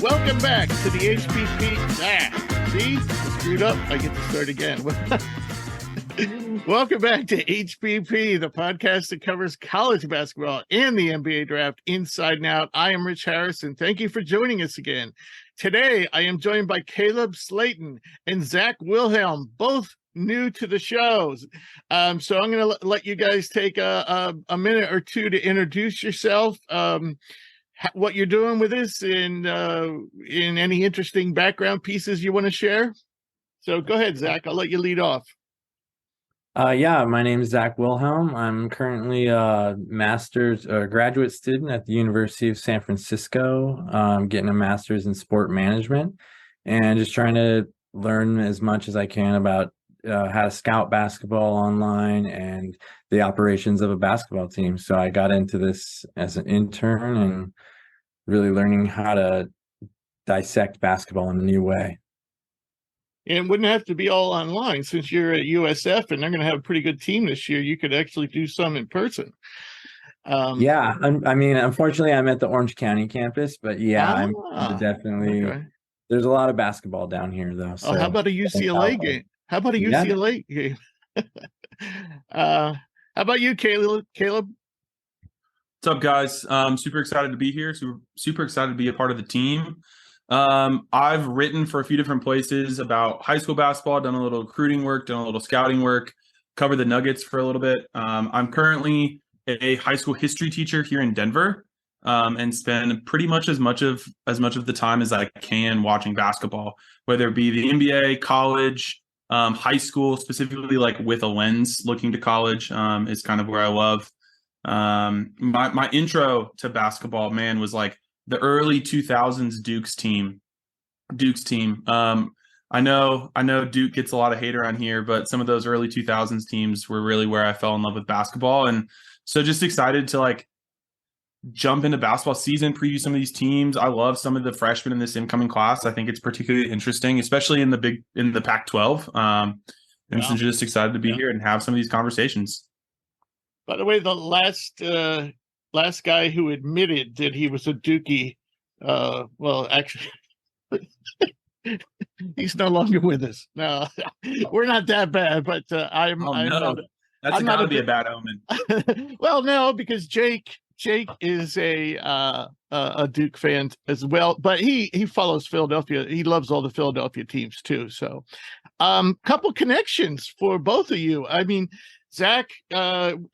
Welcome back to the HPP. See? Screwed up. I get to start again. Welcome back to HPP, the podcast that covers college basketball and the NBA draft inside and out. I am Rich Harrison. Thank you for joining us again. Today, I am joined by Caleb Slaton and Zach Wilhelm, both new to the shows. So I'm going to let you guys take a minute or two to introduce yourself, what you're doing with this, and in any interesting background pieces you want to share. So go ahead, Zach. I'll let you lead off. Yeah, my name is Zach Wilhelm. I'm currently a master's or graduate student at the University of San Francisco, getting a master's in sport management and just trying to learn as much as I can about how to scout basketball online and the operations of a basketball team. So I got into this as an intern and really learning how to dissect basketball in a new way. And it wouldn't have to be all online since you're at USF and they're going to have a pretty good team this year. You could actually do some in person. Yeah, I mean, unfortunately, I'm at the Orange County campus, but yeah, I'm definitely. Okay. There's a lot of basketball down here, though. So how about a UCLA game? How about a UCLA game? How about you, Caleb? What's up, guys? Super excited to be here. Super excited to be a part of the team. I've written for a few different places about high school basketball, done a little recruiting work, done a little scouting work, covered the Nuggets for a little bit. I'm currently a high school history teacher here in Denver, and spend pretty much as much of the time as I can watching basketball, whether it be the NBA, college, high school, specifically like with a lens looking to college, is kind of where I love. My intro to basketball, man, was like the early 2000s Duke's team. I know Duke gets a lot of hate around here, but some of those early 2000s teams were really where I fell in love with basketball. And so just excited to like jump into basketball season, preview some of these teams. I love some of the freshmen in this incoming class. I think it's particularly interesting, especially in the Pac-12. And so just excited to be here and have some of these conversations. By the way, the last guy who admitted that he was a Dookie, well, actually, he's no longer with us. No, we're not that bad, but that's got to be a bad omen. Well, no, because Jake is a Duke fan as well, but he follows Philadelphia. He loves all the Philadelphia teams too. So, couple connections for both of you. I mean, Zach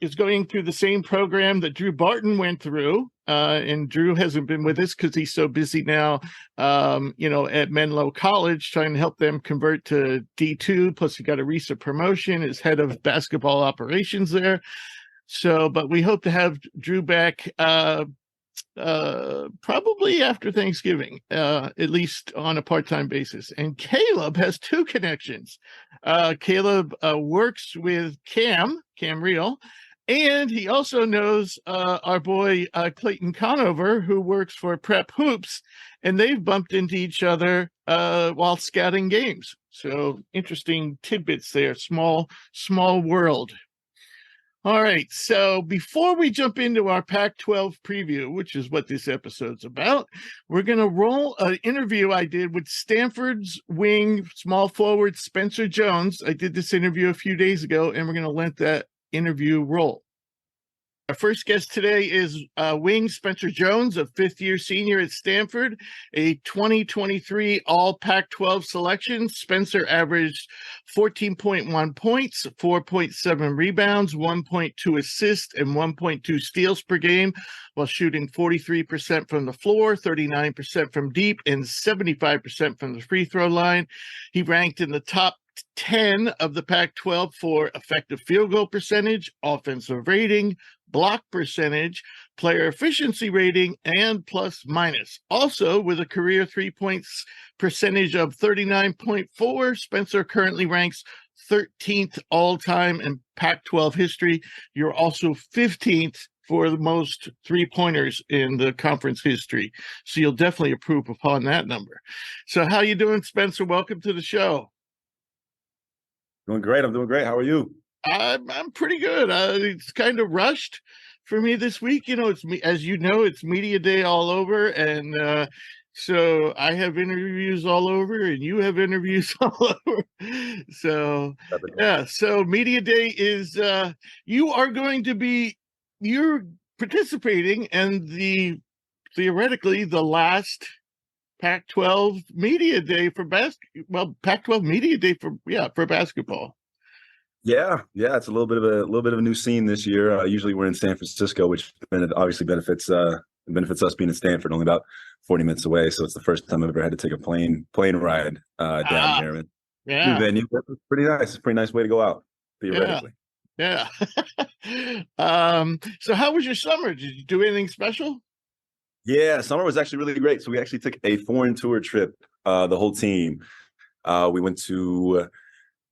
is going through the same program that Drew Barton went through, and Drew hasn't been with us because he's so busy now, at Menlo College trying to help them convert to D2. Plus, he got a recent promotion as head of basketball operations there. So, but we hope to have Drew back probably after Thanksgiving, at least on a part-time basis. And Caleb has two connections. Caleb works with Cam Reel, and he also knows our boy Clayton Conover, who works for Prep Hoops, and they've bumped into each other while scouting games. So interesting tidbits there. Small world. All right, so before we jump into our Pac-12 preview, which is what this episode's about, we're going to roll an interview I did with Stanford's wing small forward Spencer Jones. I did this interview a few days ago, and we're going to let that interview roll. Our first guest today is wing Spencer Jones, a fifth-year senior at Stanford, a 2023 all Pac-12 selection. Spencer averaged 14.1 points, 4.7 rebounds, 1.2 assists, and 1.2 steals per game, while shooting 43% from the floor, 39% from deep, and 75% from the free throw line. He ranked in the top 10 of the Pac-12 for effective field goal percentage, offensive rating, block percentage, player efficiency rating, and plus minus. Also, with a career 3-point percentage of 39.4, Spencer currently ranks 13th all-time in Pac-12 history. You're also 15th for the most three-pointers in the conference history. So you'll definitely improve upon that number. So how you doing, Spencer? Welcome to the show. Doing great. I'm doing great. How are you? I'm pretty good. It's kind of rushed for me this week. It's as you know, it's media day all over, and So I have interviews all over, and you have interviews all over. So yeah. So media day is you are going to be you're participating in theoretically the last Pac-12 media day for Pac-12 media day for basketball. Yeah, it's a little bit of a new scene this year. Usually we're in San Francisco, which obviously benefits us being in Stanford, only about 40 minutes away. So it's the first time I've ever had to take a plane ride down here. And new venue, it's pretty nice. It's a pretty nice way to go out, theoretically. Yeah. So how was your summer? Did you do anything special? Yeah, summer was actually really great. So we actually took a foreign tour trip, the whole team. We went to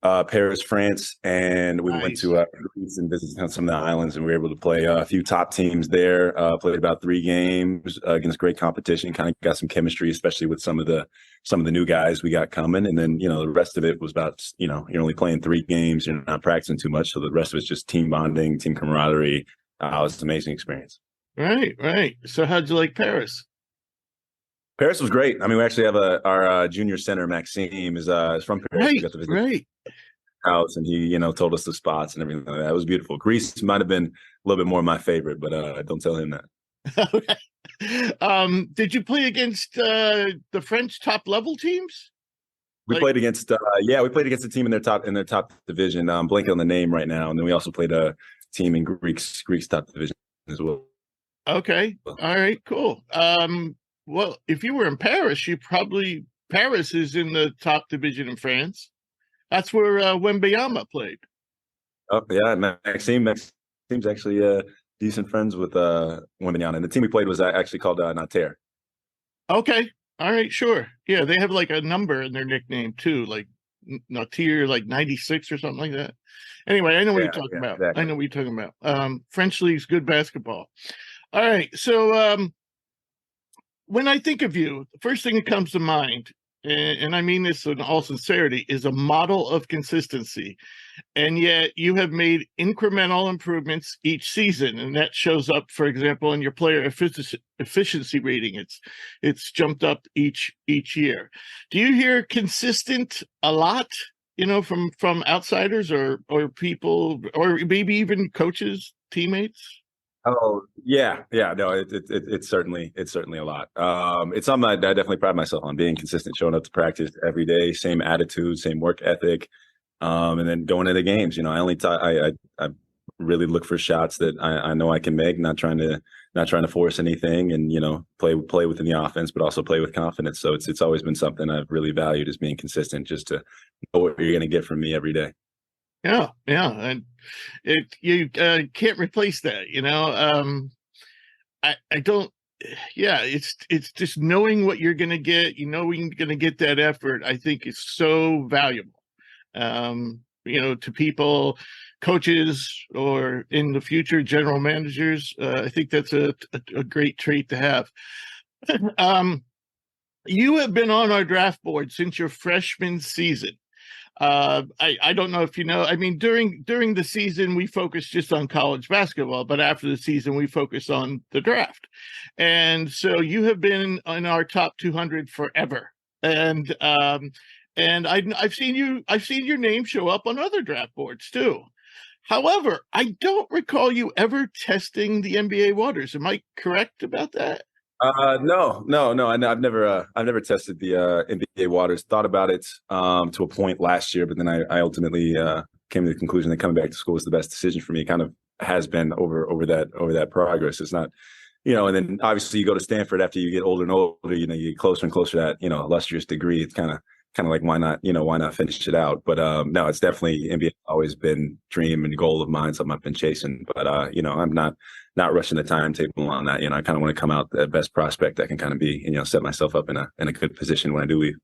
Paris, France, and we went to Greece and visited some of the islands, and we were able to play a few top teams there. Played about 3 games against great competition. Kind of got some chemistry, especially with some of the new guys we got coming. And then the rest of it was about you're only playing 3 games, you're not practicing too much, so the rest of it's just team bonding, team camaraderie. It was an amazing experience. Right. So how'd you like Paris? Paris was great. I mean, we actually have our junior center, Maxime, is from Paris. We got to visit house, and he told us the spots and everything like that. It was beautiful. Greece might have been a little bit more my favorite, but don't tell him that. Okay. Did you play against the French top level teams? We played against we played against a team in their top division. I'm blanking on the name right now, and then we also played a team in Greece's top division as well. Okay. All right, cool. Well, if you were in Paris, Paris is in the top division in France. That's where Wembanyama played. Oh yeah, Maxime's actually decent friends with Wembanyama, and the team we played was actually called Nanterre. Okay, all right, sure. Yeah, they have like a number in their nickname too, like Nanterre, like 96 or something like that. Anyway, I know what you're talking about. Exactly. I know what you're talking about. French league's good basketball. All right, so when I think of you, the first thing that comes to mind, and I mean this in all sincerity, is a model of consistency. And yet you have made incremental improvements each season. And that shows up, for example, in your player efficiency rating. It's jumped up each year. Do you hear consistent a lot, from outsiders or people, or maybe even coaches, teammates? Oh yeah, no, it's certainly a lot. It's something I definitely pride myself on, being consistent, showing up to practice every day, same attitude, same work ethic, and then going to the games. I really look for shots that I know I can make, not trying to force anything, and play within the offense, but also play with confidence. So it's always been something I've really valued, is being consistent, just to know what you're going to get from me every day. Yeah, and you can't replace that. I don't. Yeah, it's just knowing what you're going to get. You're going to get that effort. I think is so valuable. To people, coaches, or in the future general managers. I think that's a great trait to have. You have been on our draft board since your freshman season. I don't know if you know. I mean, during the season, we focus just on college basketball, but after the season, we focus on the draft. And so you have been in our top 200 forever. And I've seen your name show up on other draft boards too. However, I don't recall you ever testing the NBA waters. Am I correct about that? No. I've never tested the NBA waters. Thought about it to a point last year, but then I ultimately came to the conclusion that coming back to school was the best decision for me. It kind of has been over that progress. It's not, and then obviously you go to Stanford after you get older and older, you get closer and closer to that, illustrious degree. It's kind of like, why not finish it out? But no, it's definitely, NBA always been dream and goal of mine, something I've been chasing. But I'm not rushing the timetable on that. I kind of want to come out the best prospect that can kind of be, set myself up in a good position when I do leave.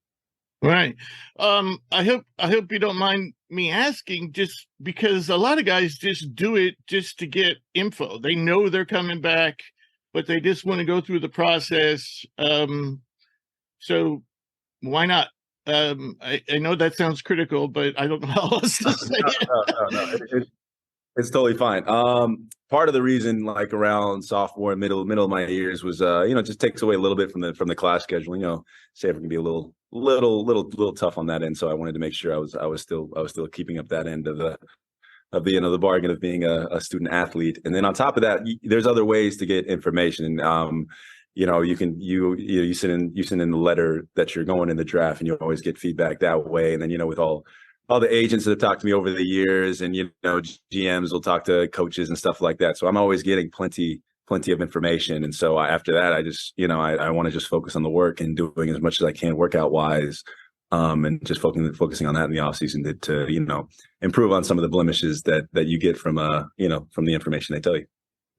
Right. I hope you don't mind me asking, just because a lot of guys just do it just to get info. They know they're coming back, but they just want to go through the process. So why not? I know that sounds critical, but I don't know how else to say it. No. It's totally fine. Part of the reason, like around sophomore, middle of my years, was just takes away a little bit from the class schedule. Stanford can be a little tough on that end. So I wanted to make sure I was still keeping up that end of the bargain of being a student athlete. And then on top of that, there's other ways to get information. You send in the letter that you're going in the draft, and you always get feedback that way. And then with all the agents that have talked to me over the years, and GMs will talk to coaches and stuff like that. So I'm always getting plenty of information. And so after that, I just I want to just focus on the work and doing as much as I can workout wise, and just focusing on that in the off season to improve on some of the blemishes that you get from from the information they tell you.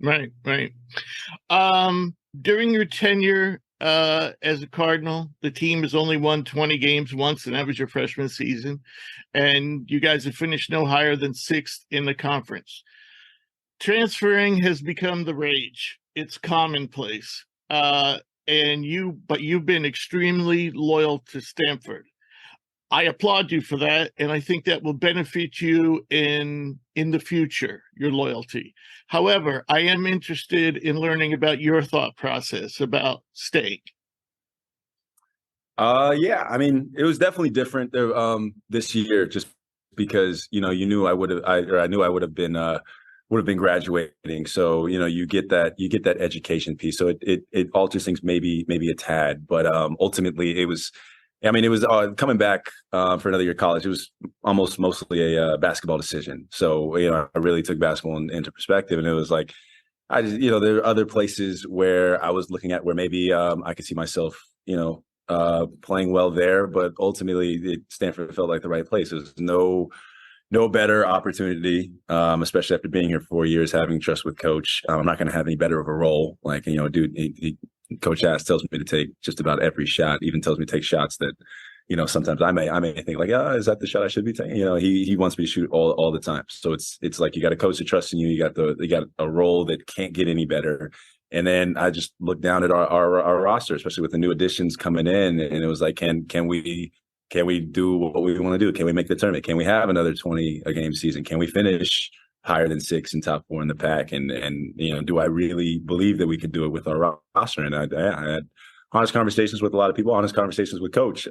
Right. During your tenure as a Cardinal, the team has only won 20 games once, and that was your freshman season. And you guys have finished no higher than 6th in the conference. Transferring has become the rage. It's commonplace. But you've been extremely loyal to Stanford. I applaud you for that, and I think that will benefit you in the future, your loyalty. However, I am interested in learning about your thought process about staying. Yeah, I mean, it was definitely different this year, just because I knew I would have been graduating. So you get that education piece. So it alters things maybe a tad, but ultimately it was coming back for another year of college. It was mostly a basketball decision. So I really took basketball into perspective, and it was like there are other places where I was looking at where maybe I could see myself playing well there, but ultimately Stanford felt like the right place. There's no better opportunity, especially after being here 4 years, having trust with Coach. I'm not going to have any better of a role. Like Coach Ass tells me to take just about every shot. Even tells me to take shots that sometimes I may think like, is that the shot I should be taking? He wants me to shoot all the time. So it's like you got a coach that trusts in you. You got a role that can't get any better. And then I just looked down at our roster, especially with the new additions coming in, and it was like, can we do what we want to do? Can we make the tournament? Can we have another 20 a game season? Can we finish higher than 6 and top 4 in the pack? And do I really believe that we could do it with our roster? And I had honest conversations with a lot of people, honest conversations with Coach.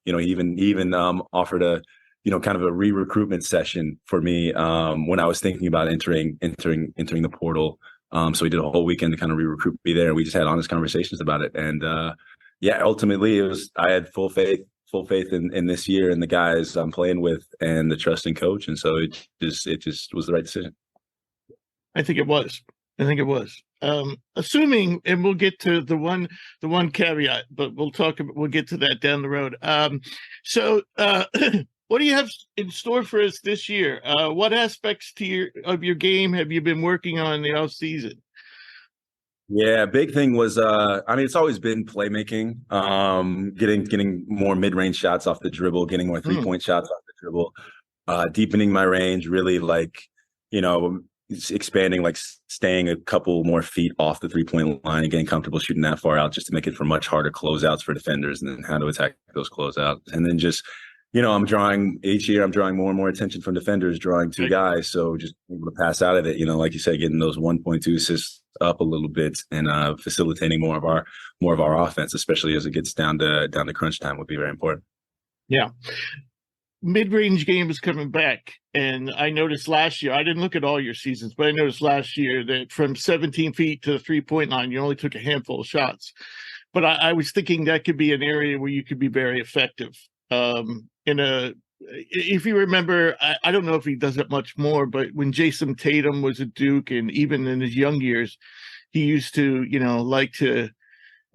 He even offered a kind of a re-recruitment session for me when I was thinking about entering the portal. So we did a whole weekend to kind of re-recruit me there. We just had honest conversations about it. And ultimately I had full faith in this year and the guys I'm playing with and the trust in Coach. And so it just was the right decision. I think it was. Assuming, and we'll get to the one caveat, but we'll get to that down the road. So what do you have in store for us this year? What aspects of your game have you been working on in the off season? Yeah, big thing was, it's always been playmaking, getting more mid-range shots off the dribble, getting more three-point shots off the dribble, deepening my range, really expanding, staying a couple more feet off the three-point line and getting comfortable shooting that far out just to make it for much harder closeouts for defenders and then how to attack those closeouts. And then just, each year I'm drawing more and more attention from defenders, drawing 2 guys. So just able to pass out of it, like you said, getting those 1.2 assists up a little bit and facilitating more of our offense, especially as it gets down to crunch time, would be very important. Yeah. Mid-range game is coming back. And I noticed last year, I didn't look at all your seasons, but I noticed last year that from 17 feet to the 3-point line, you only took a handful of shots. But I was thinking that could be an area where you could be very effective. If you remember, I don't know if he does it much more, but when Jason Tatum was at Duke and even in his young years, he used to, and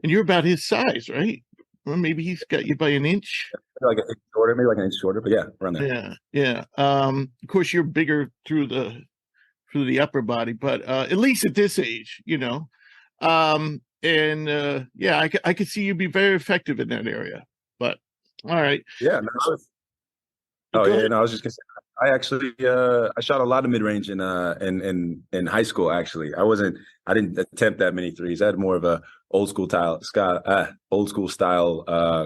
you're about his size, right? Well, maybe he's got you by an inch. Maybe like an inch shorter, but yeah, around there. Yeah. Of course, you're bigger through the upper body, but at least at this age, I could see you be very effective in that area. But all right. Yeah. I was just gonna say, I actually I shot a lot of mid range in high school. Actually, I didn't attempt that many threes. I had more of a old school style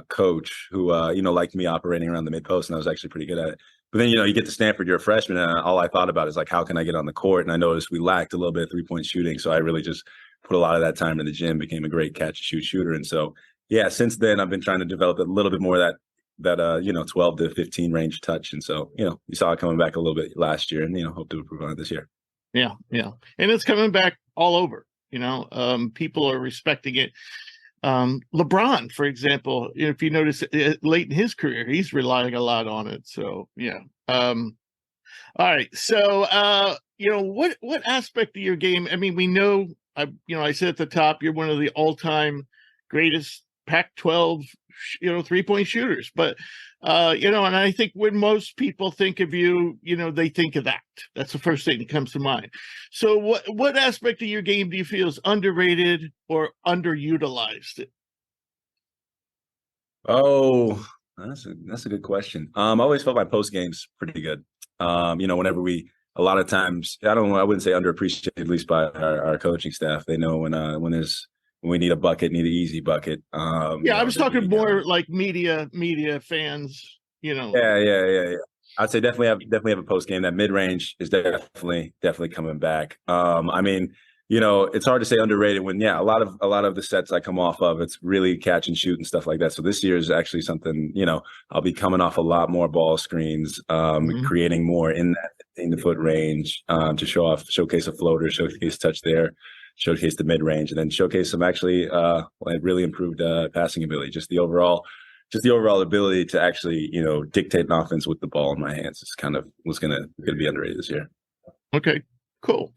coach who liked me operating around the mid post, and I was actually pretty good at it. But then, you get to Stanford, you're a freshman, and all I thought about is like, how can I get on the court? And I noticed we lacked a little bit of 3-point shooting. So I really just put a lot of that time in the gym, became a great catch and shoot shooter. And so, yeah, since then I've been trying to develop a little bit more of that 12 to 15 range touch. And so, you saw it coming back a little bit last year and, hope to improve on it this year. Yeah. Yeah. And it's coming back all over, people are respecting it. LeBron, for example, if you notice late in his career, he's relying a lot on it. So, yeah. All right. So, what aspect of your game? I mean, we know, I said at the top, you're one of the all-time greatest Pac-12, 3-point shooters. But, and I think when most people think of you, they think of that. That's the first thing that comes to mind. So what aspect of your game do you feel is underrated or underutilized? Oh, that's a good question. I always felt my post game's pretty good. Whenever a lot of times, I wouldn't say underappreciated, at least by our coaching staff. They know when we need a bucket, need an easy bucket. I was talking more like media fans, Yeah. I'd say definitely have a post game. That mid range is definitely coming back. It's hard to say underrated when a lot of the sets I come off of, it's really catch and shoot and stuff like that. So this year is actually something, I'll be coming off a lot more ball screens, creating more in that 15-foot range, to showcase a floater, showcase touch there, showcase the mid range, and then showcase some actually really improved passing ability. Just the overall ability to actually dictate an offense with the ball in my hands is kind of was gonna be underrated this year. Okay, cool.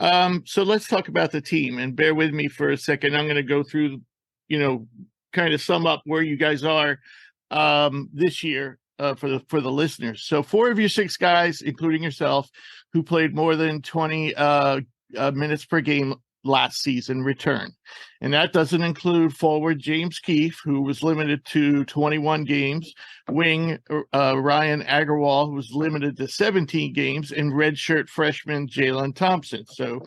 So let's talk about the team, and bear with me for a second. I'm going to go through, kind of sum up where you guys are this year for the listeners. So 4 of your 6 guys, including yourself, who played more than 20 minutes per game last season, return. And that doesn't include forward James Keefe, who was limited to 21 games, wing Ryan Agarwal, who was limited to 17 games, and redshirt freshman Jalen Thompson. So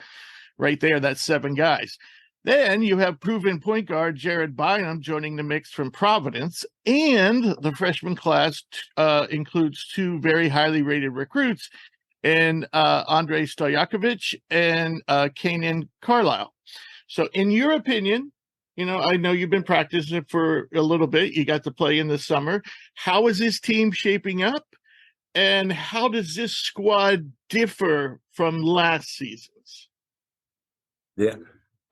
right there, that's 7 guys. Then you have proven point guard Jared Bynum joining the mix from Providence, and the freshman class includes 2 very highly rated recruits, and Andrei Stojakovic and Kanan Carlisle. So in your opinion, I know you've been practicing for a little bit. You got to play in the summer. How is this team shaping up? And how does this squad differ from last season's? Yeah.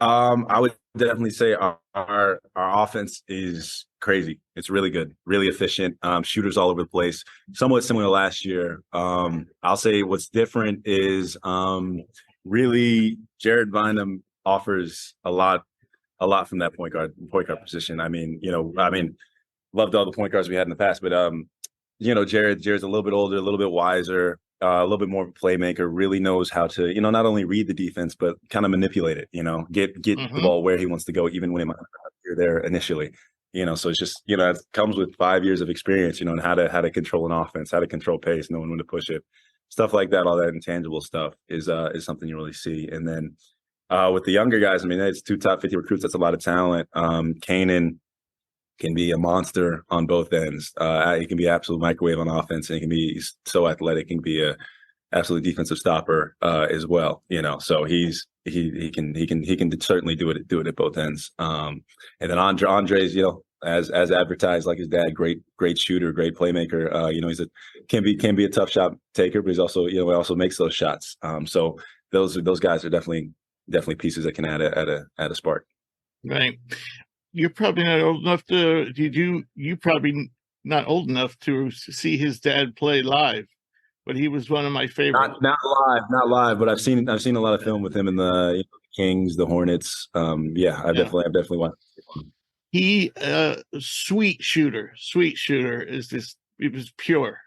I would definitely say our offense is crazy. It's really good, really efficient. Shooters all over the place. Somewhat similar to last year. I'll say what's different is really Jared Bynum offers a lot from that point guard position. Loved all the point guards we had in the past, but Jared's a little bit older, a little bit wiser, a little bit more of a playmaker, really knows how to, not only read the defense, but kind of manipulate it, get the ball where he wants to go, even when it might not appear there initially, so it's just, it comes with 5 years of experience, and how to control an offense, how to control pace, knowing when to push it, stuff like that. All that intangible stuff is something you really see. And then with the younger guys, it's 2 top 50 recruits. That's a lot of talent. Kanan can be a monster on both ends. He can be absolute microwave on offense, and he can be so athletic. He can be a absolute defensive stopper as well. So he can certainly do it at both ends. And then Andre's, as advertised, like his dad, great shooter, great playmaker. He's can be a tough shot taker, but he's also also makes those shots. So those guys are definitely pieces that can add a spark. Right. You're probably not old enough to. You probably not old enough to see his dad play live, but he was one of my favorites. Not live, but I've seen a lot of film with him in the Kings, the Hornets. I've definitely watched. He sweet shooter is just. It was pure.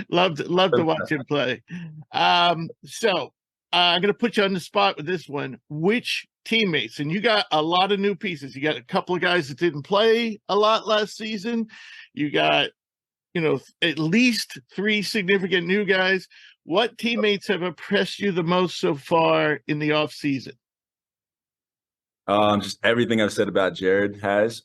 Loved to watch him play. So I'm going to put you on the spot with this one. Which teammates, and you got a lot of new pieces. You got a couple of guys that didn't play a lot last season. You got, at least 3 significant new guys. What teammates have impressed you the most so far in the off season? Just everything I've said about Jared has.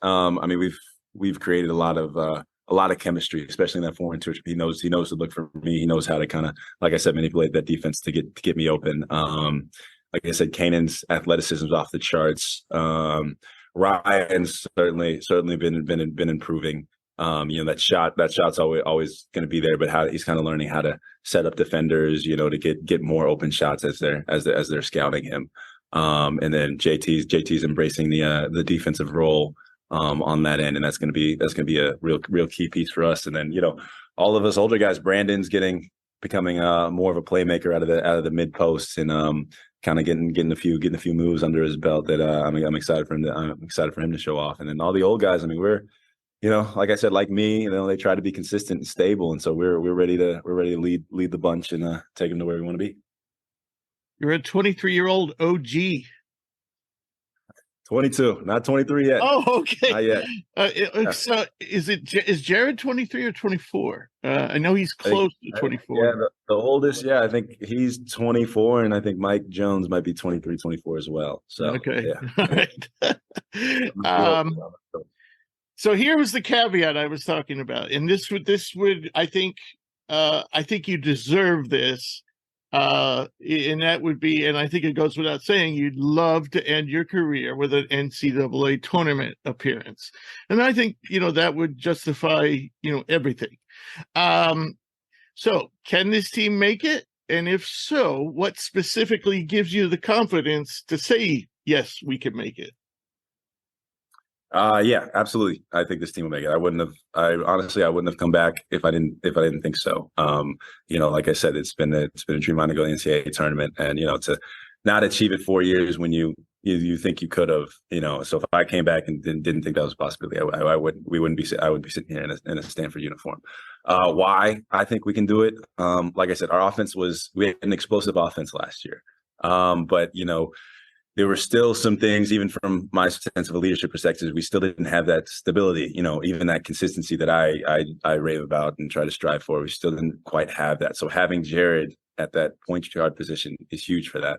We've created a lot of a lot of chemistry, especially in that foreign tour. He knows to look for me. He knows how to kind of, like I said, manipulate that defense to get me open. Like I said, Kanan's athleticism is off the charts. Ryan's certainly been improving. That shot's always going to be there, but he's kind of learning how to set up defenders, to get more open shots as they're scouting him. And then JT's embracing the defensive role on that end, and that's going to be a real key piece for us. And then all of us older guys, Brandon's becoming more of a playmaker out of the mid posts, and kind of getting a few moves under his belt that I'm excited for him to show off. And then all the old guys, I mean, we're like I said, like me, they try to be consistent and stable, and so we're ready to lead the bunch and take them to where we want to be. You're a 23-year-old OG. 22, not 23 yet. Oh, okay. Not yet. Yeah. So is Jared 23 or 24? I know he's close to 24. Yeah, the oldest, I think he's 24, and I think Mike Jones might be 23, 24 as well. So okay. Yeah. All right. So here was the caveat I was talking about, and this would I think you deserve this. And that would be, and I think it goes without saying, you'd love to end your career with an NCAA tournament appearance. And I think, that would justify, everything. So can this team make it? And if so, what specifically gives you the confidence to say, yes, we can make it? Yeah, absolutely. I think this team will make it. I wouldn't have come back if I didn't think so. Like I said, it's been a dream of mine to go to the NCAA tournament, and to not achieve it 4 years when you think you could have, so if I came back and didn't think that was a possibility, I wouldn't be sitting here in a Stanford uniform. Why? I think we can do it. Like I said, we had an explosive offense last year. But there were still some things, even from my sense of a leadership perspective, we still didn't have that stability, even that consistency that I rave about and try to strive for. We still didn't quite have that. So having Jared at that point guard position is huge for that.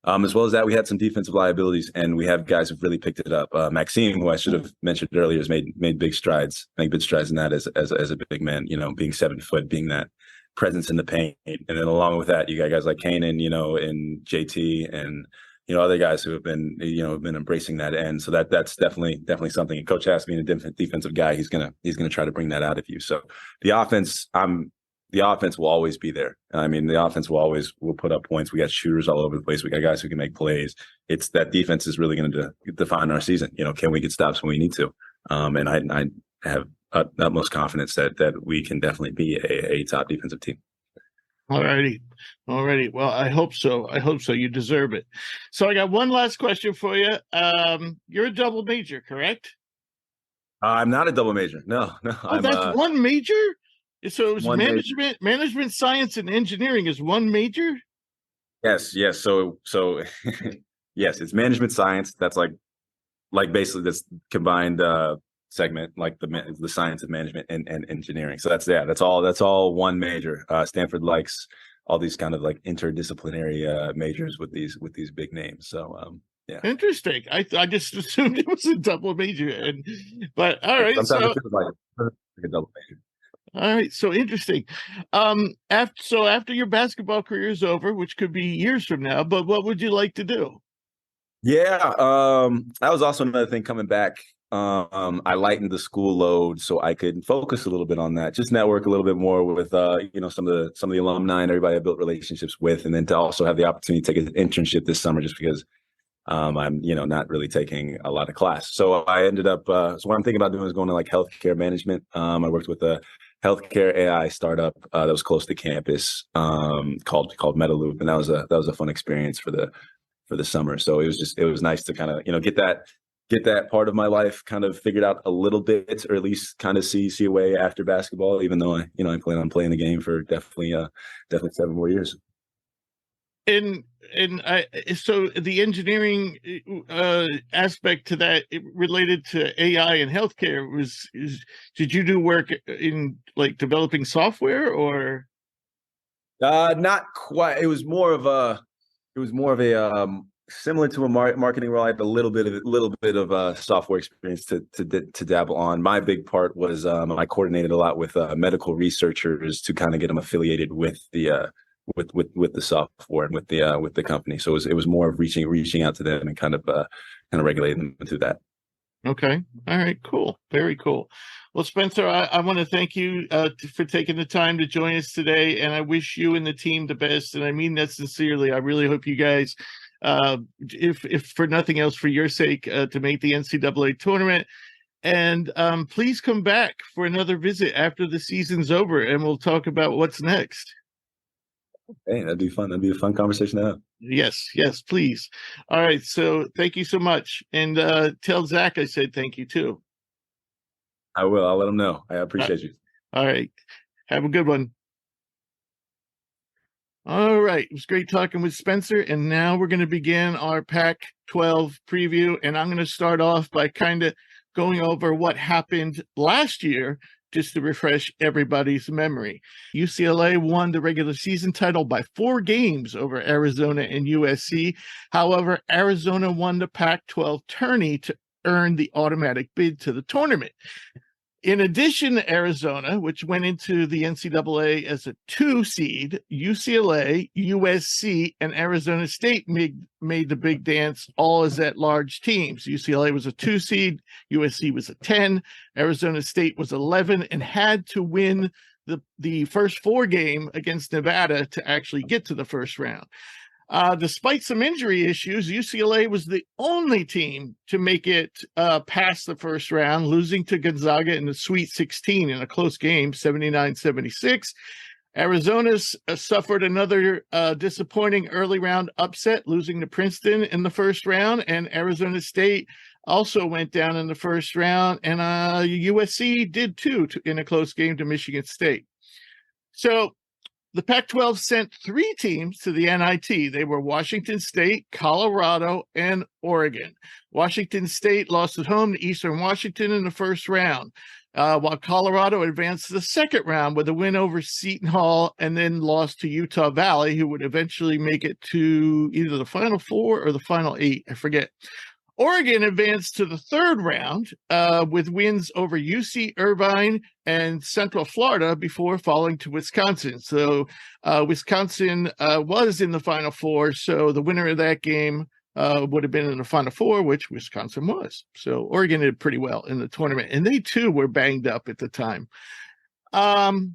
As well as that, we had some defensive liabilities, and we have guys who've really picked it up. Maxime, who I should have mentioned earlier, has made big strides in that as a big man, being 7 foot, being that presence in the paint. And then along with that, you got guys like Kanan, and JT, and other guys who have been embracing that end. So that's definitely something. And Coach has being a defensive guy, he's gonna try to bring that out of you. So the offense will always be there. I mean, the offense will put up points. We got shooters all over the place. We got guys who can make plays. It's that defense is really going to define our season. Can we get stops when we need to? And I have utmost confidence that we can definitely be a top defensive team. Alrighty. Well, I hope so. You deserve it. So I got one last question for you. You're a double major, correct? I'm not a double major. No. Oh, that's one major? So it was management, science, and engineering is one major? Yes. So yes, it's management science. That's like basically this combined segment, like the science of management and engineering. So that's all one major. Stanford likes all these kind of like interdisciplinary majors with these big names. So yeah, interesting. I just assumed it was a double major, but all right. Sometimes it's like a double major. All right, so interesting. After your basketball career is over, which could be years from now, but what would you like to do? Yeah, that was also another thing coming back. I lightened the school load so I could focus a little bit on that, just network a little bit more with some of the alumni and everybody I built relationships with, and then to also have the opportunity to take an internship this summer, just because I'm not really taking a lot of class. So I ended up so what I'm thinking about doing is going to like healthcare management. I worked with a healthcare AI startup that was close to campus called Metaloop, and that was a fun experience for the summer. So it was nice to kind of get that part of my life kind of figured out a little bit, or at least kind of see a way after basketball, even though I plan on playing the game for definitely 7 more years. So the engineering aspect to that related to AI and healthcare did you do work in like developing software or? Not quite. It was more of a similar to a marketing role. I had a little bit of software experience to dabble on. My big part was I coordinated a lot with medical researchers to kind of get them affiliated with the with the software and with the company. So it was more of reaching out to them and kind of regulating them through that. Okay. All right. Cool. Very cool. Well, Spencer, I want to thank you for taking the time to join us today, and I wish you and the team the best. And I mean that sincerely. I really hope you guys, if for nothing else, for your sake, to make the NCAA tournament. And please come back for another visit after the season's over, and we'll talk about what's next. Hey, that'd be fun. That'd be a fun conversation to have. Yes, please. All right. So thank you so much. And tell Zach I said thank you too. I will. I'll let him know. I appreciate you. All right. Have a good one. All right. It was great talking with Spencer. And now we're going to begin our Pac-12 preview. And I'm going to start off by kind of going over what happened last year, just to refresh everybody's memory. UCLA won the regular season title by 4 games over Arizona and USC. However, Arizona won the Pac-12 tourney to earn the automatic bid to the tournament. In addition to Arizona, which went into the NCAA as a 2 seed, UCLA, USC, and Arizona State made the big dance, all as at-large teams. UCLA was a 2 seed, USC was a 10, Arizona State was 11, and had to win the first 4 game against Nevada to actually get to the first round. Despite some injury issues, UCLA was the only team to make it past the first round, losing to Gonzaga in the Sweet 16 in a close game, 79-76. Arizona suffered another disappointing early round upset, losing to Princeton in the first round, and Arizona State also went down in the first round, and USC did too in a close game to Michigan State. So the Pac-12 sent 3 teams to the NIT. They were Washington State, Colorado, and Oregon. Washington State lost at home to Eastern Washington in the first round, while Colorado advanced to the second round with a win over Seton Hall and then lost to Utah Valley, who would eventually make it to either the Final 4 or the Final 8. I forget. Oregon advanced to the third round with wins over UC Irvine and Central Florida before falling to Wisconsin. So Wisconsin was in the Final 4, so the winner of that game would have been in the Final 4, which Wisconsin was. So Oregon did pretty well in the tournament, and they too were banged up at the time.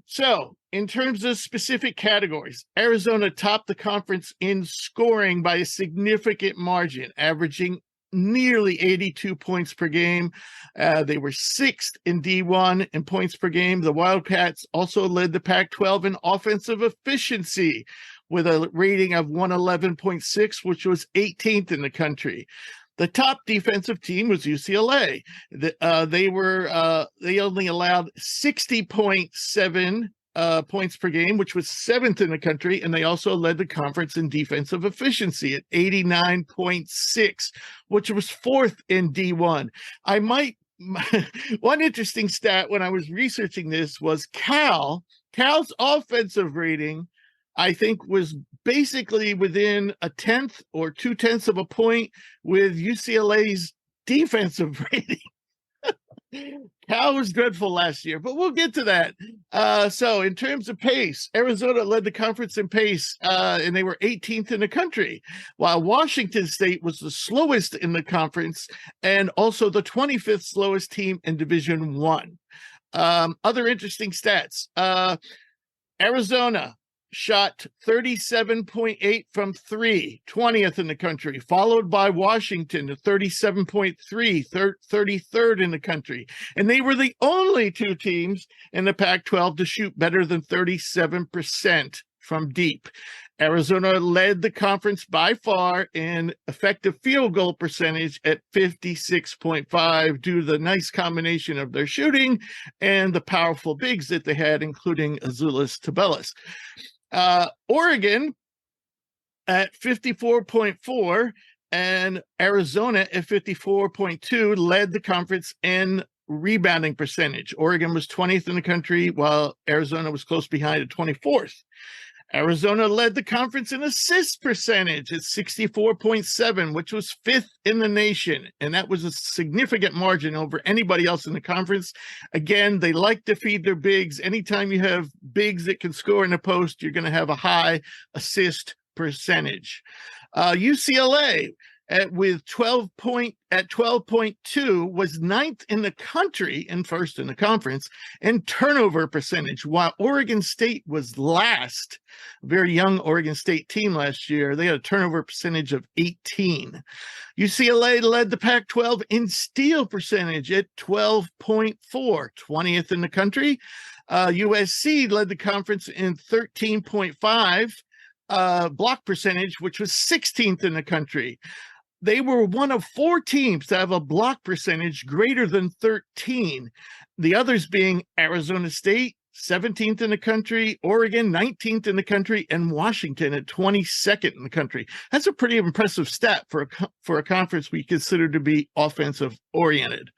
So in terms of specific categories, Arizona topped the conference in scoring by a significant margin, averaging nearly 82 points per game. They were 6th in D1 in points per game. The Wildcats also led the Pac-12 in offensive efficiency with a rating of 111.6, which was 18th in the country. The top defensive team was UCLA. They only allowed 60.7 points per game, which was 7th in the country, and they also led the conference in defensive efficiency at 89.6, which was 4th in D1. One interesting stat when I was researching this was Cal's offensive rating, I think, was basically within a 1/10 or 2/10 of a point with UCLA's defensive rating. Cal was dreadful last year, but we'll get to that. So in terms of pace, Arizona led the conference in pace, and they were 18th in the country, while Washington State was the slowest in the conference and also the 25th slowest team in Division I. Other interesting stats. Arizona shot 37.8 from 3, 20th in the country, followed by Washington at 37.3, 33rd in the country. And they were the only 2 teams in the Pac-12 to shoot better than 37% from deep. Arizona led the conference by far in effective field goal percentage at 56.5 due to the nice combination of their shooting and the powerful bigs that they had, including Azuolas Tubelis. Oregon at 54.4 and Arizona at 54.2 led the conference in rebounding percentage. Oregon was 20th in the country, while Arizona was close behind at 24th. Arizona led the conference in assist percentage at 64.7, which was 5th in the nation. And that was a significant margin over anybody else in the conference. Again, they like to feed their bigs. Anytime you have bigs that can score in the post, you're going to have a high assist percentage. UCLA with 12.2 was 9th in the country and 1st in the conference in turnover percentage, while Oregon State was last. Very young Oregon State team last year. They had a turnover percentage of 18. UCLA led the Pac-12 in steal percentage at 12.4, 20th in the country. USC led the conference in 13.5 block percentage, which was 16th in the country. They were one of 4 teams to have a block percentage greater than 13. The others being Arizona State, 17th in the country, Oregon, 19th in the country, and Washington at 22nd in the country. That's a pretty impressive stat for a conference we consider to be offensive oriented.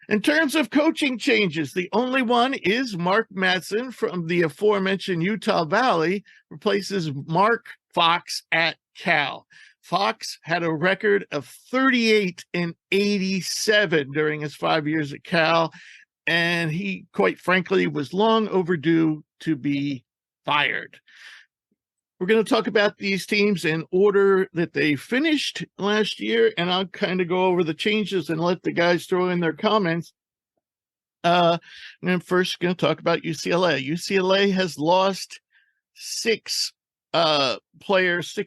In terms of coaching changes, the only one is Mark Madsen from the aforementioned Utah Valley replaces Mark Fox at Cal. Fox had a record of 38-87 during his 5 years at Cal, and he, quite frankly, was long overdue to be fired. We're going to talk about these teams in order that they finished last year, and I'll kind of go over the changes and let the guys throw in their comments. I'm first going to talk about UCLA. UCLA has lost 6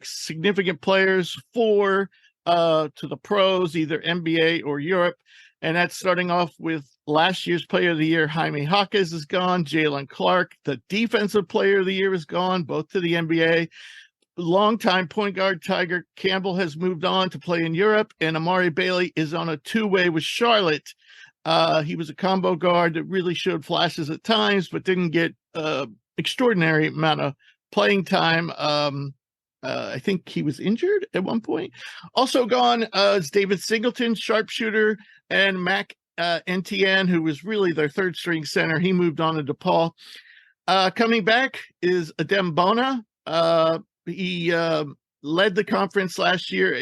significant players, 4 to the pros, either NBA or Europe. And that's starting off with last year's player of the year, Jaime Jaquez is gone. Jalen Clark, the defensive player of the year, is gone, both to the NBA. Longtime point guard Tiger Campbell has moved on to play in Europe, and Amari Bailey is on a 2-way with Charlotte. He was a combo guard that really showed flashes at times, but didn't get extraordinary amount of playing time. I think he was injured at one point. Also gone is David Singleton, sharpshooter, and Mac NTN, who was really their 3rd string center. He moved on to DePaul. Coming back is Adem Bona. He led the conference last year,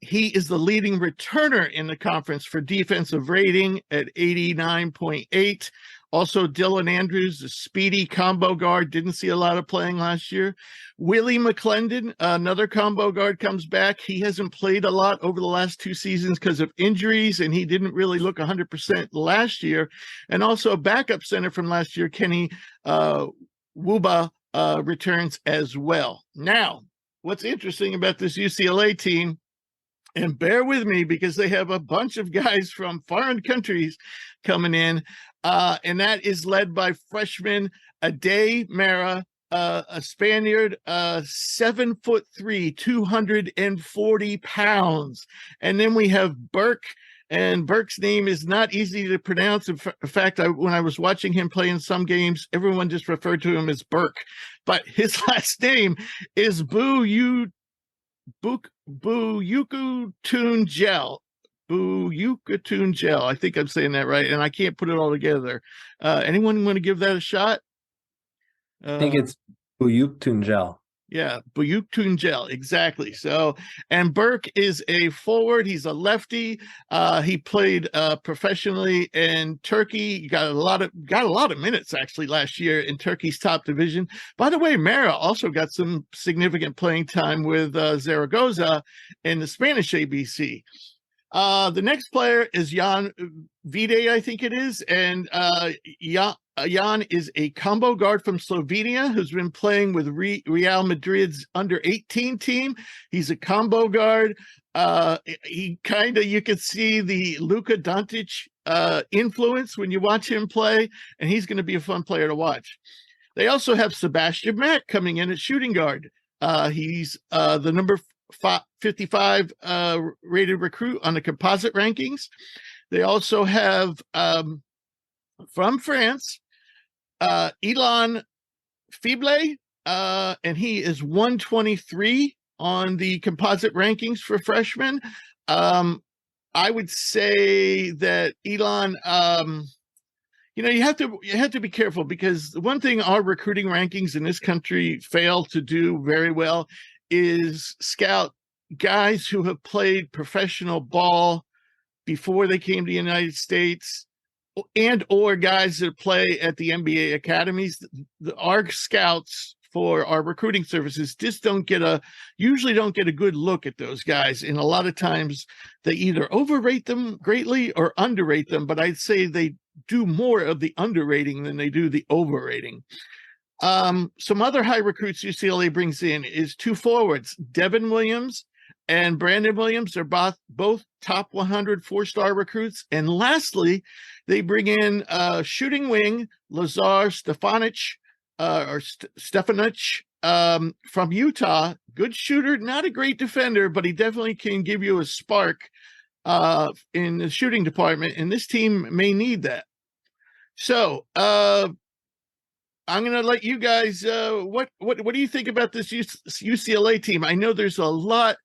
he is the leading returner in the conference for defensive rating at 89.8. Also, Dylan Andrews, the speedy combo guard, didn't see a lot of playing last year. Willie McClendon, another combo guard, comes back. He hasn't played a lot over the last 2 seasons because of injuries, and he didn't really look 100% last year. And also a backup center from last year, Kenny Wuba, returns as well. Now, what's interesting about this UCLA team, and bear with me because they have a bunch of guys from foreign countries coming in, and that is led by freshman Ade Mara, a Spaniard, 7'3", 240 pounds. And then we have Burke, and Burke's name is not easy to pronounce. In fact, when I was watching him play in some games, everyone just referred to him as Burke. But his last name is Buyukutun Gel. Buyukutun Gel. I think I'm saying that right, and I can't put it all together. Anyone want to give that a shot? I think it's Buyukutun Gel. Yeah, Buyukutun Gel, exactly. So, and Burke is a forward. He's a lefty. He played professionally in Turkey. He got a lot of minutes actually last year in Turkey's top division. By the way, Mara also got some significant playing time with Zaragoza in the Spanish ABC. The next player is Jan Vide, I think it is, and Jan is a combo guard from Slovenia who's been playing with Real Madrid's under-18 team. He's a combo guard. You could see the Luka Doncic influence when you watch him play, and he's going to be a fun player to watch. They also have Sebastian Mack coming in at shooting guard. He's the number 55 rated recruit on the composite rankings. They also have from France, Ilan Fible, and he is 123 on the composite rankings for freshmen. I would say that Ilan, you have to be careful, because the one thing our recruiting rankings in this country fail to do very well is scout guys who have played professional ball before they came to the United States, and or guys that play at the NBA academies. Our scouts for our recruiting services just usually don't get a good look at those guys. And a lot of times they either overrate them greatly or underrate them, but I'd say they do more of the underrating than they do the overrating. Some other high recruits UCLA brings in is 2 forwards, Devin Williams and Brandon Williams. Are both top 100 4-star recruits. And lastly, they bring in shooting wing Lazar Stefanich from Utah. Good shooter, not a great defender, but he definitely can give you a spark in the shooting department, and this team may need that. So I'm going to let you guys. What do you think about this UCLA team? I know there's a lot,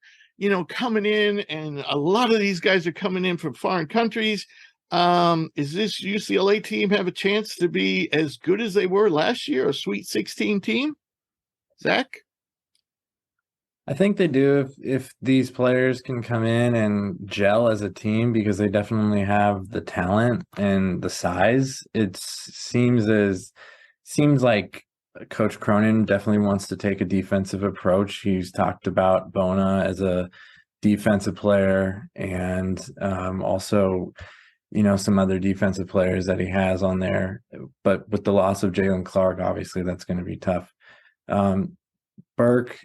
coming in, and a lot of these guys are coming in from foreign countries. Is this UCLA team have a chance to be as good as they were last year, a Sweet 16 team? Zach? I think they do if these players can come in and gel as a team, because they definitely have the talent and the size. It seems like Coach Cronin definitely wants to take a defensive approach. He's talked about Bona as a defensive player, and also, some other defensive players that he has on there. But with the loss of Jalen Clark, obviously that's going to be tough. Burke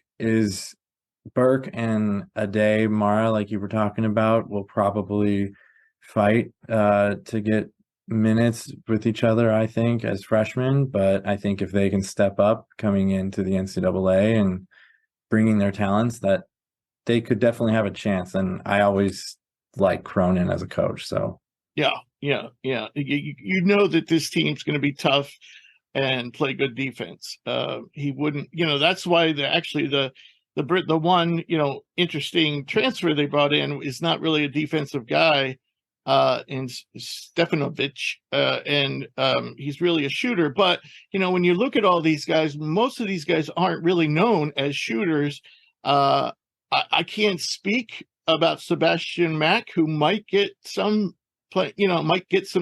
and Ade Mara, like you were talking about, will probably fight to get minutes with each other, I think, as freshmen. But I think if they can step up coming into the NCAA and bringing their talents, that they could definitely have a chance. And I always like Cronin as a coach. So yeah. You know that this team's going to be tough and play good defense. He wouldn't, that's why the one, interesting transfer they brought in is not really a defensive guy, in Stefanovic, and he's really a shooter. But, when you look at all these guys, most of these guys aren't really known as shooters. I can't speak about Sebastian Mack, who might get some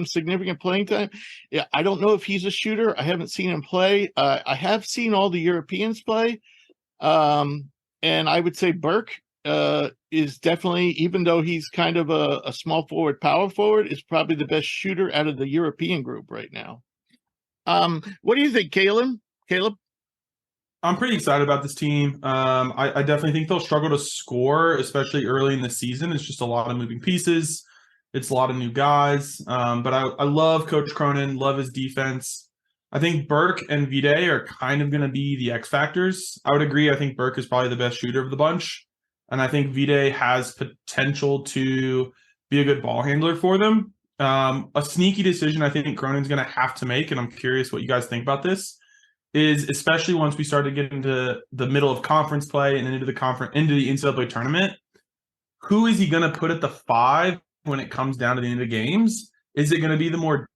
significant playing time. Yeah, I don't know if he's a shooter. I haven't seen him play. I have seen all the Europeans play. And I would say Burke is definitely, even though he's kind of a small forward, power forward, is probably the best shooter out of the European group right now. What do you think, Caleb? I'm pretty excited about this team. I definitely think they'll struggle to score, especially early in the season. It's just a lot of moving pieces. It's a lot of new guys. But I love Coach Cronin, love his defense. I think Burke and Vide are kind of going to be the X factors. I would agree. I think Burke is probably the best shooter of the bunch. And I think Vide has potential to be a good ball handler for them. A sneaky decision I think Cronin's going to have to make, and I'm curious what you guys think about this, is especially once we start to get into the middle of conference play and into the NCAA tournament, who is he going to put at the 5 when it comes down to the end of the games? Is it going to be the more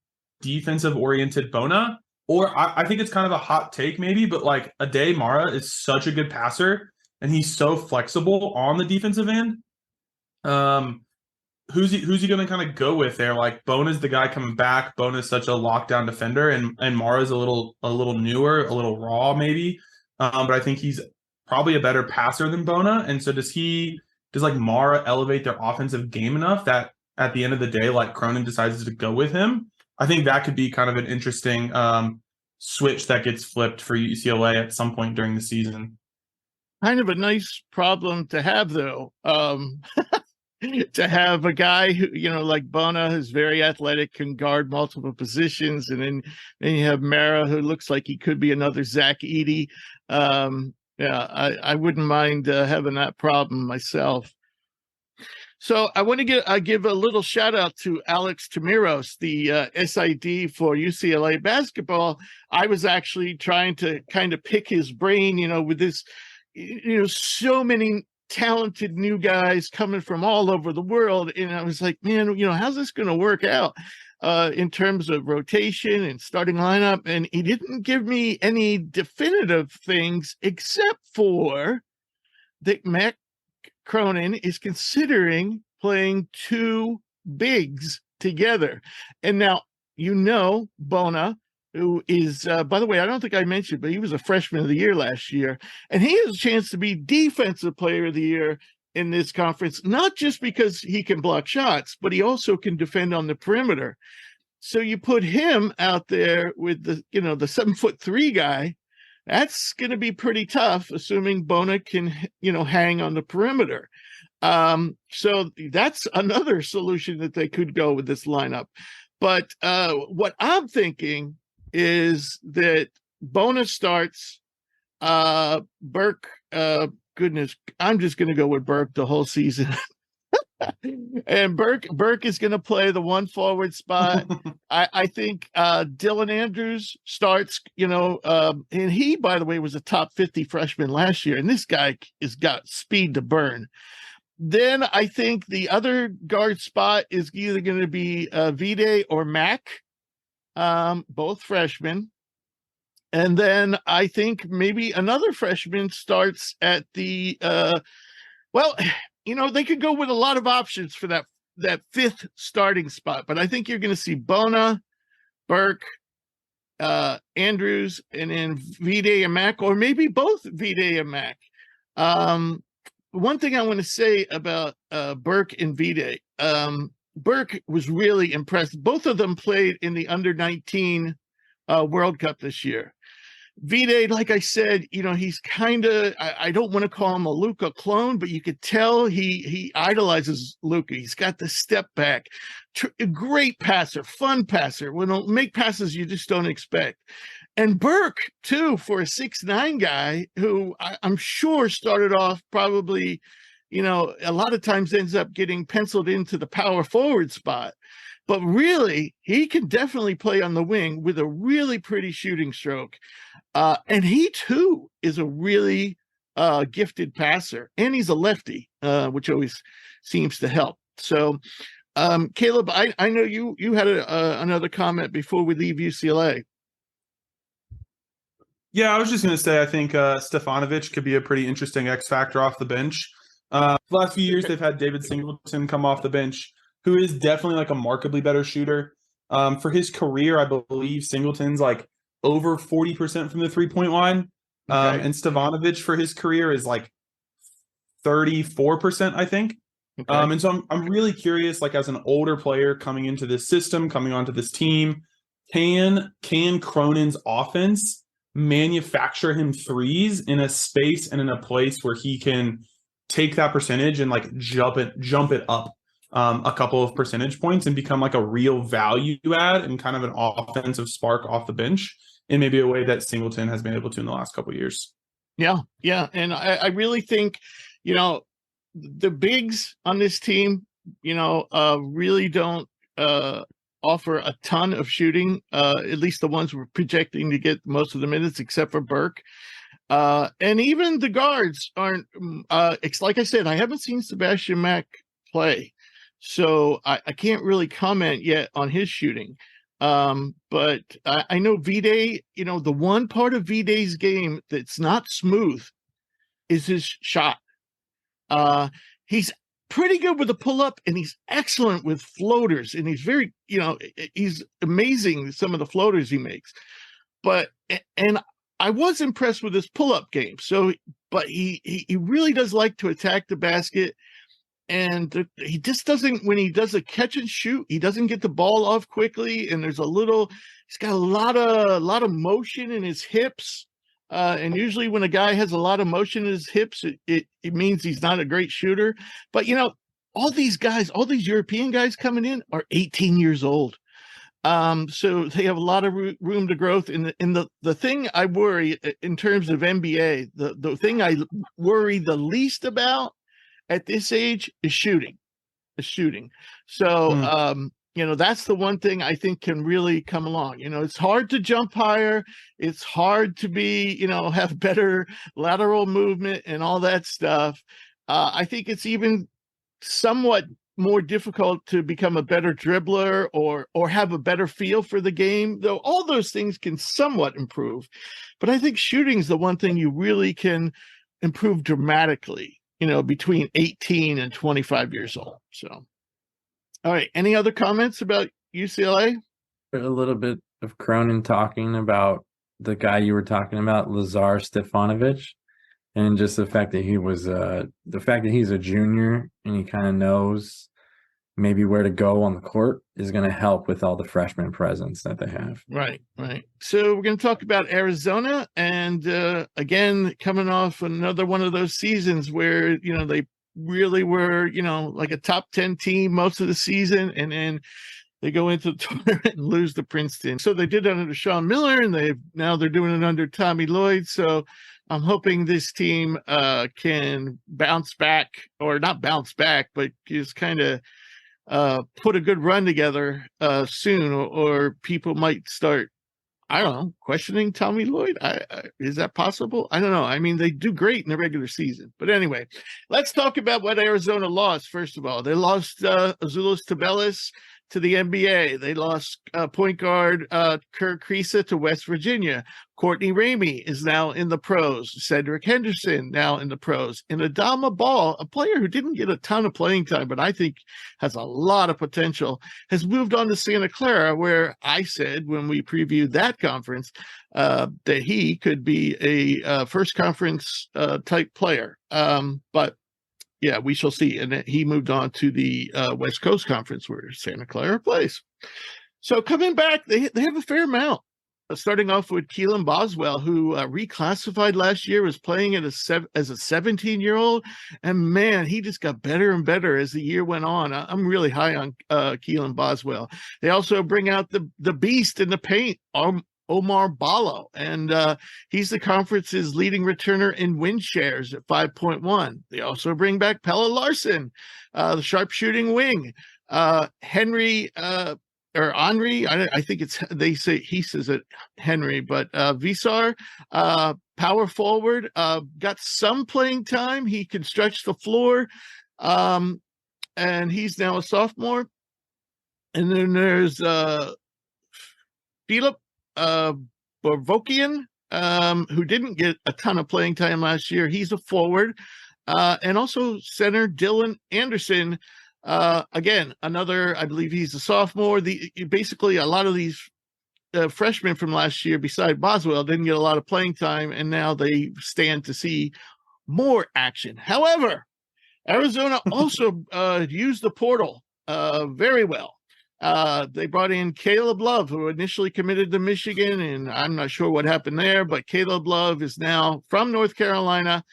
defensive-oriented Bona? Or I think it's kind of a hot take maybe, but like Ade Mara is such a good passer, and he's so flexible on the defensive end. Who's he going to kind of go with there? Like Bona's the guy coming back. Bona's such a lockdown defender, and Mara's a little newer, a little raw maybe. But I think he's probably a better passer than Bona. And so does like Mara elevate their offensive game enough that at the end of the day, like Cronin decides to go with him? I think that could be kind of an interesting switch that gets flipped for UCLA at some point during the season. Kind of a nice problem to have, though. To have a guy who, like Bona, who's very athletic, can guard multiple positions, and then you have Mara, who looks like he could be another Zach Edey. I wouldn't mind having that problem myself. So I want to give a little shout out to Alex Tamiros, the SID for UCLA basketball. I was actually trying to kind of pick his brain, with this, so many talented new guys coming from all over the world. And I was like, man, how's this going to work out? in terms of rotation and starting lineup, and he didn't give me any definitive things except for that Matt Cronin is considering playing two bigs together. And now, Bona, who is, by the way, I don't think I mentioned, but he was a freshman of the year last year, and he has a chance to be defensive player of the year in this conference, not just because he can block shots, but he also can defend on the perimeter. So you put him out there with the 7'3" guy, that's going to be pretty tough, assuming Bona can, hang on the perimeter. So that's another solution that they could go with this lineup. But what I'm thinking is that Bona starts, Burke, goodness, I'm just going to go with Burke the whole season. And Burke is going to play the one forward spot. I think Dylan Andrews starts, and he, by the way, was a top 50 freshman last year, and this guy has got speed to burn. Then I think the other guard spot is either going to be Vide or Mac, both freshmen. And then I think maybe another freshman starts at the they could go with a lot of options for that fifth starting spot. But I think you're going to see Bona, Burke, Andrews, and then Vide and Mac, or maybe both Vide and Mac. One thing I want to say about Burke and Vide, Burke was really impressed. Both of them played in the under-19 World Cup this year. Vide, like I said, he's kind of, I don't want to call him a Luka clone, but you could tell he idolizes Luka. He's got the step back, a great passer, fun passer, will make passes you just don't expect. And Burke, too, for a 6'9" guy who I'm sure started off probably, a lot of times ends up getting penciled into the power forward spot. But really, he can definitely play on the wing with a really pretty shooting stroke. And he, too, is a really gifted passer. And he's a lefty, which always seems to help. So, Caleb, I know you had another comment before we leave UCLA. Yeah, I was just going to say I think Stefanovic could be a pretty interesting X factor off the bench. The last few years, they've had David Singleton come off the bench, who is definitely like a markedly better shooter. For his career, I believe Singleton's like over 40% from the three-point line. Okay. And Stefanovic for his career is like 34%, I think. Okay. And so I'm really curious, like as an older player coming into this system, coming onto this team, can Cronin's offense manufacture him threes in a space and in a place where he can take that percentage and like jump it up a couple of percentage points and become like a real value add and kind of an offensive spark off the bench in maybe a way that Singleton has been able to in the last couple of years. Yeah. And I really think, the bigs on this team, really don't offer a ton of shooting, at least the ones we're projecting to get most of the minutes, except for Burke. And even the guards aren't, like I said, I haven't seen Sebastian Mack play, so I can't really comment yet on his shooting. But I know Vide, the one part of Vide's game that's not smooth is his shot. He's pretty good with a pull-up, and he's excellent with floaters, and he's very, he's amazing, some of the floaters he makes. And I was impressed with his pull-up game. So, but he really does like to attack the basket, and he just doesn't, when he does a catch and shoot, he doesn't get the ball off quickly, and he's got a lot of motion in his hips. And usually when a guy has a lot of motion in his hips, it means he's not a great shooter. But, all these European guys coming in are 18 years old. So they have a lot of room to growth. And the thing I worry in terms of NBA, the thing I worry the least about at this age is shooting. So, that's the one thing I think can really come along. It's hard to jump higher. It's hard to be, have better lateral movement and all that stuff. I think it's even somewhat more difficult to become a better dribbler or have a better feel for the game, though all those things can somewhat improve. But I think shooting is the one thing you really can improve dramatically, between 18 and 25 years old. So, all right. Any other comments about UCLA? A little bit of Cronin talking about the guy you were talking about, Lazar Stefanovic, and just the fact that he's a junior and he kind of knows maybe where to go on the court is going to help with all the freshman presence that they have. Right. So we're going to talk about Arizona, and again, coming off another one of those seasons where, they really were, like a top 10 team most of the season, and then they go into the tournament and lose to Princeton. So they did that under Sean Miller, and they're doing it under Tommy Lloyd. So I'm hoping this team can bounce back, or not bounce back, but just kind of put a good run together soon, or people might start, I don't know, questioning Tommy Lloyd. Is that possible? I don't know. I mean, they do great in the regular season. But anyway, let's talk about what Arizona lost. First of all, they lost Azuolas Tubelis to the NBA. They lost point guard Kirk Kriisa to West Virginia. Courtney Ramey is now in the pros. Cedric Henderson now in the pros. And Adama Ball, a player who didn't get a ton of playing time, but I think has a lot of potential, has moved on to Santa Clara, where I said when we previewed that conference that he could be a first conference type player. But yeah, we shall see. And he moved on to the West Coast Conference, where Santa Clara plays. So coming back, they have a fair amount. Starting off with Keelan Boswell, who reclassified last year, was playing as a 17-year-old. And man, he just got better and better as the year went on. I'm really high on Keelan Boswell. They also bring out the beast in the paint, Omar Ballo, and he's the conference's leading returner in win shares at 5.1. They also bring back Pelle Larsson, the sharpshooting wing. Henry or Henri, I think he says it Henry, but Visar, power forward, got some playing time. He can stretch the floor, and he's now a sophomore. And then there's Philip Borvokian, who didn't get a ton of playing time last year. He's a forward. And also center Dylan Anderson. Again, another, I believe he's a sophomore. Basically, a lot of these freshmen from last year, beside Boswell, didn't get a lot of playing time, and now they stand to see more action. However, Arizona also used the portal very well. They brought in Caleb Love, who initially committed to Michigan, and I'm not sure what happened there, but Caleb Love is now from North Carolina,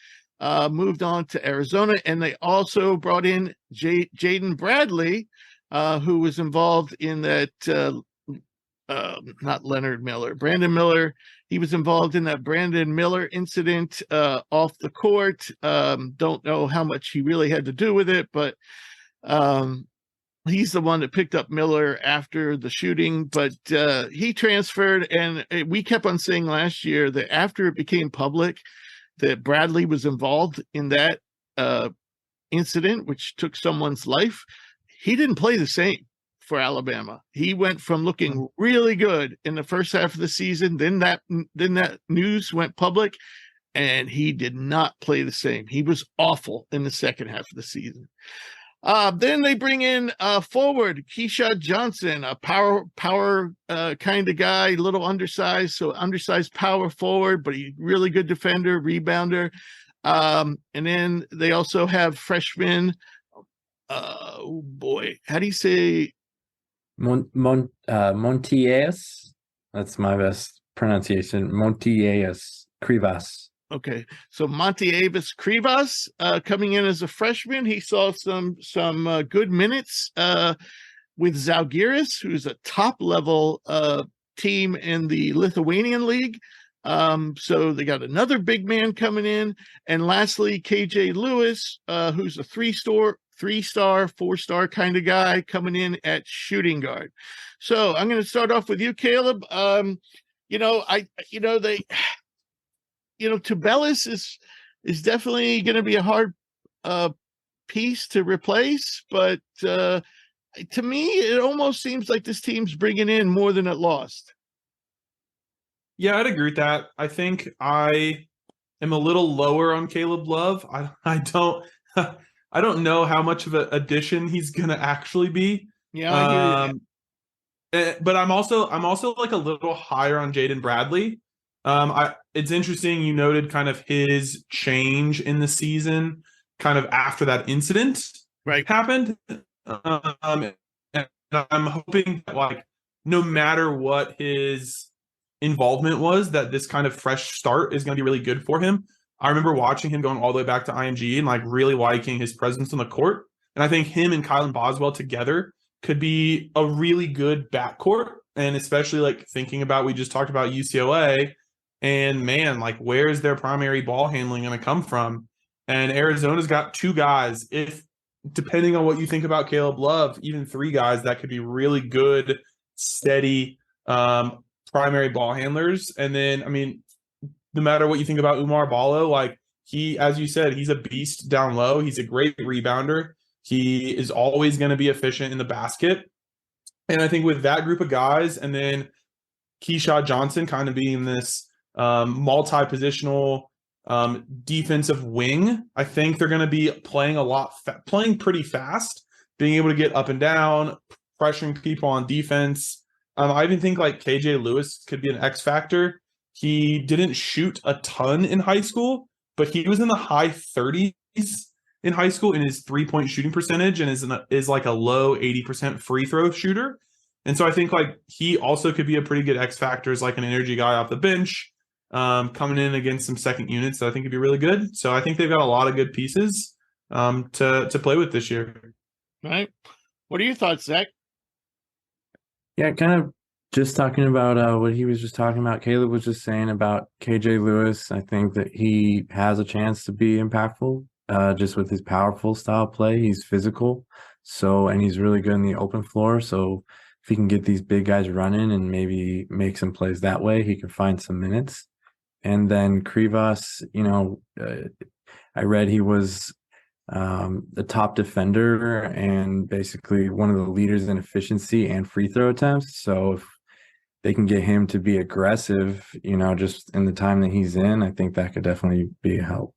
moved on to Arizona. And they also brought in Jaden Bradley, who was involved in that, not Leonard Miller, Brandon Miller. He was involved in that Brandon Miller incident off the court. Don't know how much he really had to do with it, but he's the one that picked up Miller after the shooting, but he transferred. And we kept on saying last year that after it became public that Bradley was involved in that incident, which took someone's life, he didn't play the same for Alabama. He went from looking really good in the first half of the season. Then that news went public, and he did not play the same. He was awful in the second half of the season. Then they bring in forward Keyshawn Johnson, a power kind of guy, a little undersized, so undersized power forward, but he's really good defender, rebounder. And then they also have freshman. Oh boy, how do you say? Montias. That's my best pronunciation. Montias Krivas. Okay, so Monty Avis Krivas coming in as a freshman. He saw some good minutes with Zalgiris, who's a top-level team in the Lithuanian league. So they got another big man coming in. And lastly, KJ Lewis, who's a three-star, four-star kind of guy coming in at shooting guard. So I'm going to start off with you, Caleb. Tubelis is definitely going to be a hard piece to replace, but to me, it almost seems like this team's bringing in more than it lost. Yeah, I'd agree with that. I think I am a little lower on Caleb Love. I don't I don't know how much of an addition he's going to actually be. Yeah, I hear you. But I'm also like a little higher on Jaden Bradley. It's interesting you noted kind of his change in the season, kind of after that incident happened. And I'm hoping that, like, no matter what his involvement was, that this kind of fresh start is going to be really good for him. I remember watching him going all the way back to IMG and like really liking his presence on the court. And I think him and Kylan Boswell together could be a really good backcourt. And especially like thinking about, we just talked about UCLA, and man, like, where's their primary ball handling going to come from? And Arizona's got two guys. If, depending on what you think about Caleb Love, even three guys that could be really good, steady primary ball handlers. And then, I mean, no matter what you think about Umar Ballo, like, he, as you said, he's a beast down low. He's a great rebounder. He is always going to be efficient in the basket. And I think with that group of guys, and then Keyshawn Johnson kind of being this multi-positional defensive wing, I think they're going to be playing pretty fast, being able to get up and down, pressuring people on defense. I even think like KJ Lewis could be an X factor. He didn't shoot a ton in high school, but he was in the high 30s in high school in his 3-point shooting percentage, and is like a low 80% free throw shooter. And so I think like he also could be a pretty good X factor as like an energy guy off the bench, coming in against some second units that I think could be really good. So I think they've got a lot of good pieces to play with this year. All right. What are your thoughts, Zach? Yeah, kind of just talking about what he was just talking about. Caleb was just saying about KJ Lewis. I think that he has a chance to be impactful just with his powerful style play. He's physical, and he's really good in the open floor. So if he can get these big guys running and maybe make some plays that way, he can find some minutes. And then Krivas, I read he was the top defender and basically one of the leaders in efficiency and free throw attempts. So if they can get him to be aggressive, just in the time that he's in, I think that could definitely be a help.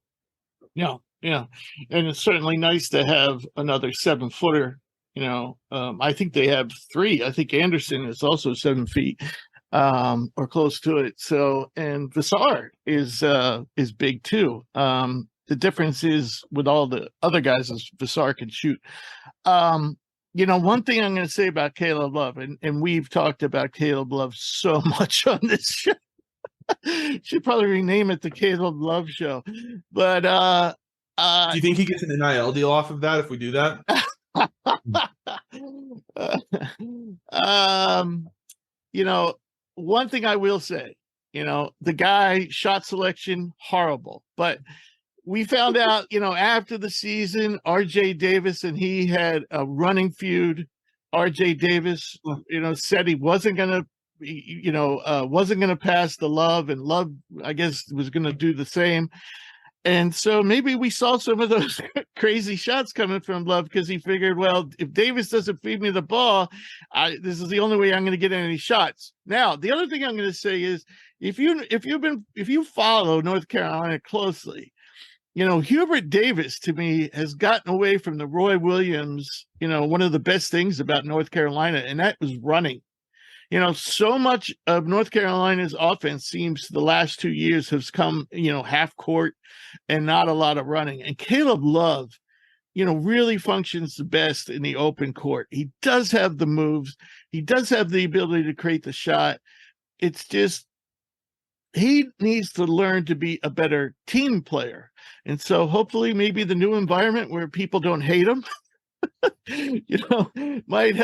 Yeah. And it's certainly nice to have another 7-footer. I think they have 3. I think Anderson is also 7 feet or close to it. So, and Vassar is big too. The difference is with all the other guys is Vassar can shoot. One thing I'm going to say about Caleb Love, and we've talked about Caleb Love so much on this show. Should probably rename it the Caleb Love Show. But do you think he gets an NIL deal off of that if we do that? One thing I will say, the guy shot selection horrible, but we found out, after the season, RJ Davis and he had a running feud. RJ Davis, said he wasn't going to pass the Love, and Love, I guess, was going to do the same. And so maybe we saw some of those crazy shots coming from Love because he figured, well, if Davis doesn't feed me the ball, this is the only way I'm going to get any shots. Now, the other thing I'm going to say is if you follow North Carolina closely, Hubert Davis to me has gotten away from the Roy Williams, one of the best things about North Carolina, and that was running. So much of North Carolina's offense seems the last 2 years has come, half court and not a lot of running. And Caleb Love, really functions the best in the open court. He does have the moves. He does have the ability to create the shot. It's just, he needs to learn to be a better team player. And so hopefully maybe the new environment where people don't hate him, might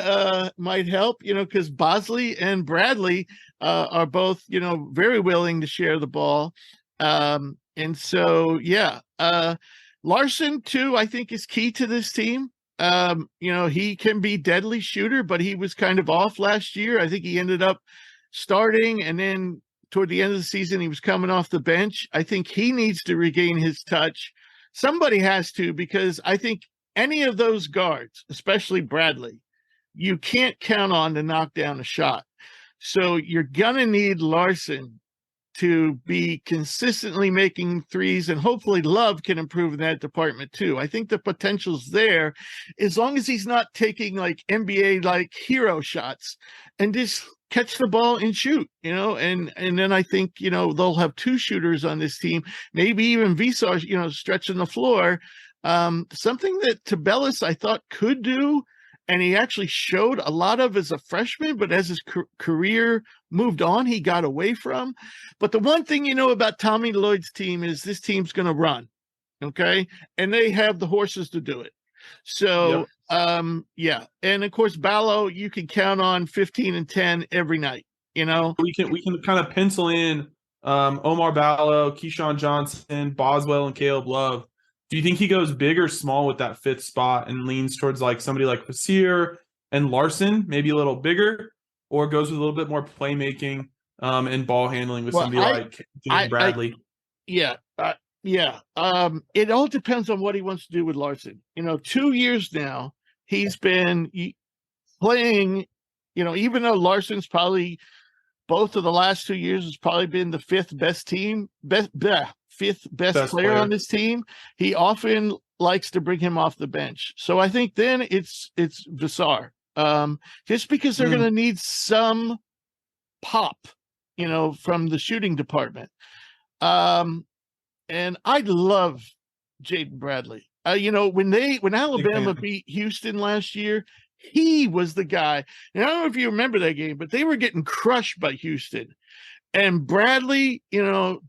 help, because Bosley and Bradley are both, very willing to share the ball. And so, Larson too, I think is key to this team. He can be deadly shooter, but he was kind of off last year. I think he ended up starting, and then toward the end of the season, he was coming off the bench. I think he needs to regain his touch. Somebody has to, because I think any of those guards, especially Bradley, you can't count on to knock down a shot. So you're going to need Larson to be consistently making threes, and hopefully Love can improve in that department too. I think the potential's there, as long as he's not taking like NBA like hero shots and just catch the ball and shoot, and then I think, they'll have two shooters on this team, maybe even Visar, stretching the floor. Something that Tabellis I thought could do, and he actually showed a lot of as a freshman, but as his career moved on, he got away from. But the one thing about Tommy Lloyd's team is this team's going to run, okay? And they have the horses to do it. So, yeah. And, of course, Ballo, you can count on 15 and 10 every night, We can kind of pencil in Omar Ballo, Keyshawn Johnson, Boswell, and Caleb Love. Do you think he goes big or small with that fifth spot and leans towards like somebody like Fasir and Larson, maybe a little bigger, or goes with a little bit more playmaking and ball handling with somebody like Jimmy Bradley? Yeah. It all depends on what he wants to do with Larson. 2 years now, he's been playing, even though Larson's probably both of the last 2 years has probably been the fifth best player on this team. He often likes to bring him off the bench. So I think then it's Visar. Just because they're going to need some pop, from the shooting department. And I love Jaden Bradley. When Alabama beat Houston last year, he was the guy. And I don't know if you remember that game, but they were getting crushed by Houston. And Bradley,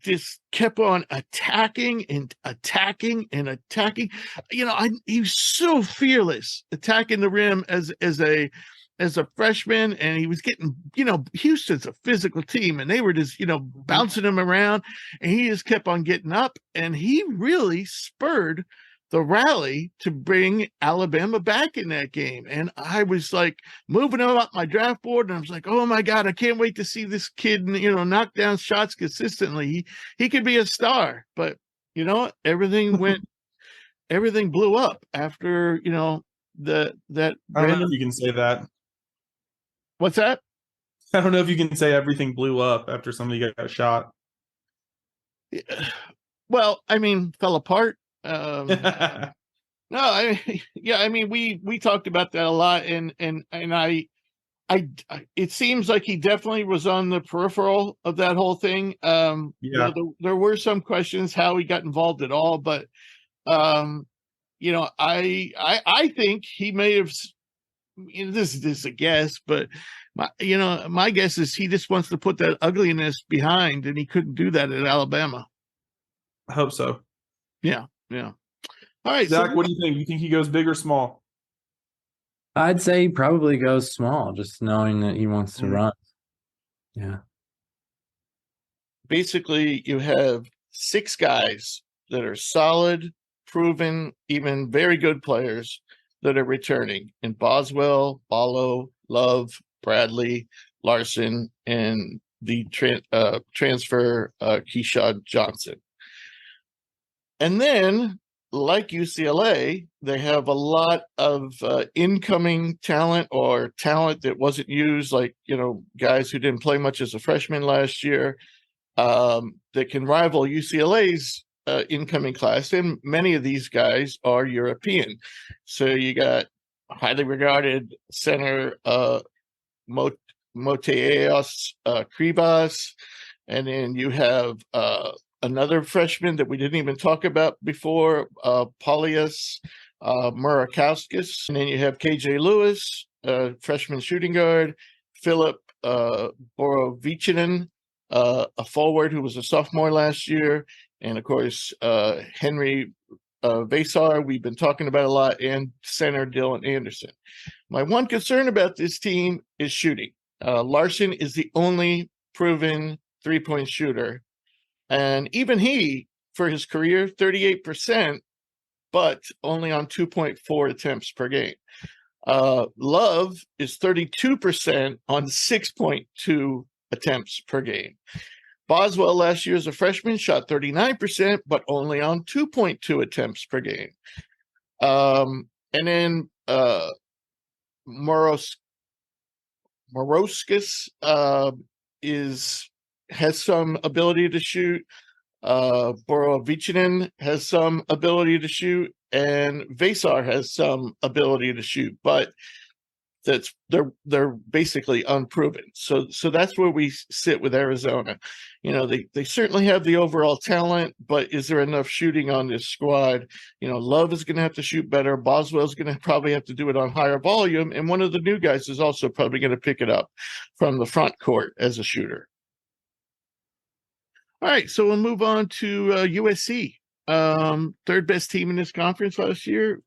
just kept on attacking and attacking and attacking. He was so fearless attacking the rim as a freshman, and he was getting, Houston's a physical team, and they were just, bouncing him around, and he just kept on getting up, and he really spurred the rally to bring Alabama back in that game. And I was like moving him up my draft board, and I was like, oh my God, I can't wait to see this kid, knock down shots consistently. He could be a star. But everything blew up after, that. I don't know if you can say that. What's that? I don't know if you can say everything blew up after somebody got shot. Well, fell apart. No, we talked about that a lot, and I it seems like he definitely was on the peripheral of that whole thing. There were some questions how he got involved at all, but I think he may have. This is a guess, but my guess is he just wants to put that ugliness behind, and he couldn't do that at Alabama. I hope so. Yeah. All right, Zach, what do you think? You think he goes big or small? I'd say he probably goes small, just knowing that he wants to run. Yeah. Basically, you have 6 guys that are solid, proven, even very good players that are returning in Boswell, Ballo, Love, Bradley, Larson, and the transfer Keyshawn Johnson. And then, like UCLA, they have a lot of incoming talent or talent that wasn't used, like, guys who didn't play much as a freshman last year, that can rival UCLA's incoming class. And many of these guys are European. So you got highly regarded center Moteos Kribas, and then you have another freshman that we didn't even talk about before, Paulius Murakowskis. And then you have KJ Lewis, freshman shooting guard, Philip Borovicinen, a forward who was a sophomore last year, and of course Henry Vasar, we've been talking about a lot, and center Dylan Anderson. My one concern about this team is shooting. Larson is the only proven three-point shooter. And even he, for his career, 38%, but only on 2.4 attempts per game. Love is 32% on 6.2 attempts per game. Boswell last year as a freshman shot 39%, but only on 2.2 attempts per game. And then Moroskis has some ability to shoot. Borovicinen has some ability to shoot, and Vasar has some ability to shoot, but they're basically unproven. So that's where we sit with Arizona. They certainly have the overall talent, but is there enough shooting on this squad? Love is going to have to shoot better. Boswell's going to probably have to do it on higher volume, and one of the new guys is also probably going to pick it up from the front court as a shooter. All right, so we'll move on to USC, third best team in this conference last year.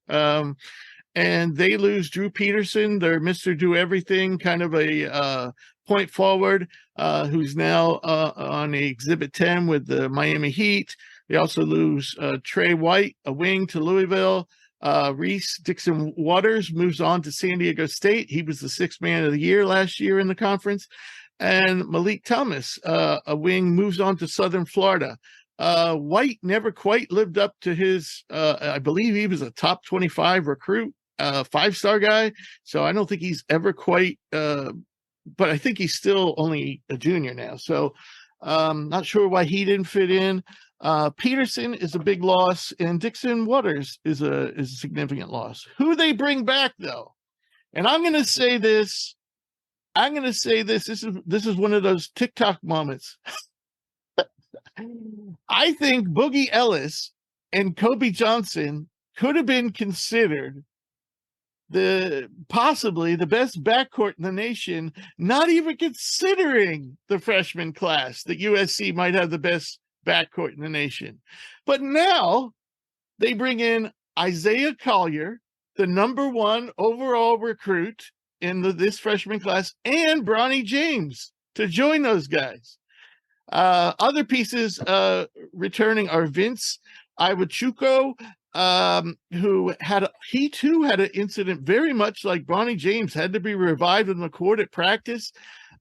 And they lose Drew Peterson, their Mr. Do Everything, kind of a point forward, who's now on Exhibit 10 with the Miami Heat. They also lose Trey White, a wing, to Louisville. Reese Dixon Waters moves on to San Diego State. He was the sixth man of the year last year in the conference. And Malik Thomas, a wing, moves on to Southern Florida. White never quite lived up to his, I believe he was a top 25 recruit, five-star guy. So I don't think he's ever quite, but I think he's still only a junior now. So not sure why he didn't fit in. Peterson is a big loss, and Dixon Waters is a significant loss. Who they bring back, though? And I'm going to say this. This is one of those TikTok moments. I think Boogie Ellis and Kobe Johnson could have been considered possibly the best backcourt in the nation, not even considering the freshman class that USC might have the best backcourt in the nation. But now they bring in Isaiah Collier, the number one overall recruit in this freshman class, and Bronny James to join those guys. Other pieces returning are Vince Iwachuko, who he too had an incident very much like Bronny James, had to be revived in the court at practice,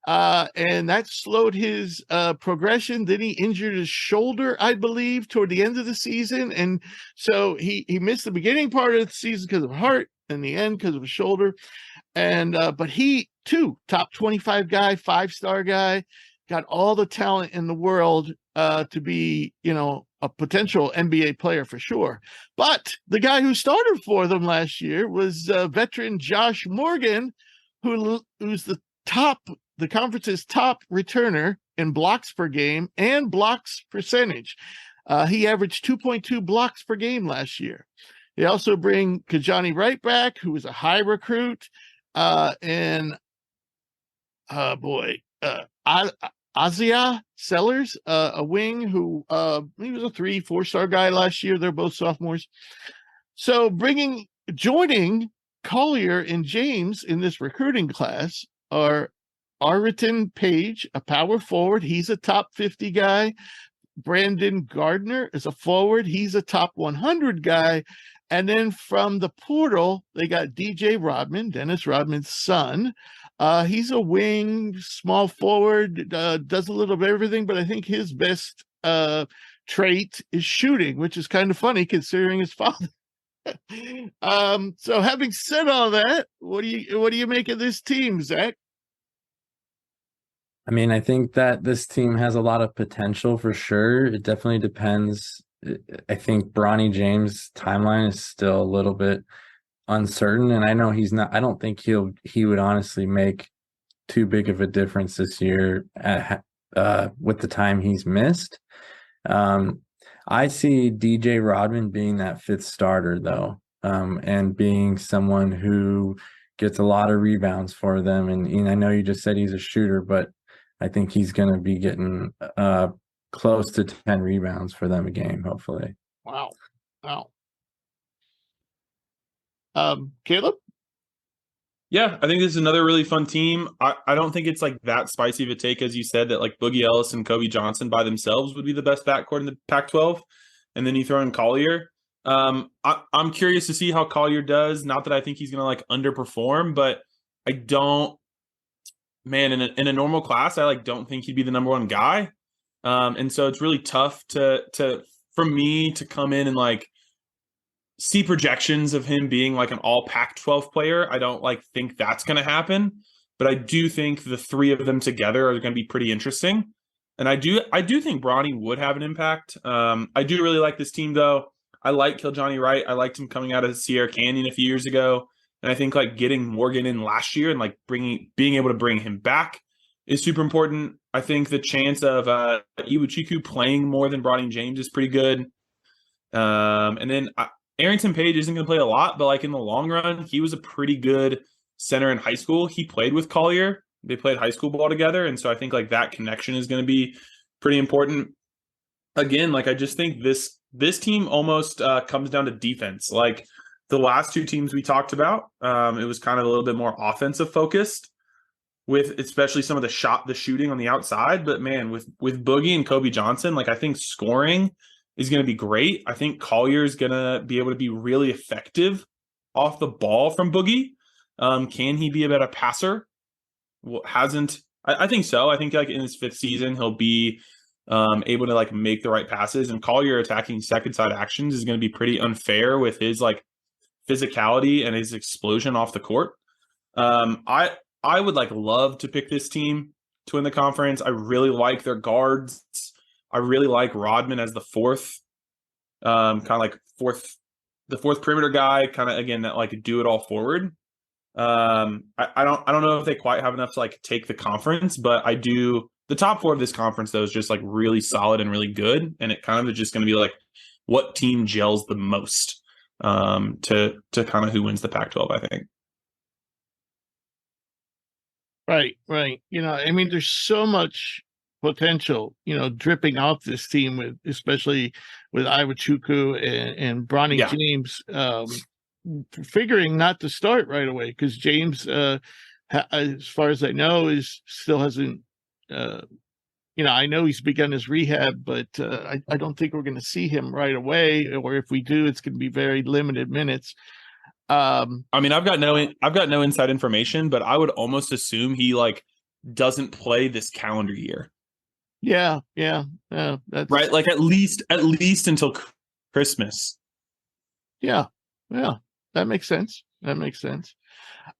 and that slowed his progression. Then he injured his shoulder, I believe, toward the end of the season, and so he missed the beginning part of the season because of heart, and the end because of his shoulder. And but he too, top 25 guy, 5-star guy, got all the talent in the world to be, a potential NBA player for sure. But the guy who started for them last year was veteran Josh Morgan, who's the conference's top returner in blocks per game and blocks percentage. He averaged 2.2 blocks per game last year. They also bring Kajani Wright back, who was a high recruit, and Azia Sellers, a wing who he was a 3-4-star guy last year. They're both sophomores. So joining Collier and James in this recruiting class are Arviton Page, a power forward. He's a top 50 guy. Brandon Gardner is a forward. He's a top 100 guy. And then from the portal, they got DJ Rodman, Dennis Rodman's son. He's a wing, small forward, does a little of everything, but I think his best trait is shooting, which is kind of funny considering his father. So having said all that, what do you make of this team, Zach? I mean, I think that this team has a lot of potential for sure. It definitely depends. I think Bronny James' timeline is still a little bit uncertain, and I know he's not. I don't think he would honestly make too big of a difference this year with the time he's missed. I see DJ Rodman being that fifth starter though, and being someone who gets a lot of rebounds for them. And I know you just said he's a shooter, but I think he's going to be getting close to 10 rebounds for them a game, hopefully. Wow. Caleb? Yeah, I think this is another really fun team. I don't think it's like that spicy of a take, as you said, that like Boogie Ellis and Kobe Johnson by themselves would be the best backcourt in the Pac-12. And then you throw in Collier. I'm curious to see how Collier does. Not that I think he's going to like underperform, but I don't, man, in a normal class, I like don't think he'd be the number one guy. And so it's really tough for me to come in and like see projections of him being like an all Pac-12 player. I don't think that's going to happen, but I do think the three of them together are going to be pretty interesting. And I do think Bronny would have an impact. I do really like this team though. I like Kiljohnny Wright. I liked him coming out of Sierra Canyon a few years ago. And I think like getting Morgan in last year and like being able to bring him back is super important. I think the chance of Iwuchiku playing more than Bronny James is pretty good. And then Arrington Page isn't going to play a lot, but like in the long run, he was a pretty good center in high school. He played with Collier. They played high school ball together. And so I think like that connection is going to be pretty important. Again, like I just think this team almost comes down to defense. Like the last two teams we talked about, it was kind of a little bit more offensive focused with especially some of the shooting on the outside. But man, with Boogie and Kobe Johnson, like I think scoring is going to be great. I think Collier is going to be able to be really effective off the ball from Boogie. Can he be a better passer? Well, I think so. I think like in his fifth season, he'll be able to like make the right passes, and Collier attacking second side actions is going to be pretty unfair with his like physicality and his explosion off the court. I would like love to pick this team to win the conference. I really like their guards. I really like Rodman as the fourth perimeter guy, kind of again that like do it all forward. I don't know if they quite have enough to like take the conference, but I do. The top four of this conference though is just like really solid and really good, and it kind of is just going to be like what team gels the most to kind of who wins the Pac-12. I think. Right. You know, I mean, there's so much potential, you know, dripping off this team especially with Iwuchukwu and Bronny James, figuring not to start right away because James, as far as I know, still hasn't. You know, I know he's begun his rehab, but I don't think we're going to see him right away, or if we do, it's going to be very limited minutes. I mean, I've got no inside information, but I would almost assume he like doesn't play this calendar year. Yeah, that's right. Like at least until Christmas. Yeah, that makes sense.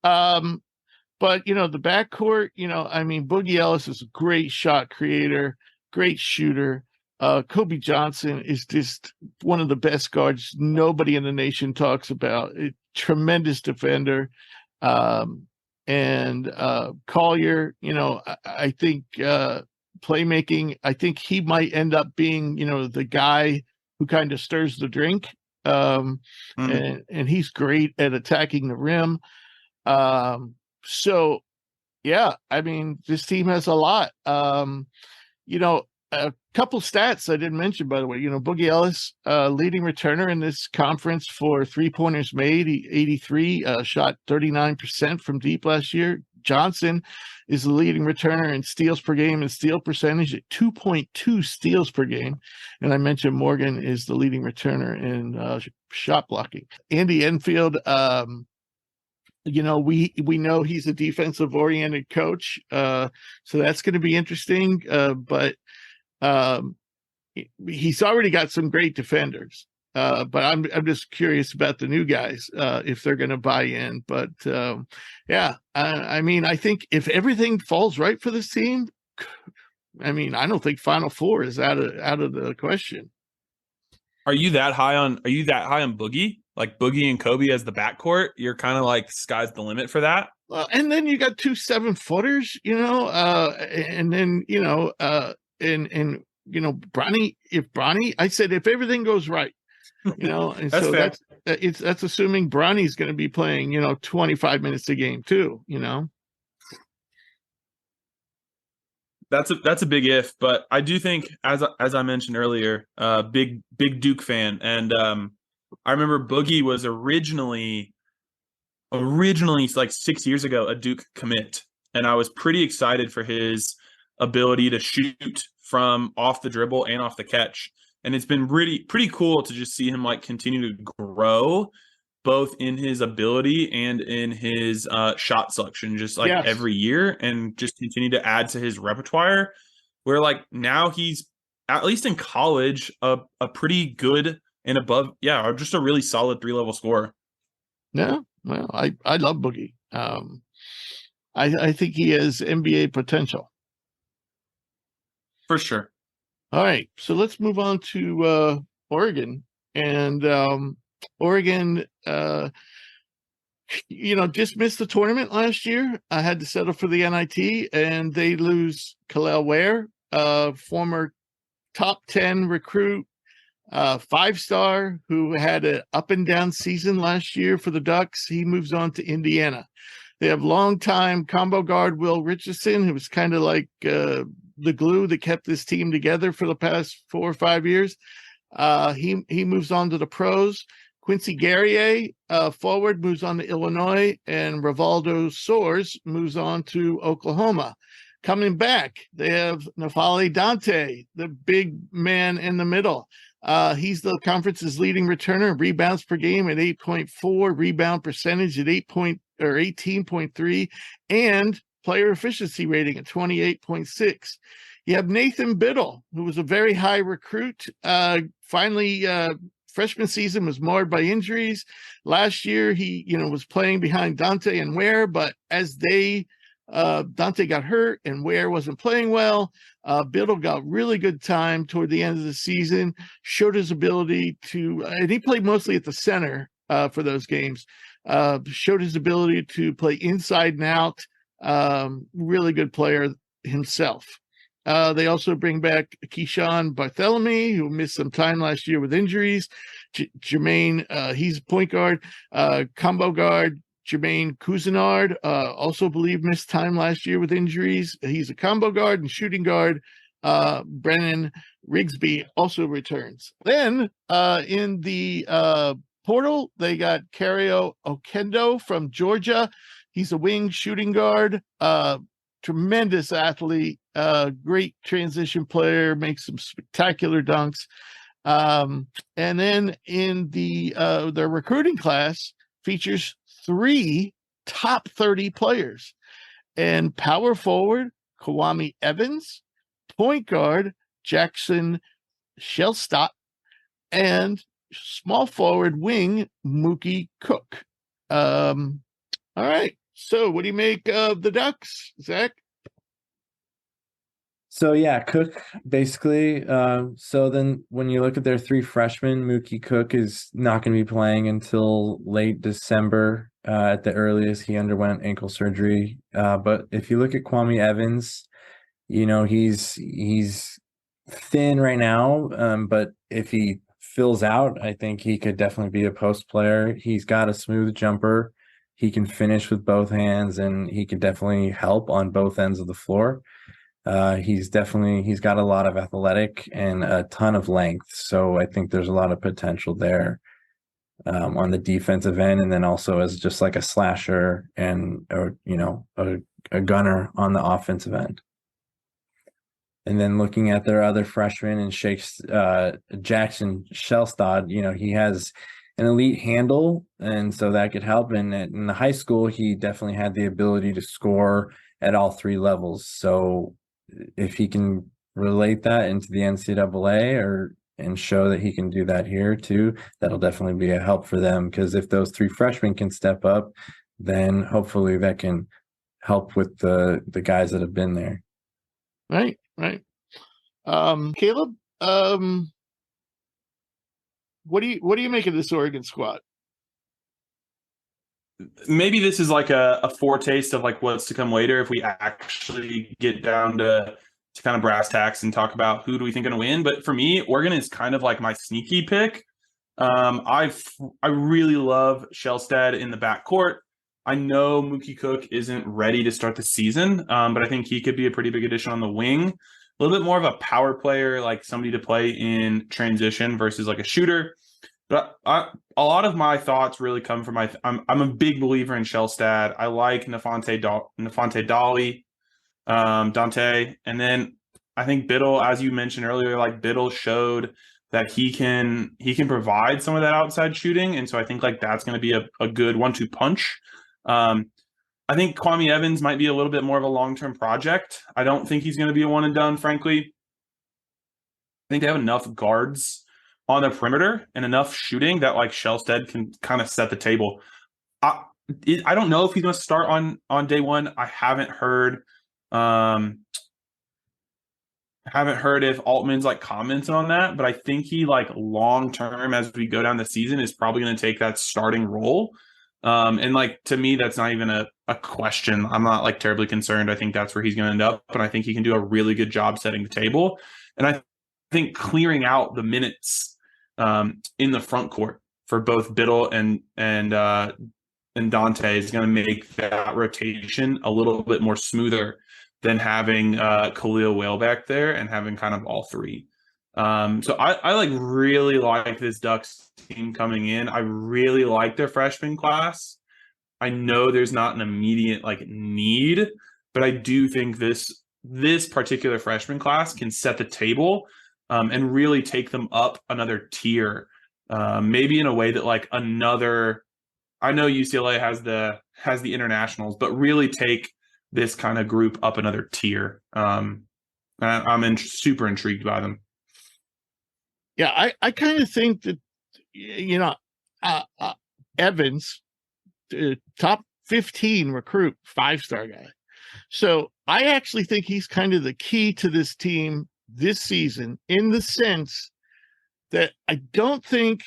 But you know, the backcourt, you know, I mean, Boogie Ellis is a great shot creator, great shooter. Kobe Johnson is just one of the best guards nobody in the nation talks about. A tremendous defender. And Collier, you know, I think playmaking, I think he might end up being, you know, the guy who kind of stirs the drink. And he's great at attacking the rim. So yeah, I mean, this team has a lot. You know, a couple stats I didn't mention, by the way. You know, Boogie Ellis, leading returner in this conference for three-pointers made, 83, shot 39% from deep last year. Johnson is the leading returner in steals per game and steal percentage at 2.2 steals per game. And I mentioned Morgan is the leading returner in shot blocking. Andy Enfield, you know, we know he's a defensive-oriented coach, so that's going to be interesting. But he's already got some great defenders. But I'm just curious about the new guys, if they're going to buy in. But yeah, I mean, I think if everything falls right for this team, I mean, I don't think Final Four is out of the question. Are you that high on Boogie? Like Boogie and Kobe as the backcourt? You're kind of like sky's the limit for that. Well, and then you got 2 7-footers, you know, and then you know, and you know, Bronny, I said if everything goes right, you know, and that's so fair. that's assuming Bronny's going to be playing, you know, 25 minutes a game too, you know. That's a big if, but I do think, as I mentioned earlier, big Duke fan, and I remember Boogie was originally like 6 years ago a Duke commit, and I was pretty excited for his ability to shoot from off the dribble and off the catch, and it's been pretty cool to just see him like continue to grow, both in his ability and in his shot selection, just like every year, and just continue to add to his repertoire, where like now he's, at least in college, a pretty good and above, are just a really solid 3-level scorer. No, well, I love Boogie. I think he has NBA potential. For sure. All right, so let's move on to Oregon. And Oregon, just missed the tournament last year. I had to settle for the NIT, and they lose Kalel Ware, former top 10 recruit, 5-star who had an up and down season last year for the Ducks. He moves on to Indiana. They have longtime combo guard Will Richardson, who was kind of like the glue that kept this team together for the past 4 or 5 years. He moves on to the pros. Quincy Guerrier, forward, moves on to Illinois, and Rivaldo Soares moves on to Oklahoma. Coming back, they have Nafali Dante, the big man in the middle. He's the conference's leading returner, rebounds per game at 8.4, rebound percentage at 18.3, and player efficiency rating at 28.6. You have Nathan Biddle, who was a very high recruit. Finally, freshman season was marred by injuries. Last year, he was playing behind Dante and Ware, but as Dante got hurt and Ware wasn't playing well, Biddle got really good time toward the end of the season, showed his ability to, and he played mostly at the center for those games, showed his ability to play inside and out, really good player himself. They also bring back Keyshawn Barthélemy, who missed some time last year with injuries. Jermaine, he's point guard, combo guard. Jermaine Cousinard, also believe missed time last year with injuries. He's a combo guard and shooting guard. Brennan Rigsby also returns. Then in the portal, they got Kario Okendo from Georgia. He's a wing shooting guard, tremendous athlete, great transition player, makes some spectacular dunks. And then in the recruiting class features 3 top 30 players, and power forward Kawami Evans, point guard Jackson Shellstott, and small forward wing Mookie Cook. All right, so what do you make of the Ducks, Zach? So yeah, Cook basically. So then when you look at their 3 freshmen, Mookie Cook is not going to be playing until late December at the earliest. He underwent ankle surgery. But if you look at Kwame Evans, he's thin right now. But if he fills out, I think he could definitely be a post player. He's got a smooth jumper. He can finish with both hands, and he can definitely help on both ends of the floor. He's got a lot of athletic and a ton of length. So I think there's a lot of potential there on the defensive end, and then also as just like a slasher and a gunner on the offensive end. And then looking at their other freshmen and Jackson Shellstott, he has an elite handle, and so that could help. And in the high school, he definitely had the ability to score at all 3 levels. So if he can relate that into the NCAA and show that he can do that here too, that'll definitely be a help for them, because if those 3 freshmen can step up, then hopefully that can help with the guys that have been there. Right. Caleb, what do you make of this Oregon squad? Maybe this is like a foretaste of like what's to come later if we actually get down to kind of brass tacks and talk about who do we think going to win. But for me, Oregon is kind of like my sneaky pick. I really love Shellstad in the backcourt. I know Mookie Cook isn't ready to start the season, but I think he could be a pretty big addition on the wing. A little bit more of a power player, like somebody to play in transition versus like a shooter. But a lot of my thoughts really come from I'm a big believer in Shellstad. I like Nafante Dolly, Dante, and then I think Biddle, as you mentioned earlier, like Biddle showed that he can provide some of that outside shooting, and so I think like that's going to be a good 1-2 punch. I think Kwame Evans might be a little bit more of a long-term project. I don't think he's going to be a one and done, frankly. I think they have enough guards on the perimeter and enough shooting that like Shellstead can kind of set the table. I don't know if he's going to start on day one. I haven't heard if Altman's like commented on that, but I think he like long term as we go down the season is probably going to take that starting role. And like to me, that's not even a question. I'm not like terribly concerned. I think that's where he's going to end up, and I think he can do a really good job setting the table. And I think clearing out the minutes in the front court for both Biddle and Dante is going to make that rotation a little bit more smoother than having Khalil Whale back there and having kind of all three. So I like really like this Ducks team coming in. I really like their freshman class. I know there's not an immediate like need, but I do think this particular freshman class can set the table and really take them up another tier. Maybe in a way that like another, I know UCLA has the internationals, but really take this kind of group up another tier. I'm super intrigued by them. Yeah, I kind of think that, Evans, top 15 recruit, 5-star guy. So I actually think he's kind of the key to this team this season, in the sense that I don't think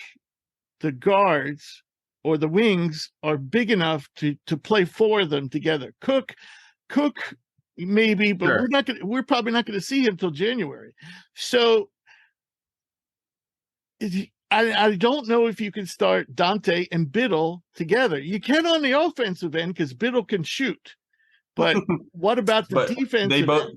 the guards or the wings are big enough to play four of them together. Cook maybe, but Sure. we're probably not going to see him till January. So I don't know if you can start Dante and Biddle together. You can on the offensive end because Biddle can shoot. But what about the defensive They both,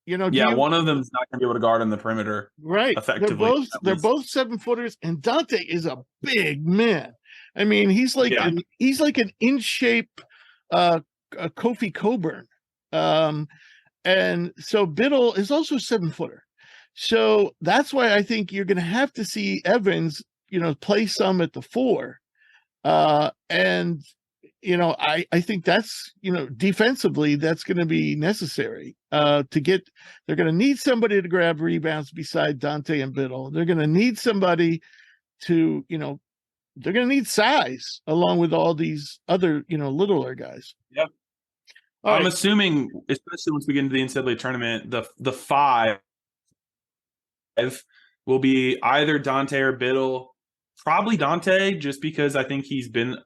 end? one of them's not going to be able to guard on the perimeter, right? effectively. They're both 7-footers, and Dante is a big man. I mean, he's like an in shape Kofi Coburn, and so Biddle is also a 7-footer. So that's why I think you're going to have to see Evans, play some at the 4. And, I think that's, defensively, that's going to be necessary they're going to need somebody to grab rebounds beside Dante and Biddle. They're going to need somebody to, they're going to need size along with all these other, littler guys. Yep. I'm assuming, especially once we get into the NCAA tournament, the 5 will be either Dante or Biddle. Probably Dante, just because I think he's been.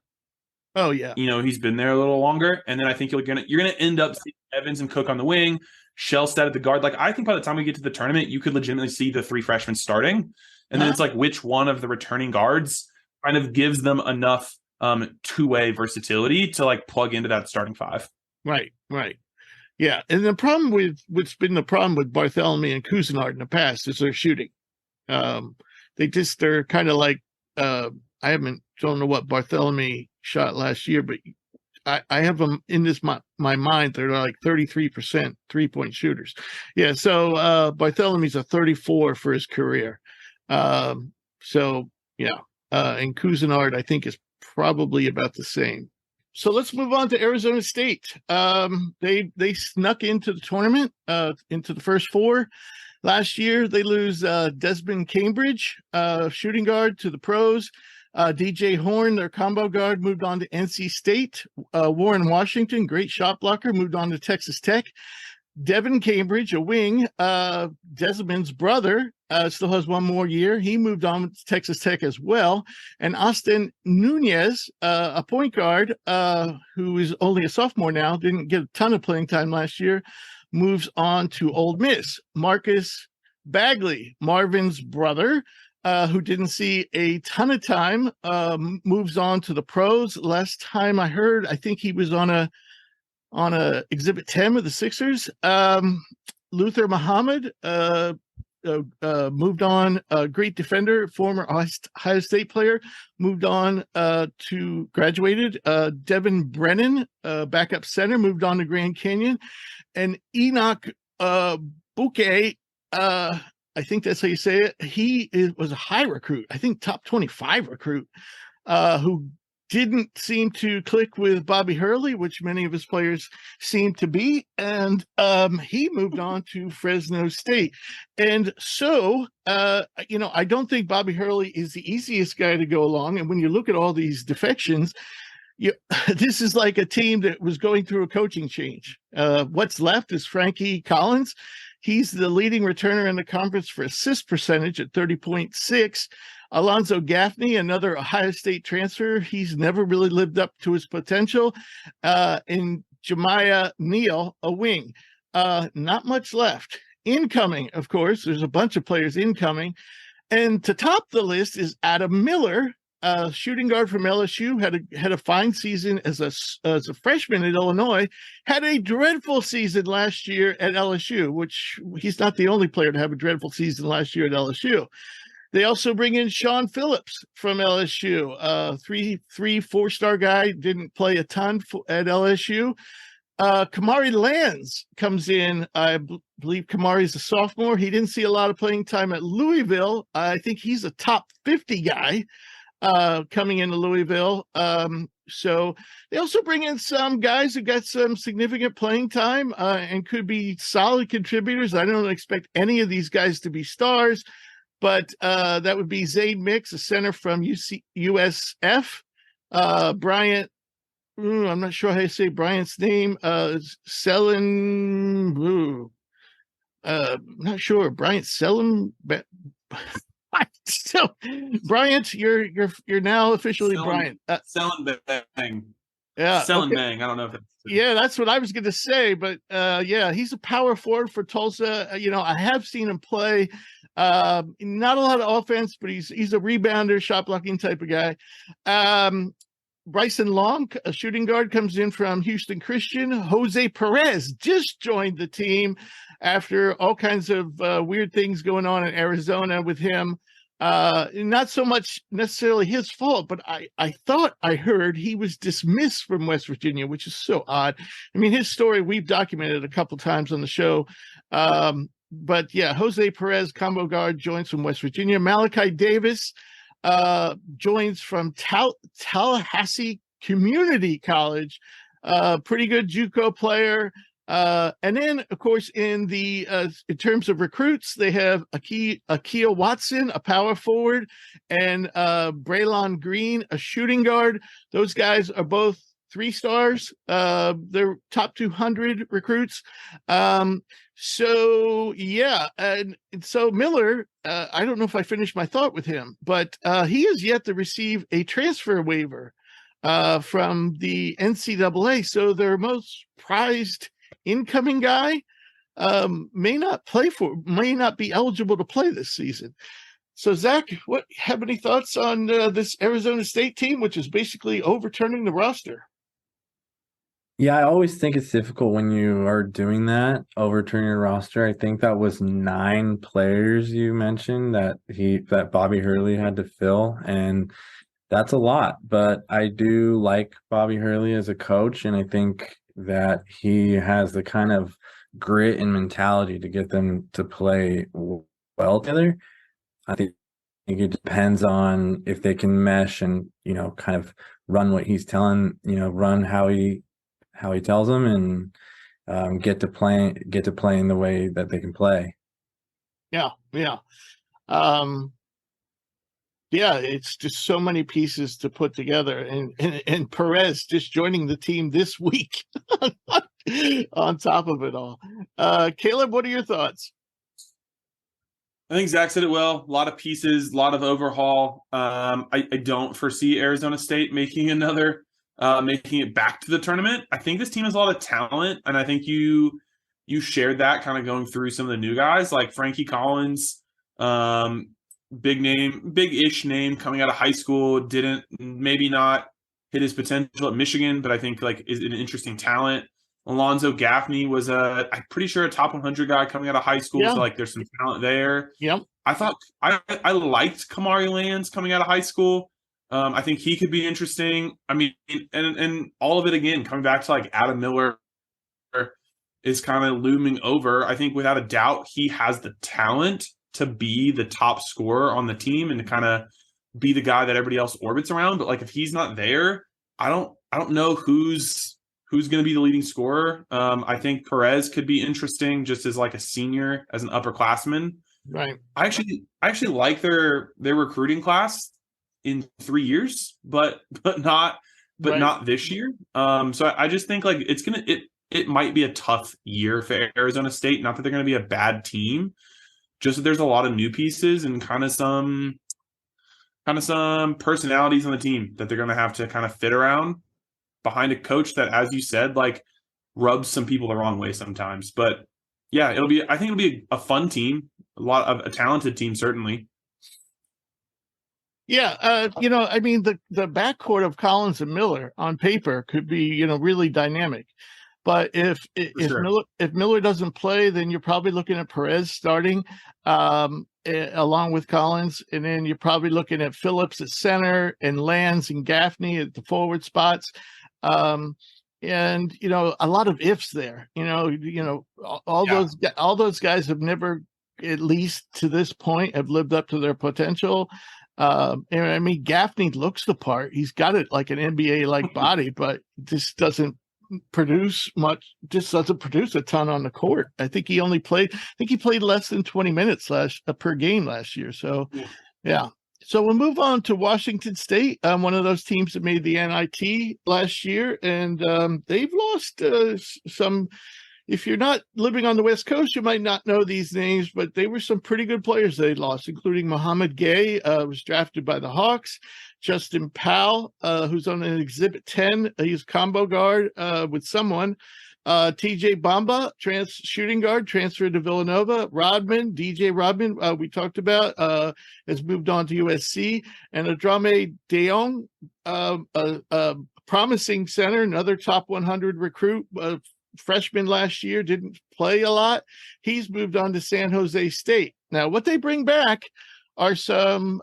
Oh yeah, he's been there a little longer, and then I think you're gonna end up seeing Evans and Cook on the wing, Shellstead at the guard. Like I think by the time we get to the tournament, you could legitimately see the 3 freshmen starting, and then it's like which one of the returning guards kind of gives them enough two-way versatility to like plug into that starting 5. Right. Yeah, and the problem with what's been the problem with Bartholomew and Cousinard in the past is their shooting. They're kind of like I don't know what Bartholomew shot last year, but I have them in my mind. They're like 33% 3-point shooters. Yeah, so Bartholomew's a 34 for his career. And Cousinard I think is probably about the same. So let's move on to Arizona State. They snuck into the tournament, into the first 4. Last year, they lose Desmond Cambridge, shooting guard, to the pros. DJ Horn, their combo guard, moved on to NC State. Warren Washington, great shot blocker, moved on to Texas Tech. Devin Cambridge, a wing, Desmond's brother, still has one more year. He moved on to Texas Tech as well. And Austin Nunez, a point guard, who is only a sophomore now, didn't get a ton of playing time last year, moves on to Ole Miss. Marcus Bagley, Marvin's brother, who didn't see a ton of time, moves on to the pros. Last time I heard, I think he was on a Exhibit 10 with the Sixers. Luther Muhammad moved on, a great defender, former Ohio State player, moved on to graduated. Devin Brennan, backup center, moved on to Grand Canyon. And Enoch Bouquet, I think that's how you say it. He was a high recruit, I think top 25 recruit, who didn't seem to click with Bobby Hurley, which many of his players seem to be, and he moved on to Fresno State. And so, I don't think Bobby Hurley is the easiest guy to go along. And when you look at all these defections, this is like a team that was going through a coaching change. What's left is Frankie Collins. He's the leading returner in the conference for assist percentage at 30.6. Alonzo Gaffney, another Ohio State transfer. He's never really lived up to his potential. And Jemiah Neal, a wing. Not much left. Incoming, of course, there's a bunch of players incoming. And to top the list is Adam Miller, shooting guard from LSU, had a fine season as a freshman at Illinois, had a dreadful season last year at LSU, which he's not the only player to have a dreadful season last year at LSU. They also bring in Sean Phillips from LSU, 4-star guy, didn't play a ton at LSU. Kamari Lands comes in. I believe Kamari's a sophomore. He didn't see a lot of playing time at Louisville. I think he's a top 50 guy coming into Louisville. So they also bring in some guys who got some significant playing time and could be solid contributors. I don't expect any of these guys to be stars, but that would be Zayd Mix, a center from USF. Bryant, I'm not sure how you say Bryant's name. Not sure. Bryant Selim. So, Bryant, you're now officially Bryant. Bang. Yeah, Bang. I don't know if that's what I was going to say, but he's a power forward for Tulsa. I have seen him play. Not a lot of offense, but he's a rebounder, shot blocking type of guy. Bryson Long, a shooting guard, comes in from Houston Christian. Jose Perez just joined the team after all kinds of weird things going on in Arizona with him. Not so much necessarily his fault, but I thought I heard he was dismissed from West Virginia, which is so odd. I mean, his story we've documented a couple times on the show. But yeah, Jose Perez, combo guard, joins from West Virginia. Malachi Davis joins from Tallahassee Community College. Pretty good JUCO player. And then, of course, in terms of recruits, they have Akia Watson, a power forward, and Braylon Green, a shooting guard. Those guys are both 3 stars. They're top 200 recruits. So Miller, I don't know if I finished my thought with him, but he has yet to receive a transfer waiver from the NCAA. So their most prized incoming guy may not be eligible to play this season. So Zach, have any thoughts on this Arizona State team, which is basically overturning the roster? Yeah, I always think it's difficult when you are doing that, overturning your roster. I think that was 9 players you mentioned that Bobby Hurley had to fill, and that's a lot. But I do like Bobby Hurley as a coach, and I think that he has the kind of grit and mentality to get them to play well together. I think it depends on if they can mesh and, kind of run what he's telling, run how he tells them, and get to playing the way that they can play. Yeah. It's just so many pieces to put together, and Perez just joining the team this week on top of it all. Caleb, what are your thoughts? I think Zach said it well. A lot of pieces, a lot of overhaul. I don't foresee Arizona State making it back to the tournament. I think this team has a lot of talent, and I think you shared that kind of going through some of the new guys like Frankie Collins, big-ish name coming out of high school, didn't maybe not hit his potential at Michigan, but I think is an interesting talent. Alonzo Gaffney was I'm pretty sure a top 100 guy coming out of high school, so there's some talent there. Yep. I thought I liked Kamari Lands coming out of high school. I think he could be interesting. I mean, and all of it again coming back to Adam Miller is kind of looming over. I think without a doubt he has the talent to be the top scorer on the team and to kind of be the guy that everybody else orbits around. But like if he's not there, I don't know who's going to be the leading scorer. I think Perez could be interesting just as like a senior, as an upperclassman. Right. I actually like their recruiting class in 3 years, but not this year. So I just think like it might be a tough year for Arizona State. Not that they're going to be a bad team, just that there's a lot of new pieces and kind of some personalities on the team that they're going to have to kind of fit around behind a coach that, as you said, like rubs some people the wrong way sometimes. But yeah, I think it'll be a fun team, a talented team, certainly. Yeah, I mean, the backcourt of Collins and Miller on paper could be, really dynamic. But if Miller doesn't play, then you're probably looking at Perez starting along with Collins, and then you're probably looking at Phillips at center and Lands and Gaffney at the forward spots. And a lot of ifs there. All those guys have never, at least to this point, have lived up to their potential. And I mean, Gaffney looks the part. He's got it like an NBA-like body, but just doesn't produce much. Just doesn't produce a ton on the court. I think he played less than 20 minutes per game last year. So, yeah. So we'll move on to Washington State, one of those teams that made the NIT last year, and they've lost some. If you're not living on the West Coast, you might not know these names, but they were some pretty good players they lost, including Muhammad Gay, was drafted by the Hawks. Justin Powell, who's on an Exhibit 10. He's combo guard with someone. TJ Bamba, shooting guard, transferred to Villanova. DJ Rodman, we talked about, has moved on to USC. And Adrame Deong, a promising center, another top 100 recruit, freshman last year, didn't play a lot. He's moved on to San Jose State. Now, what they bring back are some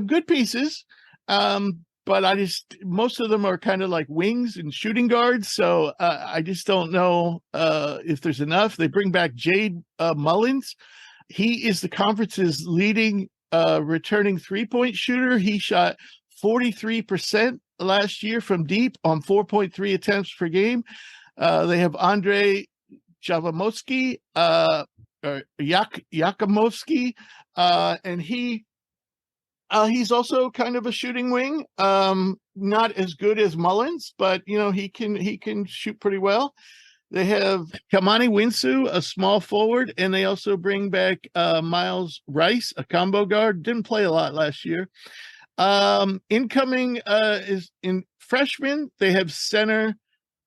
good pieces, but most of them are kind of like wings and shooting guards. So I just don't know if there's enough. They bring back Jade Mullins. He is the conference's leading returning three-point shooter. He shot 43% last year from deep on 4.3 attempts per game. They have Andre Javamovsky, Yakimovsky, and he's also kind of a shooting wing. Not as good as Mullins, but he can shoot pretty well. They have Kamani Winsu, a small forward, and they also bring back Miles Rice, a combo guard. Didn't play a lot last year. Incoming is in freshman. They have center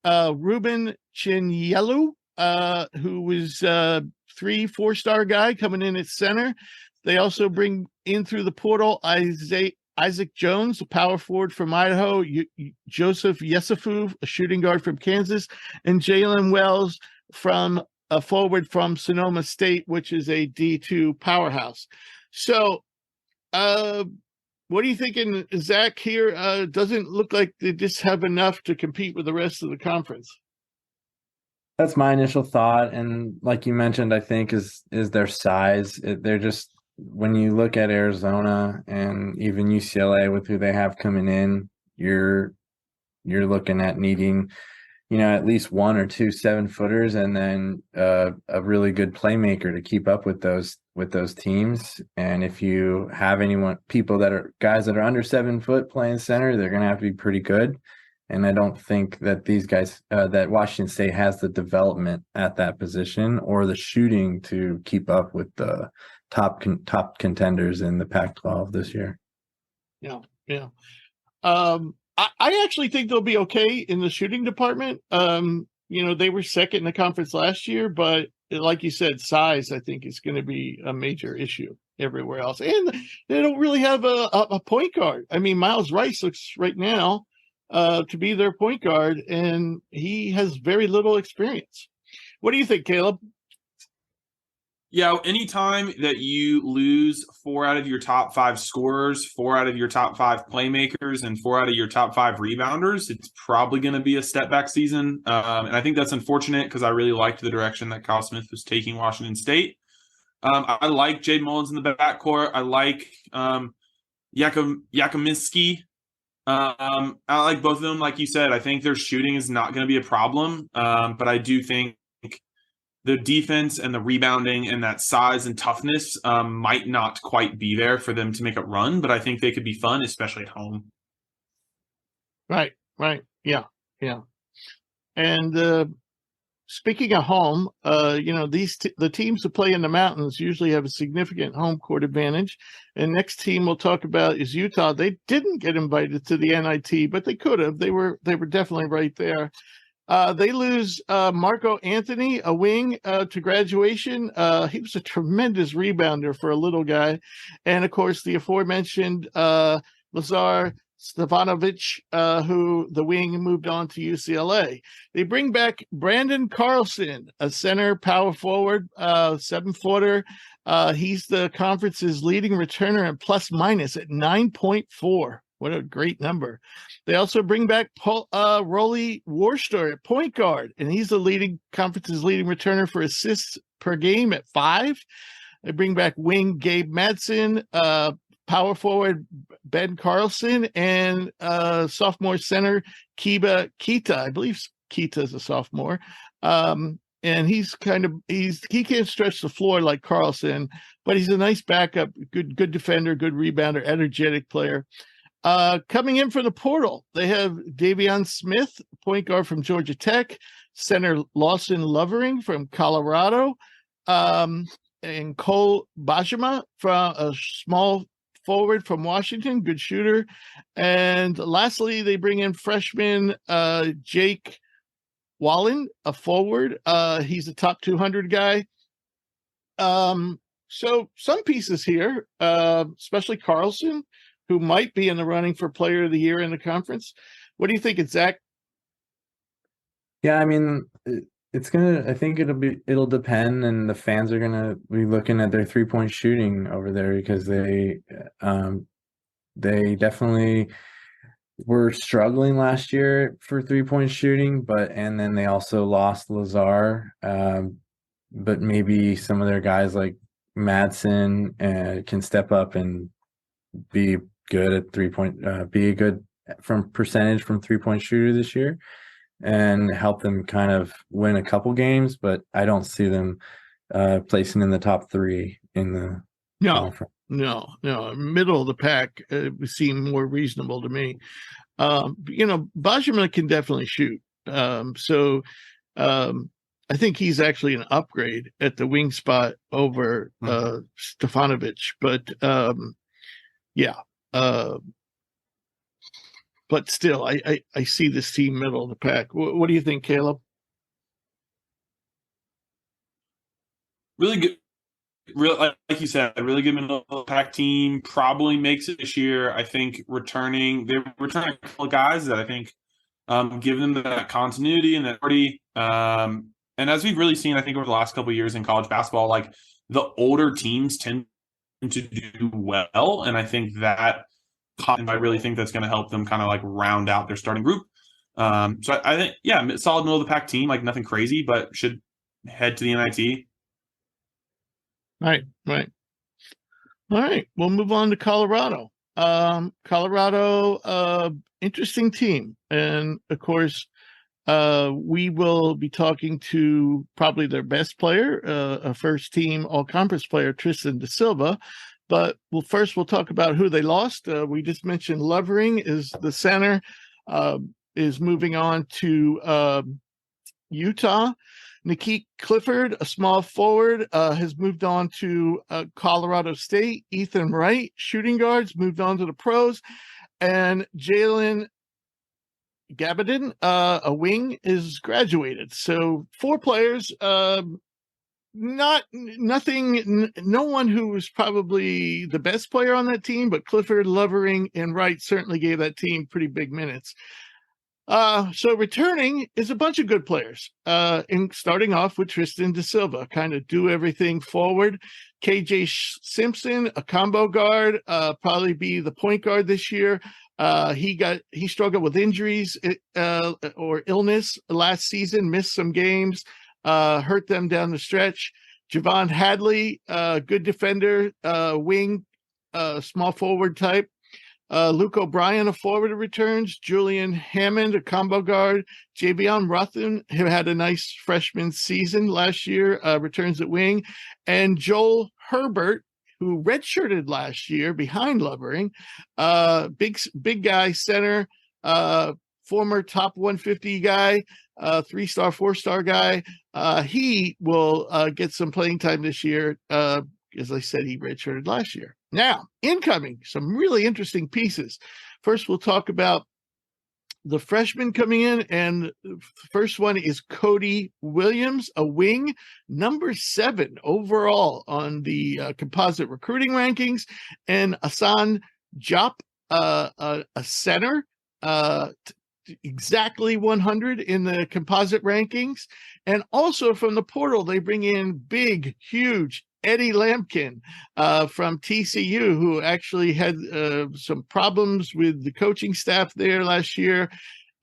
Ruben Chinyelu, who was 3-4-star guy coming in at center. They also bring in through the portal Isaac Jones, a power forward from Idaho, Joseph Yesufu, a shooting guard from Kansas, and Jalen Wells from a forward from Sonoma State, which is a D2 powerhouse. So, what are you thinking, Zach, here? Doesn't look like they just have enough to compete with the rest of the conference. That's my initial thought. And like you mentioned, I think is their size. They're just, when you look at Arizona and even UCLA with who they have coming in, you're looking at needing, at least 1 or 2 7-footers and then a really good playmaker to keep up with those teams. And if you have guys that are under 7 foot playing center, they're going to have to be pretty good. And I don't think that these guys, that Washington State has the development at that position or the shooting to keep up with the top contenders in the Pac-12 this year. Yeah. I actually think they'll be okay in the shooting department. They were second in the conference last year, but like you said, size, I think, is going to be a major issue everywhere else. And they don't really have a point guard. I mean, Miles Rice looks right now to be their point guard, and he has very little experience. What do you think, Caleb? Yeah, anytime that you lose 4 out of your top 5 scorers, 4 out of your top 5 playmakers, and 4 out of your top 5 rebounders, it's probably going to be a step back season. And I think that's unfortunate because I really liked the direction that Kyle Smith was taking Washington State. I like Jade Mullins in the backcourt. I like Yakominski. I like both of them. Like you said, I think their shooting is not going to be a problem. But I do think the defense and the rebounding and that size and toughness might not quite be there for them to make a run. But I think they could be fun, especially at home. Right. Yeah. And speaking of home, the teams that play in the mountains usually have a significant home court advantage. And next team we'll talk about is Utah. They didn't get invited to the NIT, but they could have. They were definitely right there. They lose Marco Anthony, a wing, to graduation. He was a tremendous rebounder for a little guy. And, of course, the aforementioned Lazar Stefanovic, who the wing moved on to UCLA. They bring back Brandon Carlson, a center power forward, 7-footer. He's the conference's leading returner and plus minus at 9.4. What a great number. They also bring back Rolly Worster at point guard, and he's the conference's leading returner for assists per game at 5. They bring back wing Gabe Madsen, power forward Ben Carlson, and sophomore center Kiba Kita. I believe Kita is a sophomore. And he can't stretch the floor like Carlson, but he's a nice backup, good defender, good rebounder, energetic player. Coming in for the portal, they have Davion Smith, point guard from Georgia Tech, center Lawson Lovering from Colorado, and Cole Bajema from a small forward from Washington, good shooter. And lastly, they bring in freshman Jake Wallen, a forward. He's a top 200 guy. So some pieces here, especially Carlson, who might be in the running for player of the year in the conference. What do you think, Zach? Yeah, I mean, I think it'll depend, and the fans are gonna be looking at their 3-point shooting over there because they definitely were struggling last year for 3-point shooting, and then they also lost Lazar, but maybe some of their guys like Madsen can step up and be good at 3-point, be a good percentage from 3-point shooter this year and help them kind of win a couple games, but I don't see them placing in the top 3 in the conference. No, middle of the pack would seem more reasonable to me. Bajema can definitely shoot. So I think he's actually an upgrade at the wing spot over Stefanovic, but but still, I see this team middle of the pack. What do you think, Caleb? Really good. Like you said, a really good middle of the pack team. Probably makes it this year. I think they returning a couple of guys that I think give them that continuity and that party. And as we've really seen, I think over the last couple of years in college basketball, like the older teams tend to do well, and I think that I really think that's going to help them kind of like round out their starting group. So I think, solid middle of the pack team, like nothing crazy, but should head to the NIT. Right. All right, we'll move on to Colorado. Colorado, interesting team, and of course, we will be talking to probably their best player, a first-team all-conference player, Tristan da Silva. But we'll talk about who they lost. We just mentioned Lovering is the center, is moving on to Utah. Nikki Clifford, a small forward, has moved on to Colorado State. Ethan Wright, shooting guards, moved on to the pros. And Jalen Gabadin, a wing, is graduated. So 4 players, no one who was probably the best player on that team, but Clifford, Lovering, and Wright certainly gave that team pretty big minutes. So returning is a bunch of good players, starting off with Tristan da Silva, kind of do everything forward. KJ Simpson, a combo guard, probably be the point guard this year. He struggled with injuries or illness last season, missed some games, hurt them down the stretch. Javon Hadley, good defender, wing, small forward type. Luke O'Brien, a forward, returns. Julian Hammond, a combo guard. Javion Ruthin, who had a nice freshman season last year, returns at wing. And Joel Herbert, who redshirted last year behind Lovering, big guy, center, former top 150 guy, 3-star, 4-star guy. He will get some playing time this year. As I said, he redshirted last year. Now, incoming, some really interesting pieces. First, we'll talk about the freshmen coming in, and the first one is Cody Williams, a wing, number 7 overall on the composite recruiting rankings, and Asan Jop, a center, exactly 100 in the composite rankings. And also from the portal, they bring in big, huge Eddie Lampkin from TCU, who actually had some problems with the coaching staff there last year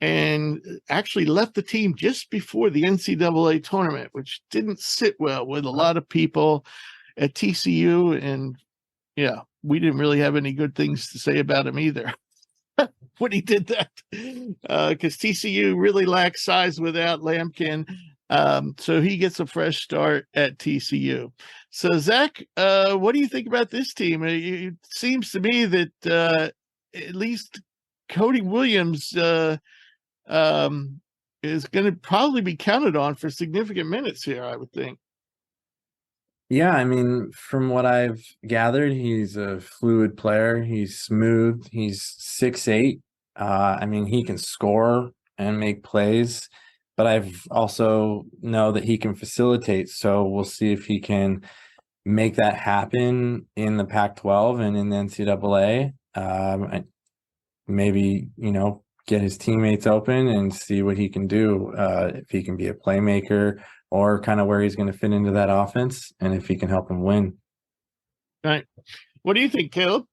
and actually left the team just before the NCAA tournament, which didn't sit well with a lot of people at TCU. And yeah, we didn't really have any good things to say about him either when he did that, because TCU really lacks size without Lampkin. So he gets a fresh start at TCU. So Zach, what do you think about this team? It seems to me that at least Cody Williams is going to probably be counted on for significant minutes here, I would think. Yeah, I mean, from what I've gathered, he's a fluid player. He's smooth. He's 6'8". I mean, he can score and make plays, but I've also know that he can facilitate. So we'll see if he can make that happen in the Pac-12 and in the NCAA. Maybe, get his teammates open and see what he can do, if he can be a playmaker or kind of where he's going to fit into that offense and if he can help them win. Right. What do you think, Caleb?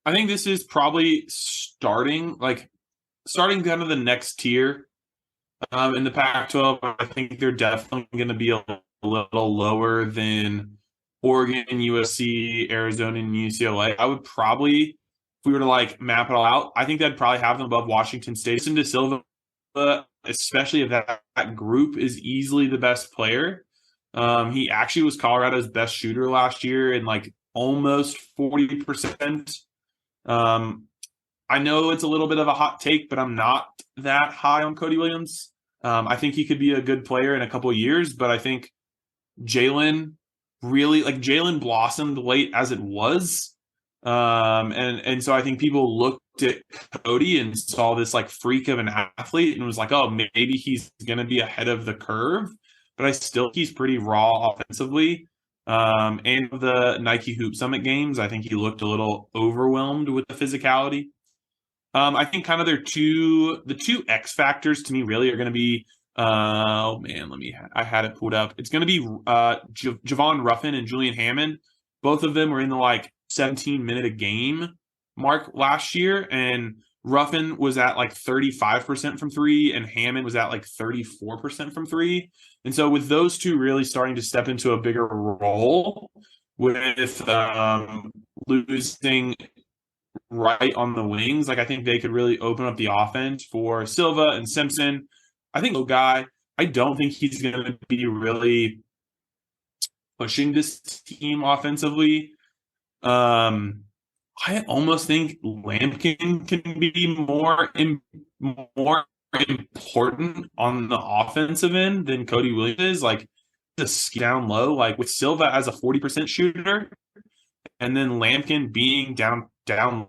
I think this is probably starting kind of the next tier in the Pac-12. I think they're definitely going to be a little lower than Oregon, USC, Arizona, and UCLA. I would probably, if we were to map it all out, I think that'd probably have them above Washington State. Tristan da Silva, especially if that group, is easily the best player. He actually was Colorado's best shooter last year in almost 40%. I know it's a little bit of a hot take, but I'm not that high on Cody Williams. I think he could be a good player in a couple of years, but I think Jalen blossomed late as it was. And so I think people looked at Cody and saw this freak of an athlete and was like, oh, maybe he's going to be ahead of the curve, but I still think he's pretty raw offensively. And the Nike Hoop Summit games, I think he looked a little overwhelmed with the physicality. I think kind of the two X factors to me really are going to be, I had it pulled up. It's going to be Javon Ruffin and Julian Hammond. Both of them were in the 17-minute a game mark last year, and Ruffin was at 35% from 3, and Hammond was at 34% from 3. And so with those two really starting to step into a bigger role with losing right on the wings, I think they could really open up the offense for Silva and Simpson. I think guy, I don't think he's going to be really pushing this team offensively. I almost think Lampkin can be more important on the offensive end than Cody Williams is. Just down low, with Silva as a 40% shooter, and then Lampkin being down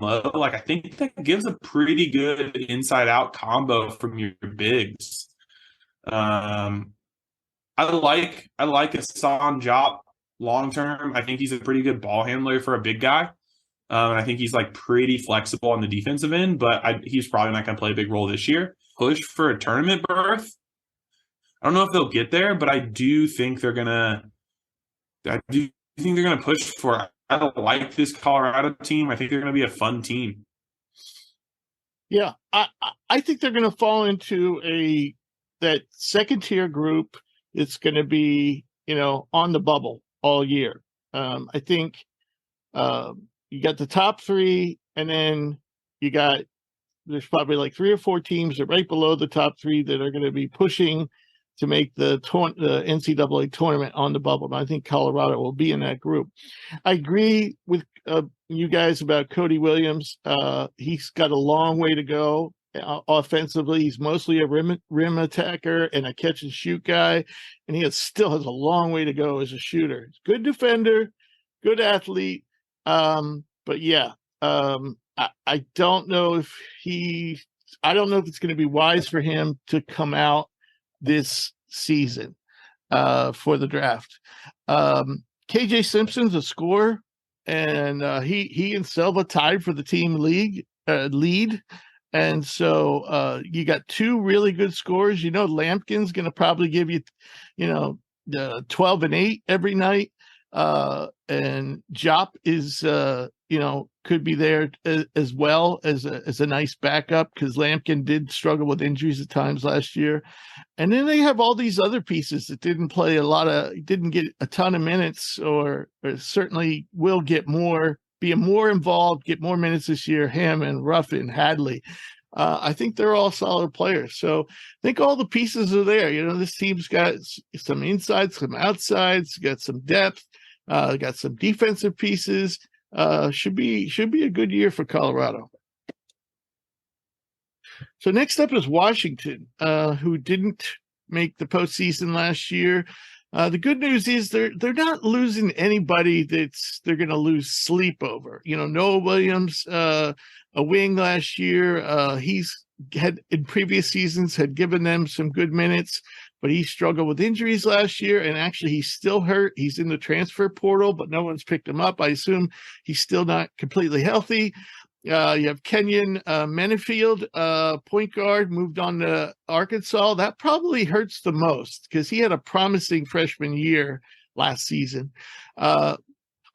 low. I think that gives a pretty good inside-out combo from your bigs. I like Asan Jop long term. I think he's a pretty good ball handler for a big guy. And I think he's pretty flexible on the defensive end, but he's probably not going to play a big role this year. Push for a tournament berth. I don't know if they'll get there, but I do think they're gonna push for it. I like this Colorado team. I think they're going to be a fun team. Yeah, I think they're going to fall into that second tier group. It's going to be on the bubble all year. I think you got the top three, and then there's probably like 3 or 4 teams that are right below the top three that are going to be pushing to make the NCAA tournament on the bubble. And I think Colorado will be in that group. I agree with you guys about Cody Williams. He's got a long way to go offensively. He's mostly a rim attacker and a catch and shoot guy, and he still has a long way to go as a shooter. Good defender, good athlete. But yeah, I don't know if it's going to be wise for him to come out this season for the draft. KJ Simpson's a scorer, and he and Silva tied for the team lead. And so you got 2 really good scorers. Lampkin's going to probably give you, 12 and 8 every night. And Jop is, could be there as well as a nice backup, because Lampkin did struggle with injuries at times last year. And then they have all these other pieces that didn't get a ton of minutes, or certainly will be more involved, get more minutes this year. Him and Ruffin, Hadley. I think they're all solid players. So I think all the pieces are there. This team's got some insides, some outsides, got some depth, got some defensive pieces. Should be a good year for Colorado. So next up is Washington, who didn't make the postseason last year. The good news is they're not losing anybody they're going to lose sleep over. Noah Williams, a wing last year. He's had in previous seasons had given them some good minutes, but he struggled with injuries last year, and actually he's still hurt. He's in the transfer portal, but no one's picked him up. I assume he's still not completely healthy. You have Kenyon Menefield, point guard, moved on to Arkansas. That probably hurts the most because he had a promising freshman year last season.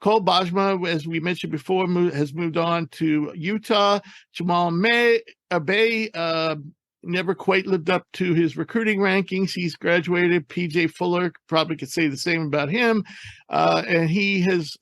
Cole Bajma, as we mentioned before, has moved on to Utah. Jamal Bay never quite lived up to his recruiting rankings. He's graduated. PJ Fuller probably could say the same about him. And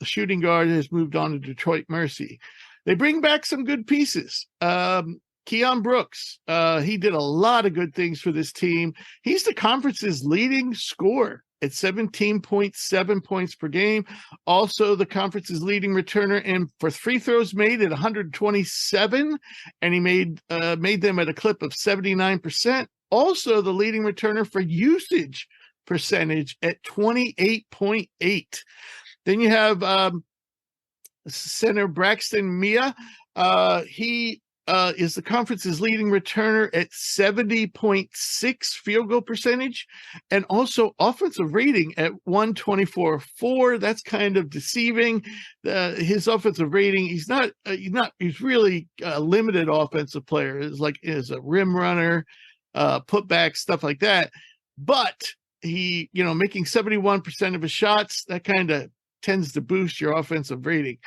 shooting guard has moved on to Detroit Mercy. They bring back some good pieces. Keon Brooks, he did a lot of good things for this team. He's the conference's leading scorer at 17.7 points per game. Also, the conference's leading returner for free throws made at 127, and he made them at a clip of 79%. Also, the leading returner for usage percentage at 28.8. Then you have center Braxton Mia. He is the conference's leading returner at 70.6 field goal percentage, and also offensive rating at 124.4. That's kind of deceiving. His offensive rating, he's really a limited offensive player. Is a rim runner, putback, stuff like that. But he, making 71% of his shots, that kind of tends to boost your offensive rating.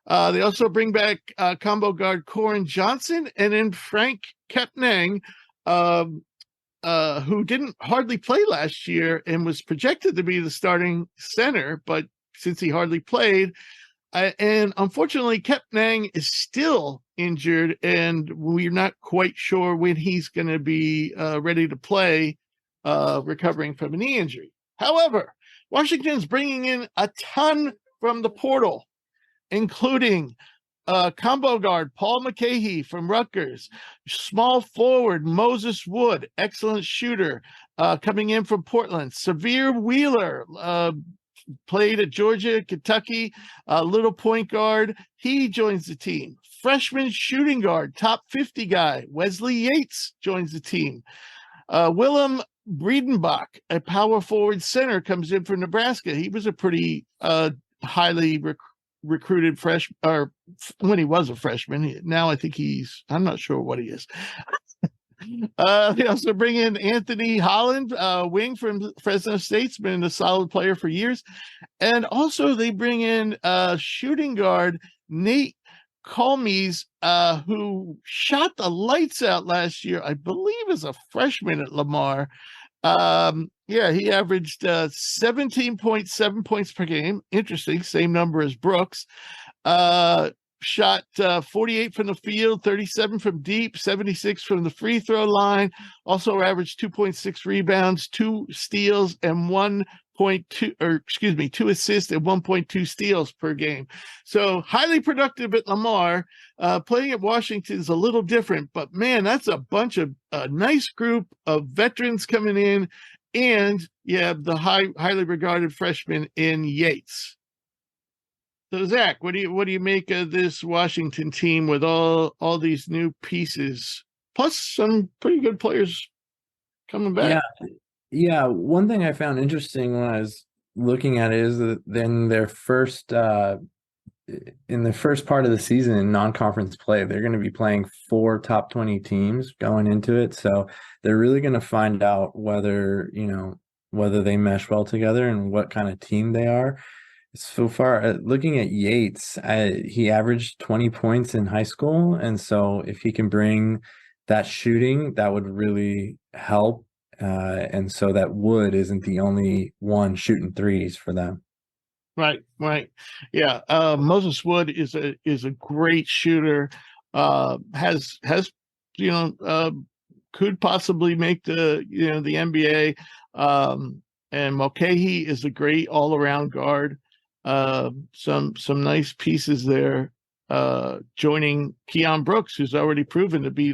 They also bring back combo guard Corin Johnson, and then Frank Kepnang, who didn't hardly play last year and was projected to be the starting center, but since he hardly played, and unfortunately Kepnang is still injured, and we're not quite sure when he's going to be ready to play, recovering from a knee injury. However, Washington's bringing in a ton from the portal, including combo guard Paul McCahey from Rutgers, small forward Moses Wood, excellent shooter, coming in from Portland. Severe Wheeler, played at Georgia, Kentucky, little point guard. He joins the team. Freshman shooting guard, top 50 guy, Wesley Yates joins the team. Willem Breedenbach, a power forward center, comes in from Nebraska. He was a pretty highly recruited freshman, or when he was a freshman. Now I think I'm not sure what he is. They also bring in Anthony Holland, wing from Fresno State's been a solid player for years. And also they bring in shooting guard Nate Colmes, who shot the lights out last year, I believe as a freshman at Lamar. Yeah, he averaged 17.7 points per game. Interesting, same number as Brooks. Shot 48 from the field, 37 from deep, 76 from the free throw line. Also averaged 2.6 rebounds, 2 steals, and 2 assists and 1.2 steals per game. So highly productive at Lamar. Playing at Washington is a little different, but man, that's a bunch of a nice group of veterans coming in, and you have the highly regarded freshman in Yates. So Zach, what do you make of this Washington team with all these new pieces, plus some pretty good players coming back? Yeah. One thing I found interesting when I was looking at it is that in their first in the first part of the season in non-conference play, they're going to be playing 4 top 20 teams going into it. So they're really going to find out whether they mesh well together and what kind of team they are. So far, looking at Yates, he averaged 20 points in high school. And so if he can bring that shooting, that would really help. And so that Wood isn't the only one shooting threes for them. Right. Yeah. Moses Wood is a great shooter. Has could possibly make the NBA. And Mulcahy is a great all around guard. Some nice pieces there. Joining Keon Brooks, who's already proven to be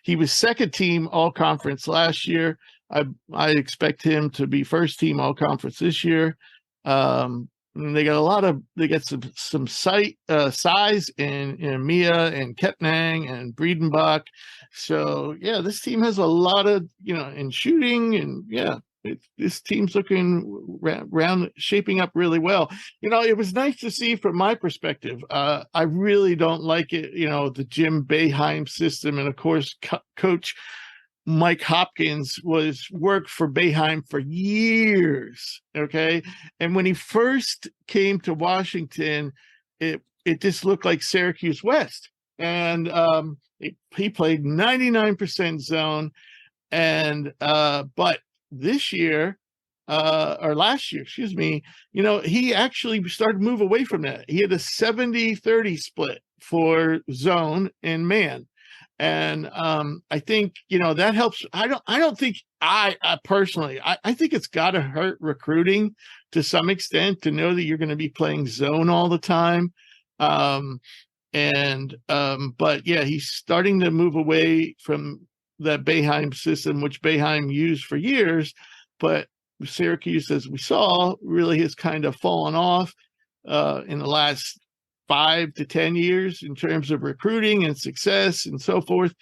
he was second team all conference last year. I expect him to be first team all conference this year. They got some size in Mia and Kepnang and Breedenbach. So yeah, this team has a lot of in shooting, and yeah, this team's looking shaping up really well. It was nice to see from my perspective. I really don't like it, the Jim Boeheim system, and of course, Coach Mike Hopkins worked for Boeheim for years. Okay. And when he first came to Washington, it just looked like Syracuse West. And he played 99% zone. And but this year, or last year, excuse me, he actually started to move away from that. He had a 70-30 split for zone and man. And I think that helps. I don't think I personally I think it's got to hurt recruiting to some extent to know that you're going to be playing zone all the time. But yeah, he's starting to move away from that Boeheim system, which Boeheim used for years. But Syracuse, as we saw, really has kind of fallen off in the last 5 to 10 years in terms of recruiting and success and so forth.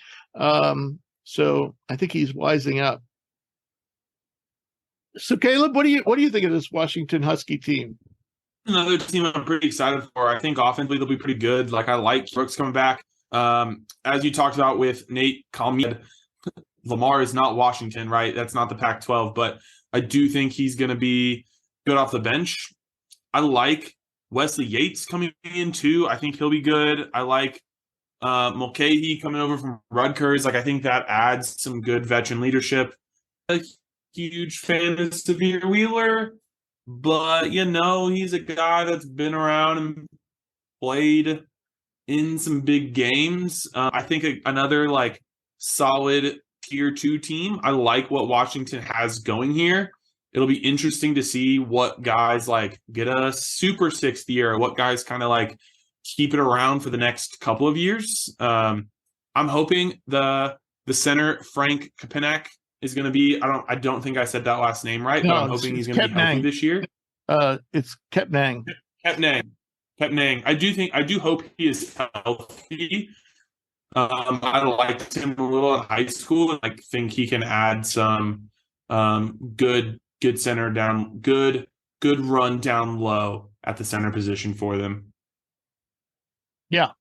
So I think he's wising up. So Caleb, what do you think of this Washington Husky team? Another team I'm pretty excited for. I think offensively they'll be pretty good. I like Brooks coming back. As you talked about with Nate Kalmid, Lamar is not Washington, right? That's not the Pac-12, but I do think he's going to be good off the bench. I like Wesley Yates coming in too. I think he'll be good. I like Mulcahy coming over from Rutgers. I think that adds some good veteran leadership. A huge fan of Severe Wheeler, but he's a guy that's been around and played in some big games. I think another solid tier 2 team. I like what Washington has going here. It'll be interesting to see what guys get a Super Sixth year, or what guys kind of keep it around for the next couple of years. I'm hoping the center Frank Kapanek is going to be. I don't think I said that last name right, but I'm hoping he's going to be healthy this year. It's Kepnang. Kepnang. I do hope he is healthy. I liked him a little in high school, and I think he can add some good center down, good run down low at the center position for them. Yeah.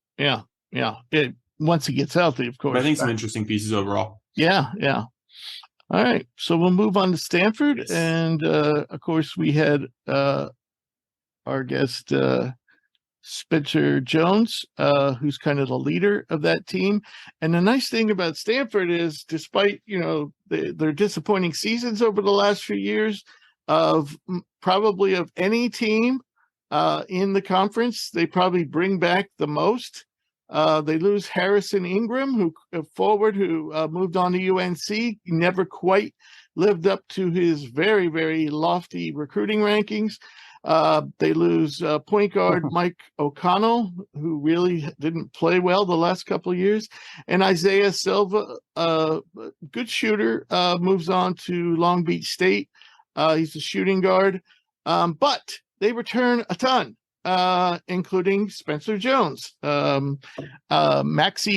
Once he gets healthy, of course. But I think some interesting pieces overall. Yeah. All right, so we'll move on to Stanford, and of course we had our guest Spencer Jones, who's kind of the leader of that team. And the nice thing about Stanford is, despite their disappointing seasons over the last few years, probably of any team in the conference, they probably bring back the most. They lose Harrison Ingram, who moved on to UNC, never quite lived up to his very, very lofty recruiting rankings. They lose point guard Mike O'Connell, who really didn't play well the last couple of years, and Isaiah Silva, good shooter, moves on to Long Beach State. He's a shooting guard, but they return a ton, including Spencer Jones, Max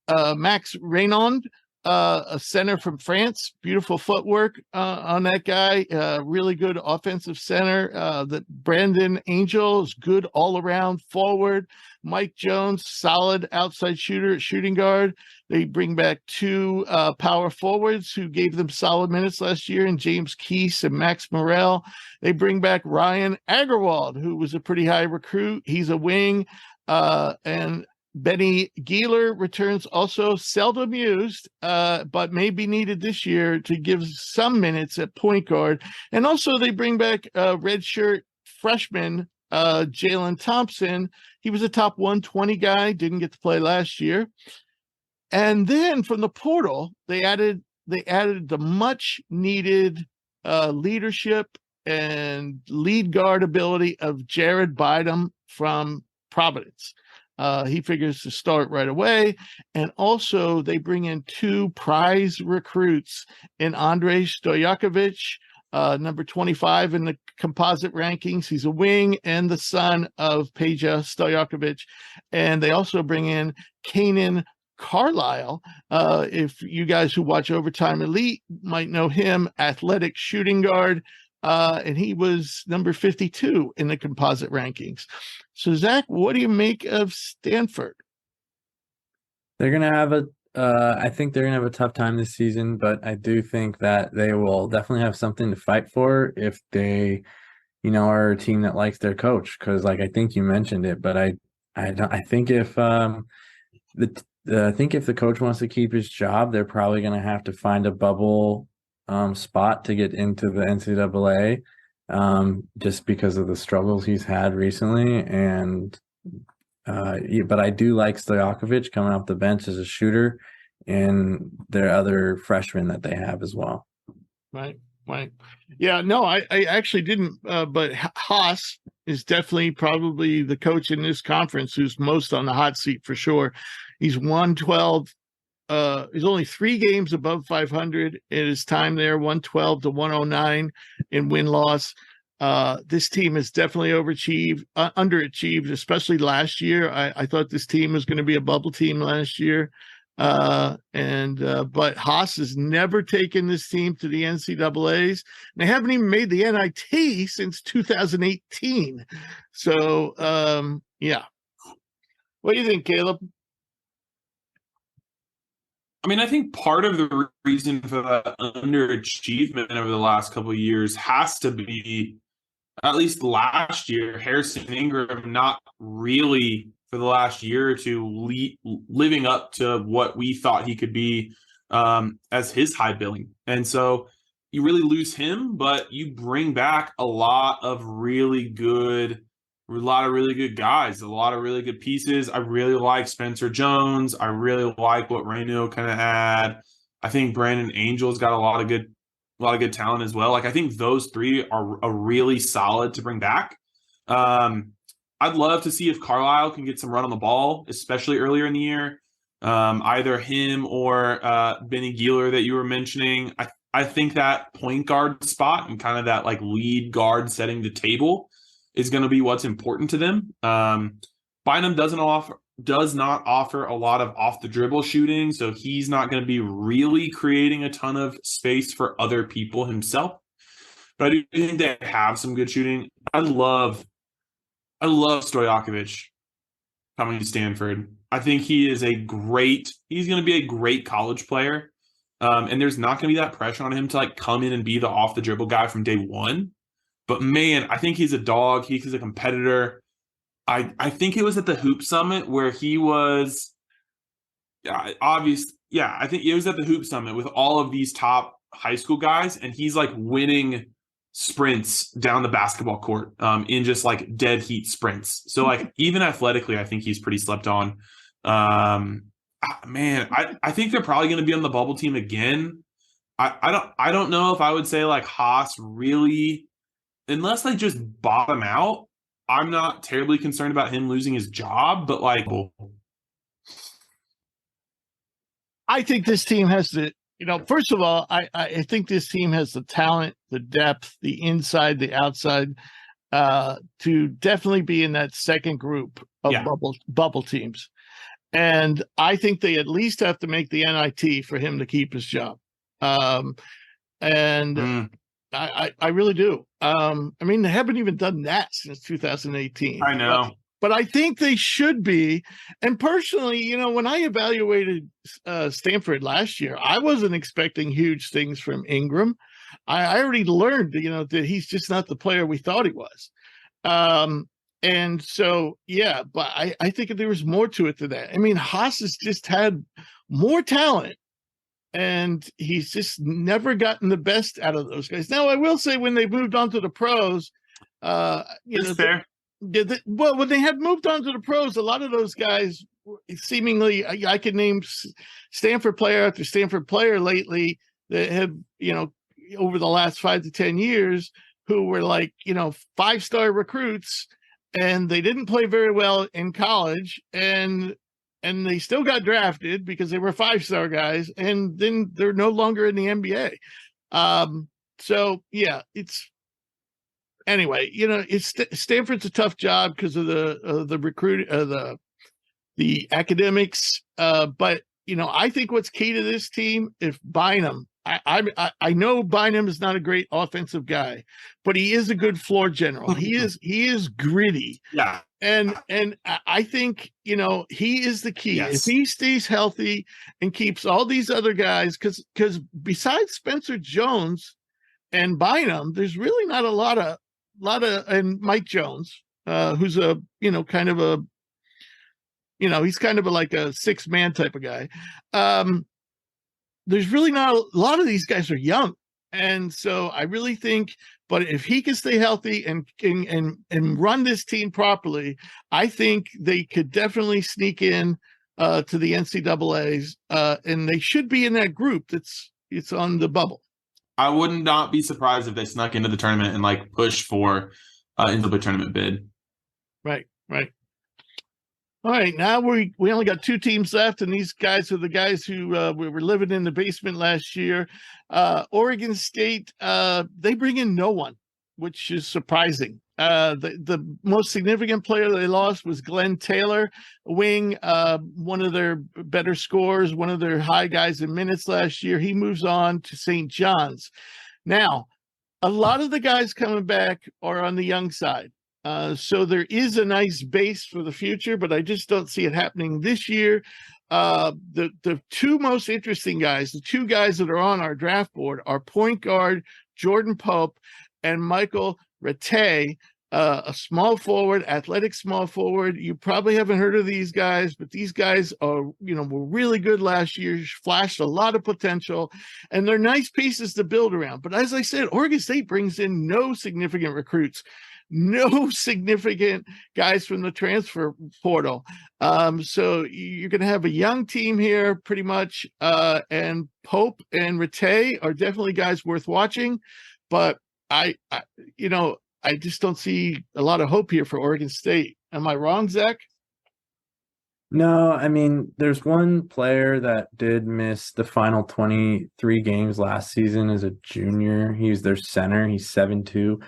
Reynaud, a center from France. Beautiful footwork on that guy. Really good offensive center. That Brandon Angel is good all around forward. Mike Jones, solid outside shooter at shooting guard. They bring back two power forwards who gave them solid minutes last year, and James Keese and Max Morrell. They bring back Ryan Agarwald, who was a pretty high recruit. He's a wing, and Benny Gieler returns, also seldom used, but may be needed this year to give some minutes at point guard. And also they bring back redshirt freshman Jalen Thompson. He was a top 120 guy, didn't get to play last year. And then from the portal, they added the much needed leadership and lead guard ability of Jared Bynum from Providence. He figures to start right away. And also they bring in two prize recruits in Andrei Stojakovic, number 25 in the composite rankings. He's a wing and the son of Peja Stojakovic. And they also bring in Kanan Carlisle. If you guys who watch Overtime Elite might know him, athletic shooting guard. And he was number 52 in the composite rankings. So, Zach, what do you make of Stanford? They're going to have I think they're going to have a tough time this season, but I do think that they will definitely have something to fight for if they, are a team that likes their coach. Because, I think you mentioned it, but I think if I think if the coach wants to keep his job, they're probably going to have to find a bubble spot to get into the NCAA, just because of the struggles he's had recently. And but I do like Stojakovic coming off the bench as a shooter, and their other freshmen that they have as well. Right. Yeah, no, I actually didn't, but Haas is definitely probably the coach in this conference who's most on the hot seat for sure. He's 112. He's only 3 games above 500 in his time there, 112 to 109 in win-loss. This team has definitely underachieved, especially last year. I thought this team was going to be a bubble team last year. But Haas has never taken this team to the NCAAs. They haven't even made the NIT since 2018. So, yeah. What do you think, Caleb? I mean, I think part of the reason for that underachievement over the last couple of years has to be, at least last year, Harrison Ingram not really for the last year or two living up to what we thought he could be as his high billing. And so you really lose him, but you bring back a lot of really good guys, a lot of really good pieces. I really like Spencer Jones. I really like what Reynaud kind of had. I think Brandon Angel's got a lot of good talent as well. I think those three are a really solid to bring back. I'd love to see if Carlisle can get some run on the ball, especially earlier in the year. Either him or Benny Gieler that you were mentioning. I think that point guard spot and kind of that lead guard setting the table is going to be what's important to them. Bynum does not offer a lot of off the dribble shooting, so he's not going to be really creating a ton of space for other people himself. But I do think they have some good shooting. I love Stojakovic coming to Stanford. I think he's going to be a great college player. And there's not going to be that pressure on him to come in and be the off the dribble guy from day one. But man, I think he's a dog. He's a competitor. I think it was at the Hoop Summit where he was I think it was at the Hoop Summit with all of these top high school guys, and he's like winning sprints down the basketball court in just like dead heat sprints. So like even athletically, I think he's pretty slept on. Man, I think they're probably going to be on the bubble team again. I don't know if I would say like Haas really, unless they just bottom out. I'm not terribly concerned about him losing his job, but like, I think this team has the, first of all, I think this team has the talent, the depth, the inside, the outside, to definitely be in that second group of bubble teams. And I think they at least have to make the NIT for him to keep his job. I really do. I mean, they haven't even done that since 2018. I know. But I think they should be. And personally, when I evaluated Stanford last year, I wasn't expecting huge things from Ingram. I already learned, that he's just not the player we thought he was. And so, but I think there was more to it than that. I mean, Haas has just had more talent, and he's just never gotten the best out of those guys. Now, I will say when they moved on to the pros, fair. Well, when they had moved on to the pros, a lot of those guys seemingly, I could name Stanford player after Stanford player lately that have, over the last 5 to 10 years, who were like, 5-star recruits, and they didn't play very well in college, and they still got drafted because they were 5-star guys, and then they're no longer in the NBA. Anyway, Stanford's a tough job because of the recruit, the academics. But I think what's key to this team, if Bynum, I know Bynum is not a great offensive guy, but he is a good floor general. He is gritty. Yeah. And I think, he is the key. Yes. If he stays healthy and keeps all these other guys, because besides Spencer Jones and Bynum, there's really not a lot of and Mike Jones, who's a kind of a he's kind of like a 6-man type of guy. There's really not a lot of these guys are young, and so I really think. But if he can stay healthy and run this team properly, I think they could definitely sneak in to the NCAAs, and they should be in that group it's on the bubble. I would not be surprised if they snuck into the tournament and like push for into the tournament bid. Right. All right, now we only got 2 teams left, and these guys are the guys who we were living in the basement last year. Oregon State, they bring in no one, which is surprising. The most significant player they lost was Glenn Taylor, wing, one of their better scorers, one of their high guys in minutes last year. He moves on to St. John's. Now, a lot of the guys coming back are on the young side. So there is a nice base for the future, but I just don't see it happening this year. The 2 most interesting guys, the 2 guys that are on our draft board, are point guard Jordan Pope and Michael Rattay, a small forward, athletic small forward. You probably haven't heard of these guys, but these guys are, were really good last year, flashed a lot of potential, and they're nice pieces to build around. But as I said, Oregon State brings in no significant recruits, no significant guys from the transfer portal. So you're going to have a young team here pretty much. And Pope and Rattay are definitely guys worth watching, but I just don't see a lot of hope here for Oregon State. Am I wrong, Zach? No, I mean, there's one player that did miss the final 23 games last season as a junior. He's their center. He's 7'2".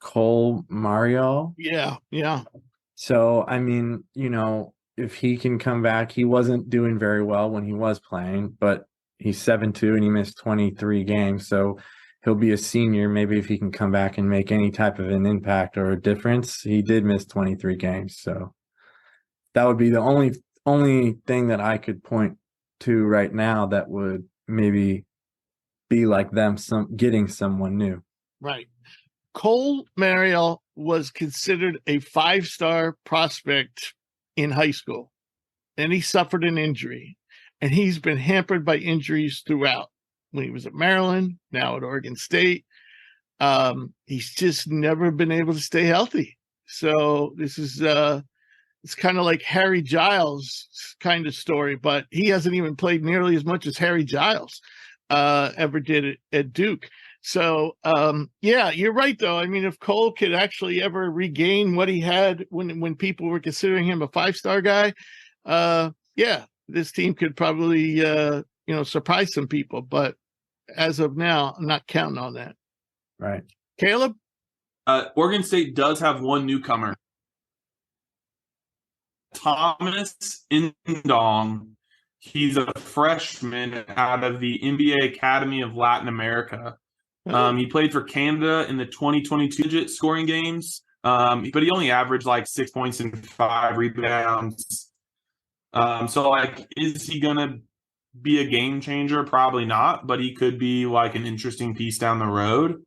Cole Mario. Yeah. So, I mean, if he can come back, he wasn't doing very well when he was playing, but he's 7'2" and he missed 23 games. So he'll be a senior. Maybe if he can come back and make any type of an impact or a difference. He did miss 23 games. So that would be the only thing that I could point to right now that would maybe be like them getting someone new. Right. Cole Mariel was considered a 5-star prospect in high school, and he suffered an injury, and he's been hampered by injuries throughout. When he was at Maryland, now at Oregon State, he's just never been able to stay healthy. So this is it's kind of like Harry Giles kind of story, but he hasn't even played nearly as much as Harry Giles ever did at Duke. So, yeah, you're right, though. I mean, if Cole could actually ever regain what he had when people were considering him a 5-star guy, yeah, this team could probably, surprise some people. But as of now, I'm not counting on that. Right. Caleb? Oregon State does have one newcomer. Thomas Indong. He's a freshman out of the NBA Academy of Latin America. He played for Canada in the 2022 digit scoring games, but he only averaged like 6 points and 5 rebounds. So, like, is he going to be a game changer? Probably not, but he could be like an interesting piece down the road.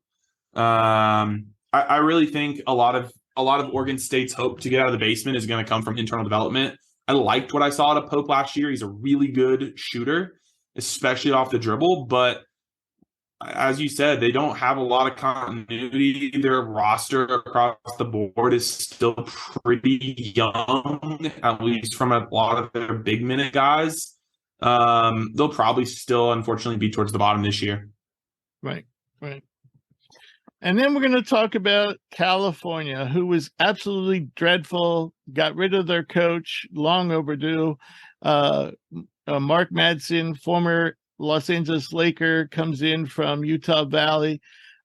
I really think a lot of Oregon State's hope to get out of the basement is going to come from internal development. I liked what I saw at Pope last year. He's a really good shooter, especially off the dribble, but as you said, they don't have a lot of continuity. Their roster across the board is still pretty young, at least from a lot of their big minute guys. They'll probably still, unfortunately, be towards the bottom this year. Right. And then we're going to talk about California, who was absolutely dreadful, got rid of their coach, long overdue. Mark Madsen, former Los Angeles Laker, comes in from Utah Valley.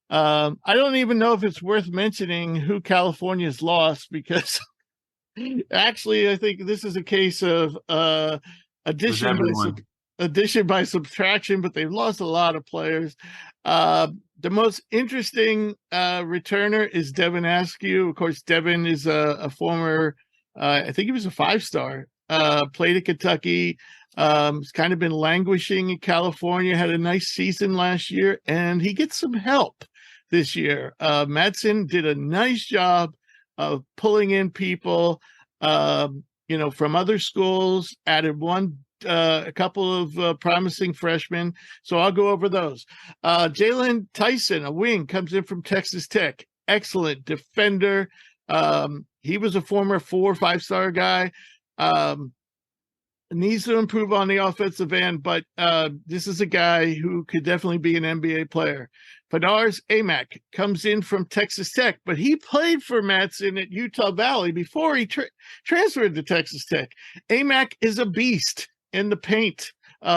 I don't even know if it's worth mentioning who California's lost, because actually I think this is a case of addition by subtraction, but they've lost a lot of players. The most interesting returner is Devin Askew. Of course, Devin is a former, I think he was a 5-star, played at Kentucky. He's kind of been languishing in California, had a nice season last year, and he gets some help this year. Madsen did a nice job of pulling in people, from other schools, added a couple of promising freshmen. So I'll go over those. Jalen Tyson, a wing, comes in from Texas Tech. Excellent defender. He was a former 4 or 5-star guy. Needs to improve on the offensive end, but this is a guy who could definitely be an NBA player. Fadars Amack comes in from Texas Tech, but he played for Madsen at Utah Valley before he transferred to Texas Tech. Amack is a beast in the paint,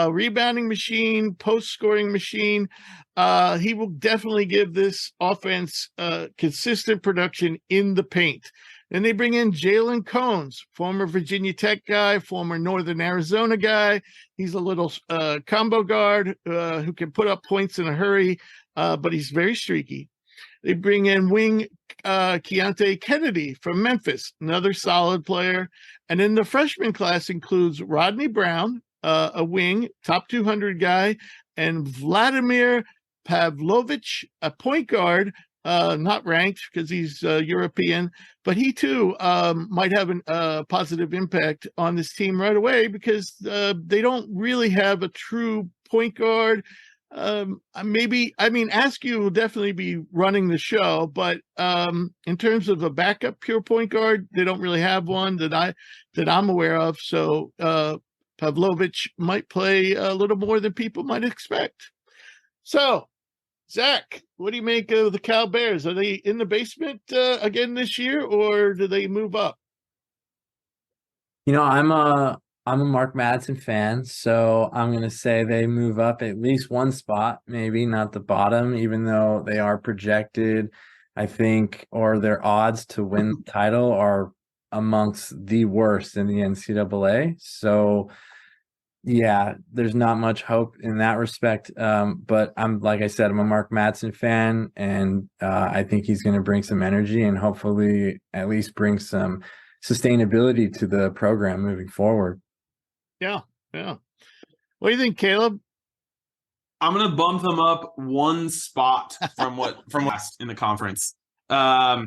rebounding machine, post-scoring machine. He will definitely give this offense consistent production in the paint. Then they bring in Jalen Cones, former Virginia Tech guy, former Northern Arizona guy. He's a little combo guard who can put up points in a hurry, but he's very streaky. They bring in wing Keontae Kennedy from Memphis, another solid player. And then the freshman class includes Rodney Brown, a wing, top 200 guy, and Vladimir Pavlovich, a point guard, not ranked because he's European, but he too might have a positive impact on this team right away, because they don't really have a true point guard. Askew will definitely be running the show, but in terms of a backup pure point guard, they don't really have one that I'm aware of. So Pavlovich might play a little more than people might expect. So, Zach, what do you make of the Cal Bears? Are they in the basement again this year, or do they move up? I'm a Mark Madsen fan, so I'm going to say they move up at least one spot, maybe not the bottom, even though they are projected, I think, or their odds to win the title are amongst the worst in the NCAA. So, yeah, there's not much hope in that respect. But like I said, I'm a Mark Madsen fan, and I think he's going to bring some energy and hopefully at least bring some sustainability to the program moving forward. Yeah. What do you think, Caleb? I'm going to bump them up one spot from last in the conference. I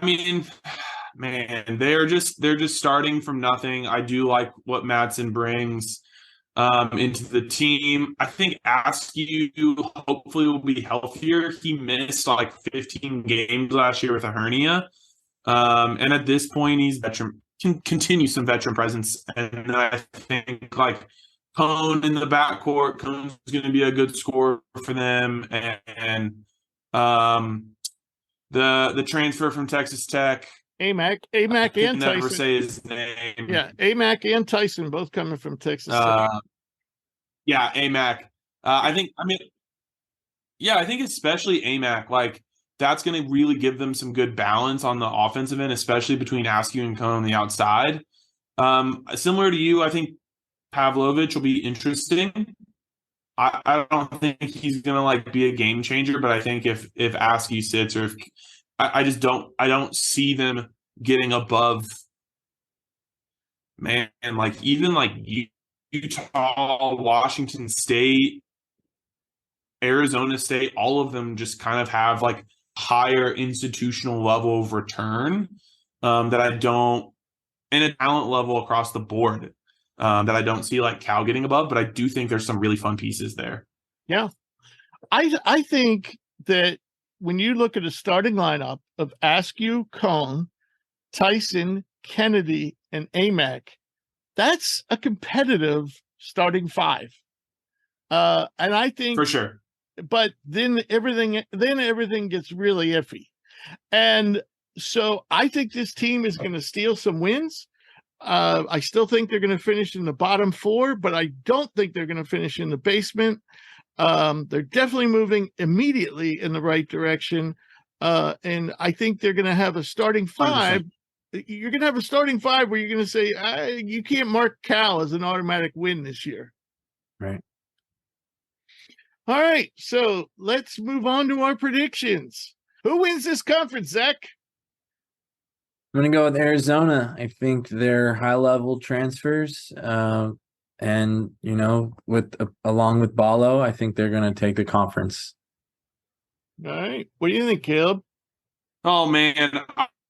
mean, man, they're just starting from nothing. I do like what Madsen brings into the team. I think Askew hopefully will be healthier. He missed like 15 games last year with a hernia. And at this point, he's veteran, can continue some veteran presence. And I think like Cone in the backcourt, Cone's going to be a good scorer for them. And the transfer from Texas Tech, Amac I and can never Tyson. say his name. Yeah, Amac and Tyson both coming from Texas Tech. Yeah, Amac. I think especially Amac, like that's going to really give them some good balance on the offensive end, especially between Askew and Cone on the outside. Similar to you, I think Pavlovich will be interesting. I don't think he's going to like be a game changer, but I think if Askew sits or if I don't see them getting above, man, like even like Utah, Washington State, Arizona State, all of them just kind of have like higher institutional level of return that I don't, and a talent level across the board that I don't see like Cal getting above, but I do think there's some really fun pieces there. Yeah. I think that when you look at a starting lineup of Askew, Cone, Tyson, Kennedy, and Amac, that's a competitive starting five. And I think For sure. But then everything gets really iffy. And so I think this team is going to steal some wins. I still think they're going to finish in the bottom four, but I don't think they're going to finish in the basement. They're definitely moving immediately in the right direction. And I think they're going to have a starting five. 100%. You're going to have a starting five where you're going to say, you can't mark Cal as an automatic win this year. Right. All right, so let's move on to our predictions. Who wins this conference, Zach? I'm going to go with Arizona. I think they're high-level transfers, and along with Ballo, I think they're going to take the conference. All right, what do you think, Caleb? Oh man,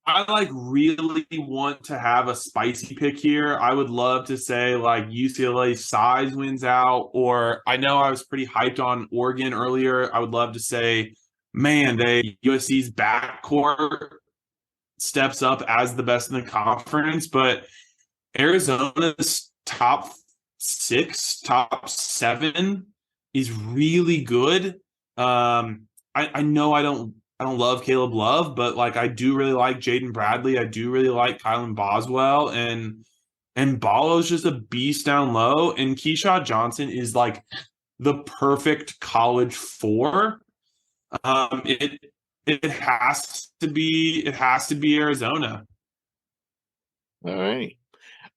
I like really want to have a spicy pick here. I would love to say like UCLA size wins out, or I know I was pretty hyped on Oregon earlier. I would love to say, man, USC's backcourt steps up as the best in the conference, but Arizona's top 6, top 7 is really good. I know I don't love Caleb Love, but like I do really like Jaden Bradley. I do really like Kylan Boswell, and Ballo's just a beast down low. And Keyshawn Johnson is like the perfect college 4. It has to be Arizona. All right.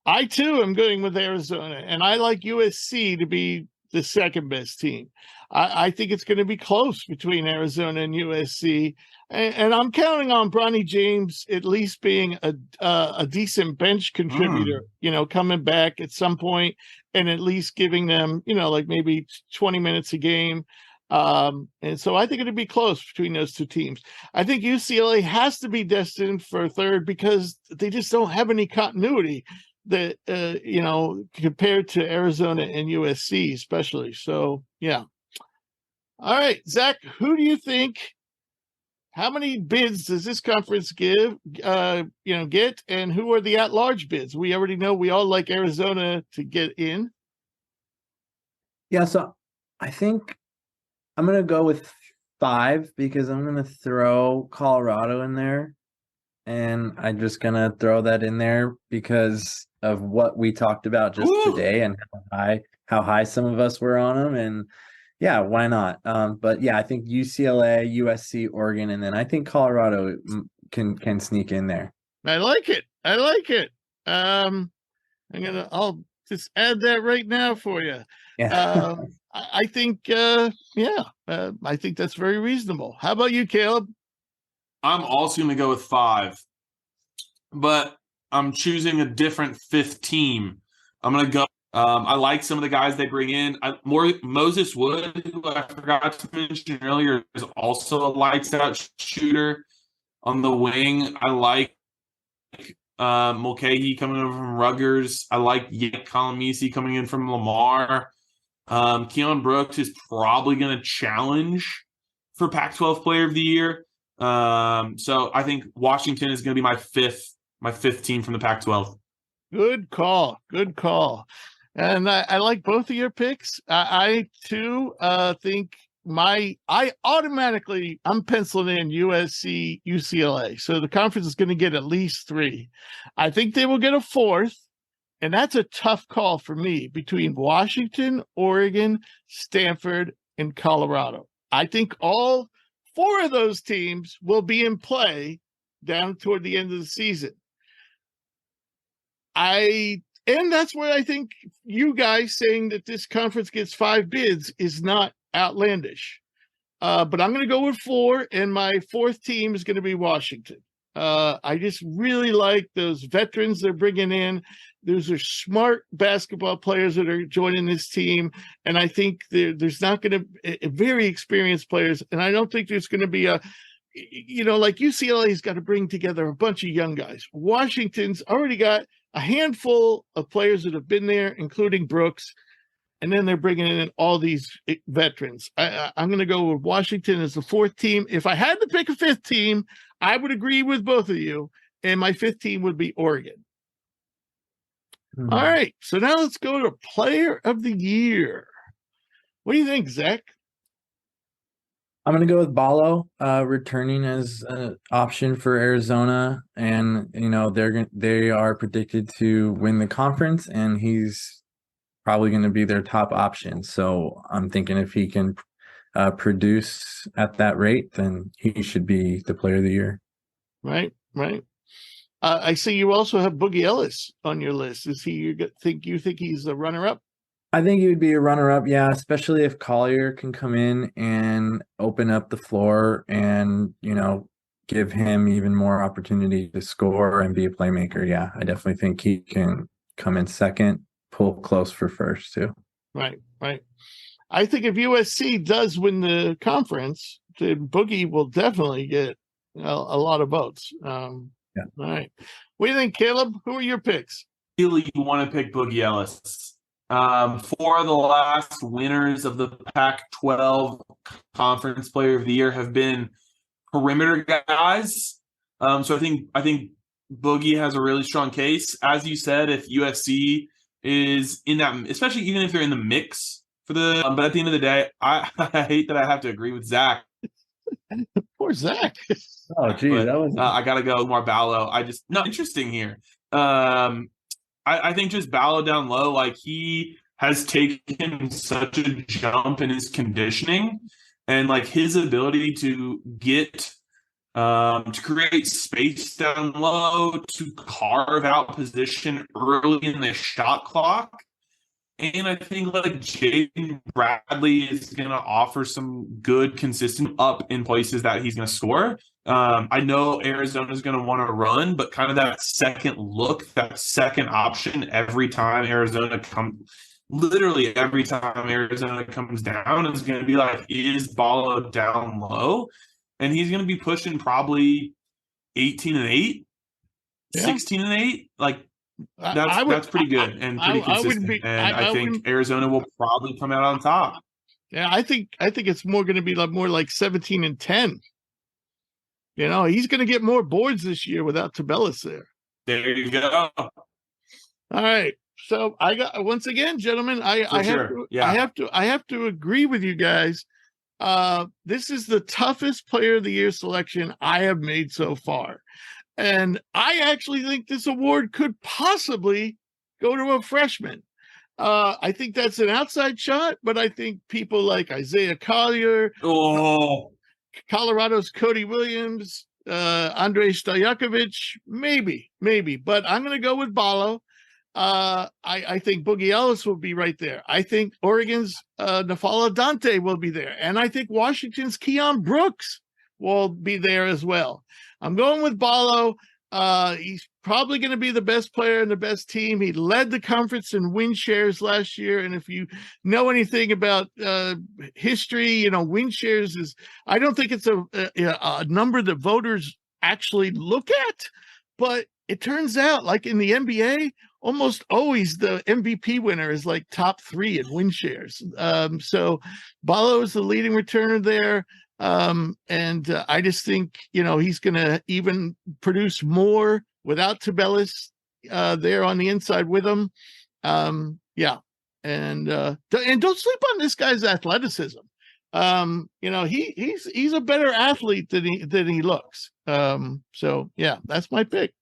I too am going with Arizona, and I like USC to be the second best team. I think it's going to be close between Arizona and USC, and I'm counting on Bronny James at least being a decent bench contributor, coming back at some point and at least giving them, like maybe 20 minutes a game. And so I think it'd be close between those two teams. I think UCLA has to be destined for third because they just don't have any continuity that, compared to Arizona and USC especially. So, yeah. All right, Zach, who do you think, how many bids does this conference get, and who are the at-large bids? We already know we all like Arizona to get in. Yeah, so I think I'm going to go with 5 because I'm going to throw Colorado in there. And I'm just going to throw that in there because of what we talked about just today and how high some of us were on them. And yeah, why not? But yeah, I think UCLA, USC, Oregon, and then I think Colorado can sneak in there. I like it. I'll just add that right now for you. Yeah. I think, I think that's very reasonable. How about you, Caleb? I'm also going to go with 5, but I'm choosing a different 5th team. I'm going to go. I like some of the guys they bring in. Moses Wood, who I forgot to mention earlier, is also a lights out shooter. On the wing, I like Mulcahy coming over from Rutgers. I like Yek Colomisi coming in from Lamar. Keon Brooks is probably going to challenge for Pac-12 Player of the Year. So I think Washington is going to be my fifth team from the Pac-12. Good call. Good call. And I like both of your picks. I too think I'm penciling in USC, UCLA. So the conference is going to get at least 3. I think they will get a 4th. And that's a tough call for me between Washington, Oregon, Stanford, and Colorado. I think all 4 of those teams will be in play down toward the end of the season. And that's where I think you guys saying that this conference gets 5 bids is not outlandish. But I'm going to go with 4, and my 4th team is going to be Washington. I just really like those veterans they're bringing in. Those are smart basketball players that are joining this team. And I think there's not going to be very experienced players. And I don't think there's going to be like UCLA's got to bring together a bunch of young guys. Washington's already got a handful of players that have been there, including Brooks. And then they're bringing in all these veterans. I'm going to go with Washington as the 4th team. If I had to pick a 5th team, I would agree with both of you. And my 5th team would be Oregon. Hmm. All right. So now let's go to Player of the Year. What do you think, Zach? I'm going to go with Ballo, returning as an option for Arizona. And, they are predicted to win the conference, and he's probably going to be their top option. So I'm thinking if he can produce at that rate, then he should be the Player of the Year. Right. I see you also have Boogie Ellis on your list. Is he? You think he's a runner-up? I think he would be a runner-up, yeah, especially if Collier can come in and open up the floor and, give him even more opportunity to score and be a playmaker. Yeah, I definitely think he can come in second, pull close for first too. Right. I think if USC does win the conference, then Boogie will definitely get a lot of votes. Yeah. All right. What do you think, Caleb? Who are your picks? Really, you want to pick Boogie Ellis. 4 of the last winners of the Pac-12 Conference Player of the Year have been perimeter guys. So I think Boogie has a really strong case. As you said, if USC is in that, especially even if they're in the mix for the, but at the end of the day, I hate that I have to agree with Zach. Poor Zach. Oh, gee, But, that was I got to go with more Ballo. Interesting here. I think just Ballo down low, like he has taken such a jump in his conditioning and like his ability to get to create space down low, to carve out position early in the shot clock. And I think like Jaden Bradley is going to offer some good, consistent up in places that he's going to score. I know Arizona is going to want to run, but kind of that second look, that second option every time Arizona comes down is going to be like, is Ballo down low? And he's going to be pushing probably 18-8, 16-8. Like, that's pretty good and pretty consistent. I think Arizona will probably come out on top. Yeah, I think it's more going to be more like 17-10. He's going to get more boards this year without Tabellis there. There you go. All right. So I got, once again, gentlemen, I have to agree with you guys. This is the toughest Player of the Year selection I have made so far. And I actually think this award could possibly go to a freshman. I think that's an outside shot, but I think people like Isaiah Collier, Colorado's Cody Williams, Andrei Stojakovic, maybe. But I'm going to go with Ballo. I think Boogie Ellis will be right there. I think Oregon's N'Faly Dante will be there. And I think Washington's Keon Brooks will be there as well. I'm going with Ballo. He's probably going to be the best player and the best team. He led the conference in win shares last year. And if you know anything about history, win shares I don't think it's a number that voters actually look at. But it turns out, like in the NBA, almost always the MVP winner is like top 3 in win shares. So Ballo is the leading returner there. And I just think, he's going to even produce more without Tabelis there on the inside with him. Yeah. And don't sleep on this guy's athleticism. He's a better athlete than he looks. So yeah, that's my pick.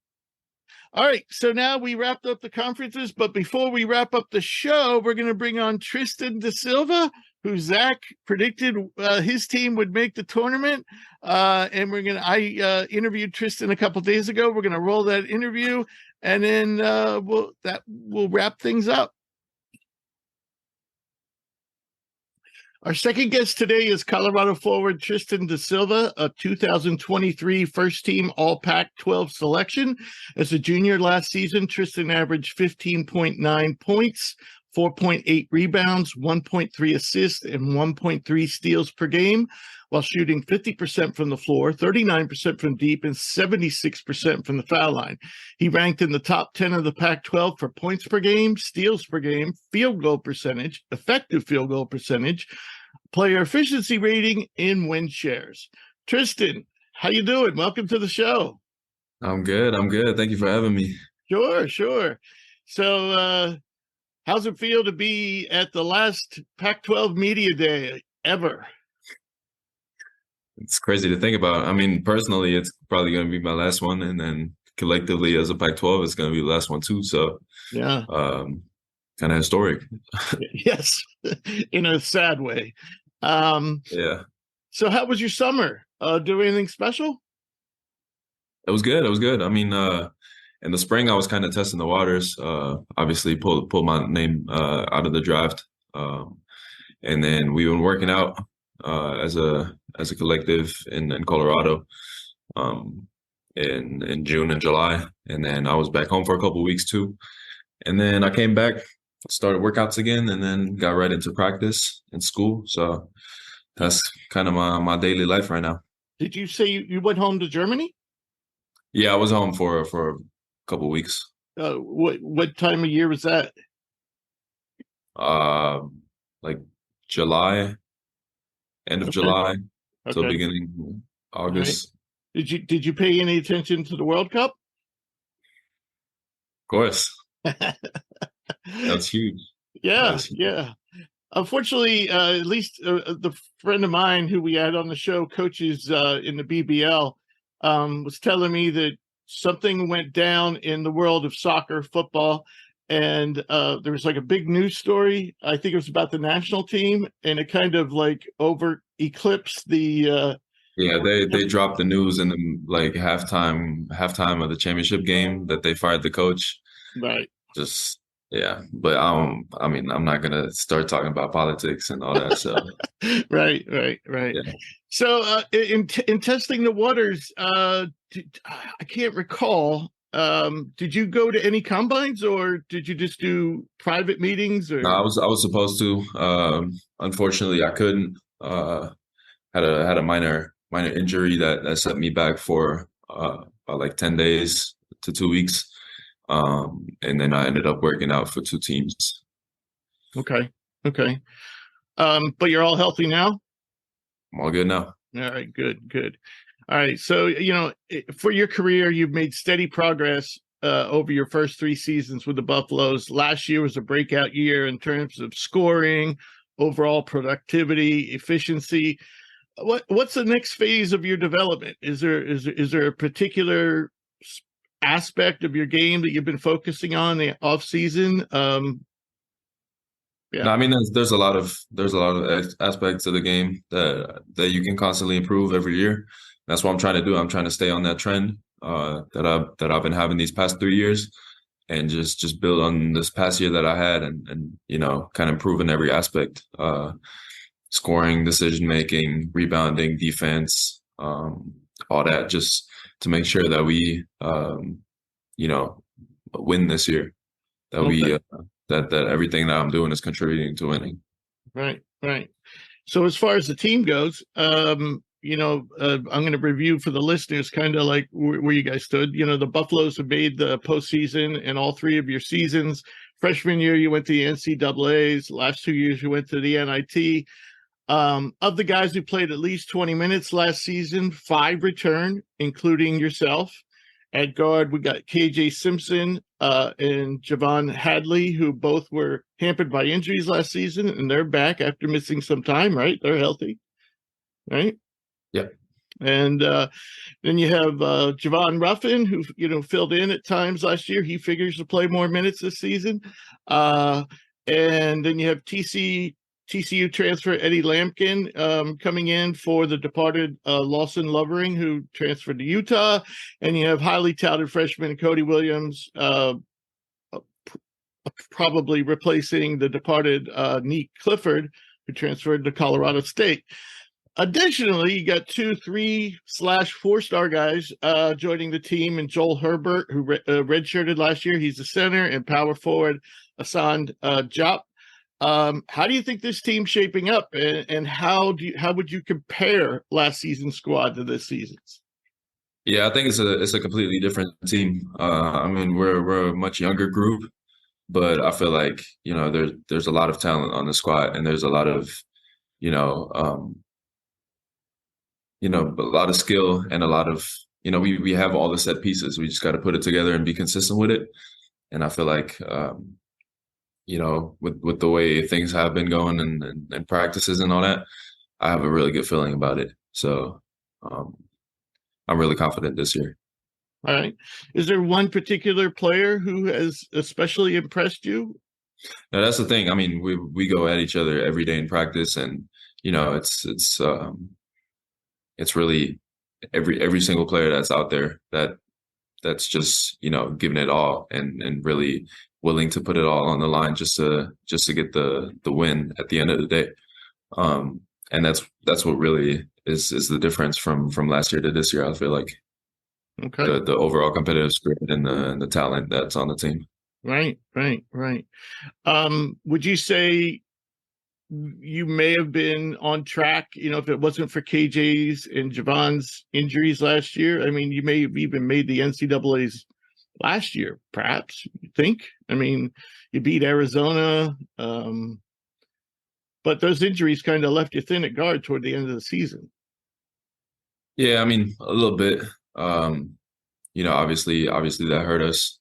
All right, so now we wrapped up the conferences, but before we wrap up the show, we're going to bring on Tristan da Silva, who Zach predicted his team would make the tournament. And I interviewed Tristan a couple days ago. We're going to roll that interview, and then we'll wrap things up. Our second guest today is Colorado forward Tristan da Silva, a 2023 first-team All-Pac-12 selection. As a junior last season, Tristan averaged 15.9 points, 4.8 rebounds, 1.3 assists, and 1.3 steals per game, while shooting 50% from the floor, 39% from deep, and 76% from the foul line. He ranked in the top 10 of the Pac-12 for points per game, steals per game, field goal percentage, effective field goal percentage, player efficiency rating, and win shares. Tristan, how you doing? Welcome to the show. I'm good. Thank you for having me. Sure. So how's it feel to be at the last Pac-12 media day ever? It's crazy to think about. I mean, personally, it's probably going to be my last one, and then collectively as a Pac-12, it's going to be the last one too. So, yeah, kind of historic. Yes, in a sad way. Yeah. So, how was your summer? Do anything special? It was good. I mean, in the spring, I was kind of testing the waters. Obviously, pulled my name out of the draft, and then we've been working out as a collective in Colorado in June and July, and then I was back home for a couple of weeks too, and then I came back, started workouts again, and then got right into practice in school. So that's kind of my daily life right now. Did you say you went home to Germany? Yeah, I was home for a couple of weeks. What time of year was that? Like July. End of July till beginning August. Right. Did you pay any attention to the World Cup? Of course. That's huge. Yeah. Unfortunately, at least the friend of mine who we had on the show coaches in the BBL was telling me that something went down in the world of soccer, football, and there was like a big news story. I think it was about the national team, and it kind of like eclipsed the. Yeah, they dropped the news in the like halftime of the championship game that they fired the coach. Right. Just yeah, but I mean, I'm not gonna start talking about politics and all that. So. Right. Yeah. So in testing the waters, I can't recall. Did you go to any combines, or did you just do private meetings? Or? No, I was supposed to. Unfortunately, I couldn't. Had a minor injury that set me back for about like 10 days to 2 weeks, and then I ended up working out for 2 teams. Okay. But you're all healthy now? I'm all good now. All right, good. All right, so for your career, you've made steady progress over your first 3 seasons with the Buffaloes. Last year was a breakout year in terms of scoring, overall productivity, efficiency. What's the next phase of your development? Is there a particular aspect of your game that you've been focusing on the off season? Yeah. No, I mean, there's a lot of aspects of the game that you can constantly improve every year. That's what I'm trying to do. I'm trying to stay on that trend that I've been having these past 3 years, and just build on this past year that I had, and kind of improve in every aspect. Scoring, decision making, rebounding, defense, all that, just to make sure that we win this year. That we that everything that I'm doing is contributing to winning. Right. So as far as the team goes, I'm going to review for the listeners kind of like where you guys stood. The Buffaloes have made the postseason in all three of your seasons. Freshman year, you went to the NCAAs. Last 2 years, you went to the NIT. Of the guys who played at least 20 minutes last season, 5 returned, including yourself. At guard, we got KJ Simpson and Javon Hadley, who both were hampered by injuries last season, and they're back after missing some time, right? They're healthy, right? Yeah. And then you have Javon Ruffin, who, filled in at times last year. He figures to play more minutes this season. And then you have TCU transfer Eddie Lampkin coming in for the departed Lawson Lovering, who transferred to Utah. And you have highly touted freshman Cody Williams, probably replacing the departed Neek Clifford, who transferred to Colorado State. Additionally, you got 2 3/4-star guys joining the team, and Joel Herbert, who redshirted last year. He's a center, and power forward Asan Jop. How do you think this team's shaping up, and how would you compare last season's squad to this season's? Yeah, I think it's a completely different team. We're a much younger group, but I feel like there's a lot of talent on the squad, and there's a lot of a lot of skill and a lot of we have all the set pieces. We just got to put it together and be consistent with it. And I feel like with the way things have been going and practices and all that, I have a really good feeling about it. So I'm really confident this year. All right. Is there one particular player who has especially impressed you? No, that's the thing. I mean, we go at each other every day in practice, and it's really every single player that's out there that's just giving it all and really willing to put it all on the line just to get the win at the end of the day. And that's what really is the difference from last year to this year. I feel like the overall competitive spirit and the talent that's on the team. Right. Would you say you may have been on track, if it wasn't for KJ's and Javon's injuries last year? I mean, you may have even made the NCAAs last year, perhaps, you think? I mean, you beat Arizona, but those injuries kind of left you thin at guard toward the end of the season. Yeah, I mean, a little bit. Obviously that hurt us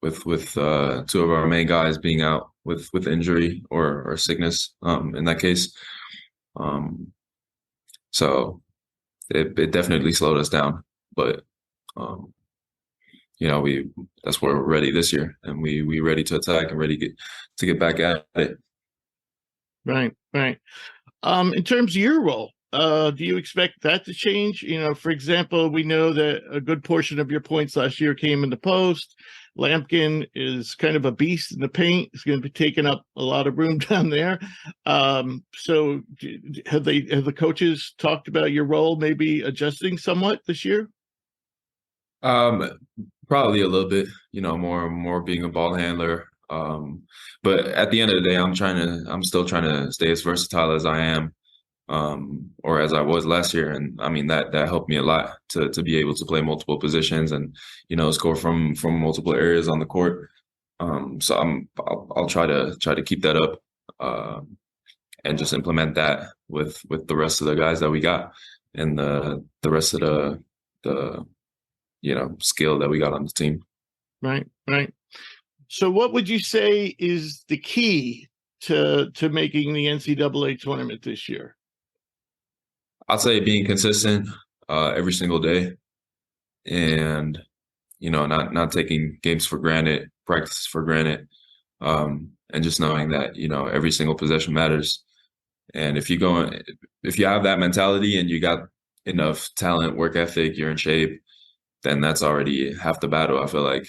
with 2 of our main guys being out with injury or sickness in that case. So it definitely slowed us down, but that's where we're ready this year, and we ready to attack and ready to get back at it. Right. In terms of your role, do you expect that to change? For example, we know that a good portion of your points last year came in the post. Lampkin is kind of a beast in the paint. He's going to be taking up a lot of room down there. So have the coaches talked about your role maybe adjusting somewhat this year? Probably a little bit, more being a ball handler. But at the end of the day, I'm still trying to stay as versatile as I am, or as I was last year. And I mean, that helped me a lot to be able to play multiple positions and, score from multiple areas on the court. So I'll try to keep that up, and just implement that with the rest of the guys that we got and the rest of the skill that we got on the team. Right. So what would you say is the key to making the NCAA tournament this year? I'd say being consistent every single day, and not taking games for granted, practice for granted, and just knowing that every single possession matters. And if you have that mentality and you got enough talent, work ethic, you're in shape, then that's already half the battle, I feel like.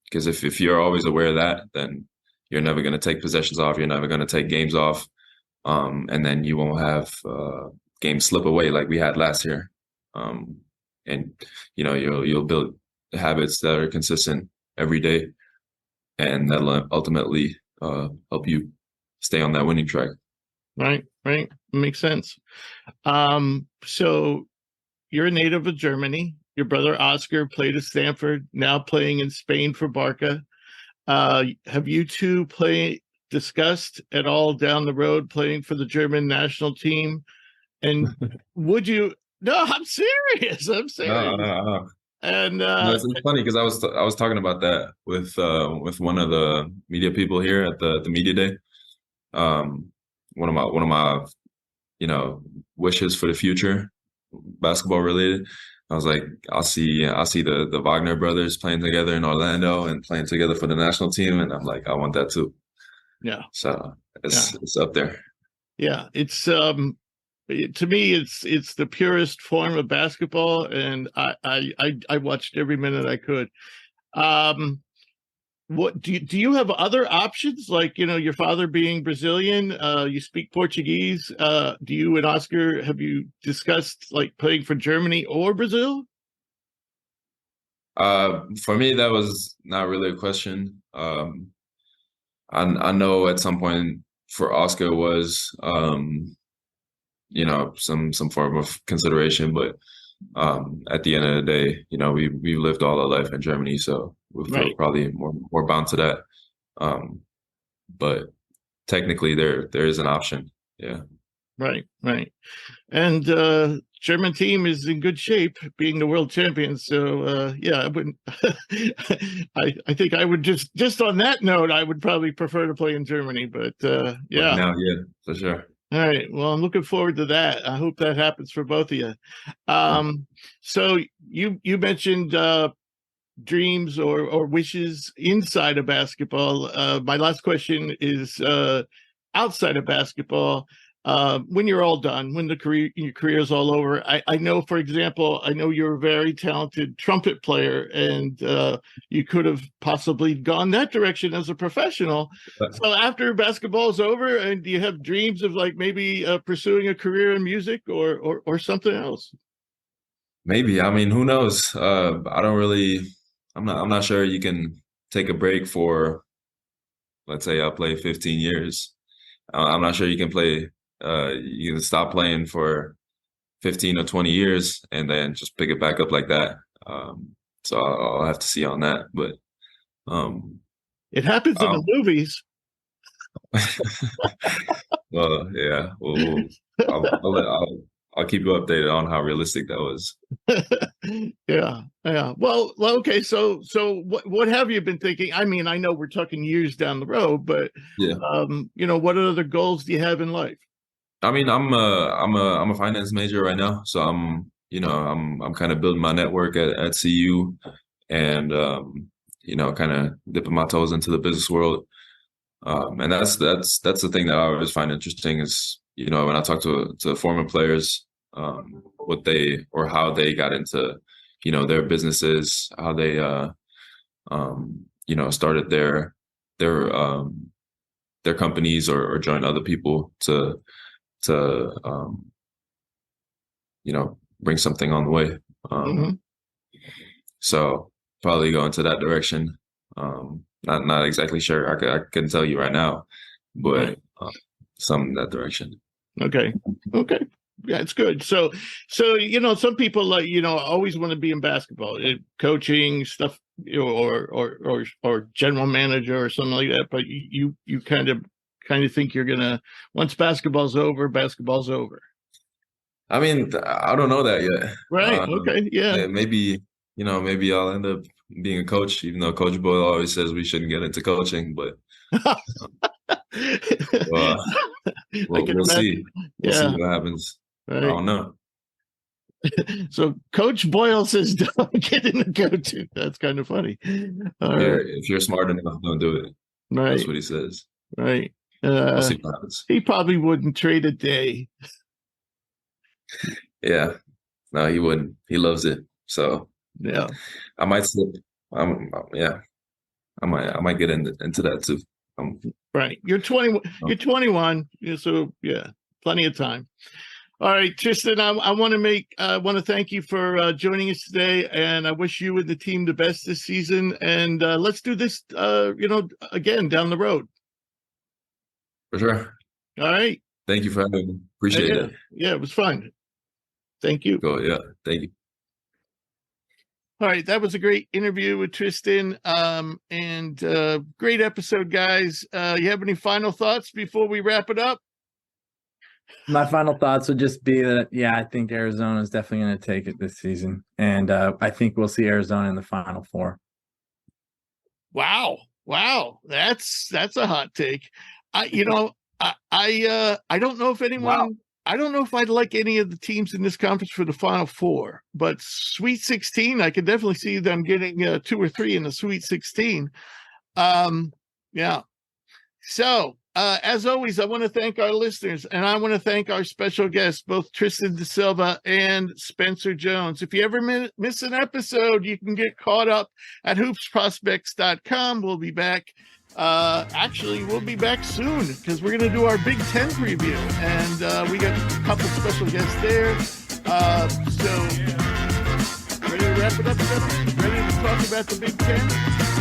Because if you're always aware of that, then you're never going to take possessions off. You're never going to take games off. And then you won't have games slip away like we had last year. And you'll build habits that are consistent every day, and that'll ultimately help you stay on that winning track. Right. Makes sense. So you're a native of Germany. Your brother Oscar played at Stanford, now playing in Spain for Barca. Have you two discussed at all down the road playing for the German national team? And would you? No, I'm serious. I'm serious. No. And No, it's funny because I was talking about that with one of the media people here at the media day. One of my wishes for the future, basketball related. I was like, I'll see the Wagner brothers playing together in Orlando and playing together for the national team, and I'm like, I want that too. Yeah. So it's up there. Yeah, it's to me, it's the purest form of basketball, and I watched every minute I could. What do you have other options? Like, your father being Brazilian, you speak Portuguese. Do you and Oscar, have you discussed like playing for Germany or Brazil? For me, that was not really a question. I know at some point for Oscar was some form of consideration, but at the end of the day, we lived all our life in Germany, so we feel probably more bound to that. But technically, there is an option. Yeah. Right. And German team is in good shape, being the world champions. So I wouldn't. I think I would just on that note, I would probably prefer to play in Germany. But yeah. Now, yeah, for sure. All right. Well, I'm looking forward to that. I hope that happens for both of you. So you mentioned dreams or wishes inside of basketball. My last question is outside of basketball. When you're all done, when your career is all over, I know, for example, you're a very talented trumpet player, and you could have possibly gone that direction as a professional. So after basketball is over, and do you have dreams of like maybe pursuing a career in music or something else? Maybe. I mean, who knows? I don't really. I'm not sure you can take a break for, let's say, I play 15 years. I'm not sure you can play. You can stop playing for 15 or 20 years and then just pick it back up like that. So I'll have to see on that. But it happens in the movies. Well, yeah. I'll keep you updated on how realistic that was. Yeah. Well, okay. So what have you been thinking? I mean, I know we're talking years down the road, but yeah. What other goals do you have in life? I mean, I'm a finance major right now, so I'm kind of building my network at CU, and kind of dipping my toes into the business world. And that's the thing that I always find interesting is, when I talk to former players, what they or how they got into, their businesses, how they started their companies or joined other people to bring something on the way. So probably go into that direction. Not exactly sure. I couldn't tell you right now, but some in that direction. Okay. Yeah, it's good. So some people always want to be in basketball, coaching stuff, or general manager or something like that. But you kind of think you're gonna, once basketball's over. I mean, I don't know that yet. Right. Okay. Yeah. Maybe I'll end up being a coach, even though Coach Boyle always says we shouldn't get into coaching, but we'll see. We'll see what happens. Right. I don't know. So Coach Boyle says don't get into coaching. That's kind of funny. If you're smart enough, don't do it. Right. That's what he says. Right. We'll see what happens. He probably wouldn't trade a day. Yeah. No, he wouldn't. He loves it. So yeah, I might slip. I might get into that too. Right. You're 20. You're 21. So yeah, plenty of time. All right, Tristan. I want to thank you for joining us today, and I wish you and the team the best this season. And let's do this, again down the road. For sure. All right. Thank you for having me. Appreciate Yeah, it. yeah, it was fun. Thank you. Cool. Yeah. Thank you. All right, that was a great interview with Tristan, and great episode, guys. You have any final thoughts before we wrap it up? My final thoughts would just be that, yeah, I think Arizona is definitely going to take it this season. And I think we'll see Arizona in the Final Four. Wow. That's a hot take. I don't know if anyone, Wow. I don't know if I'd like any of the teams in this conference for the Final Four, but Sweet 16, I could definitely see them getting 2 or 3 in the Sweet 16. Yeah. So, as always, I want to thank our listeners, and I want to thank our special guests, both Tristan da Silva and Spencer Jones. If you ever miss an episode, you can get caught up at hoopsprospects.com. We'll be back. We'll be back soon because we're going to do our Big Ten preview, and we got a couple special guests there. So, ready to wrap it up, gentlemen? Ready to talk about the Big Ten?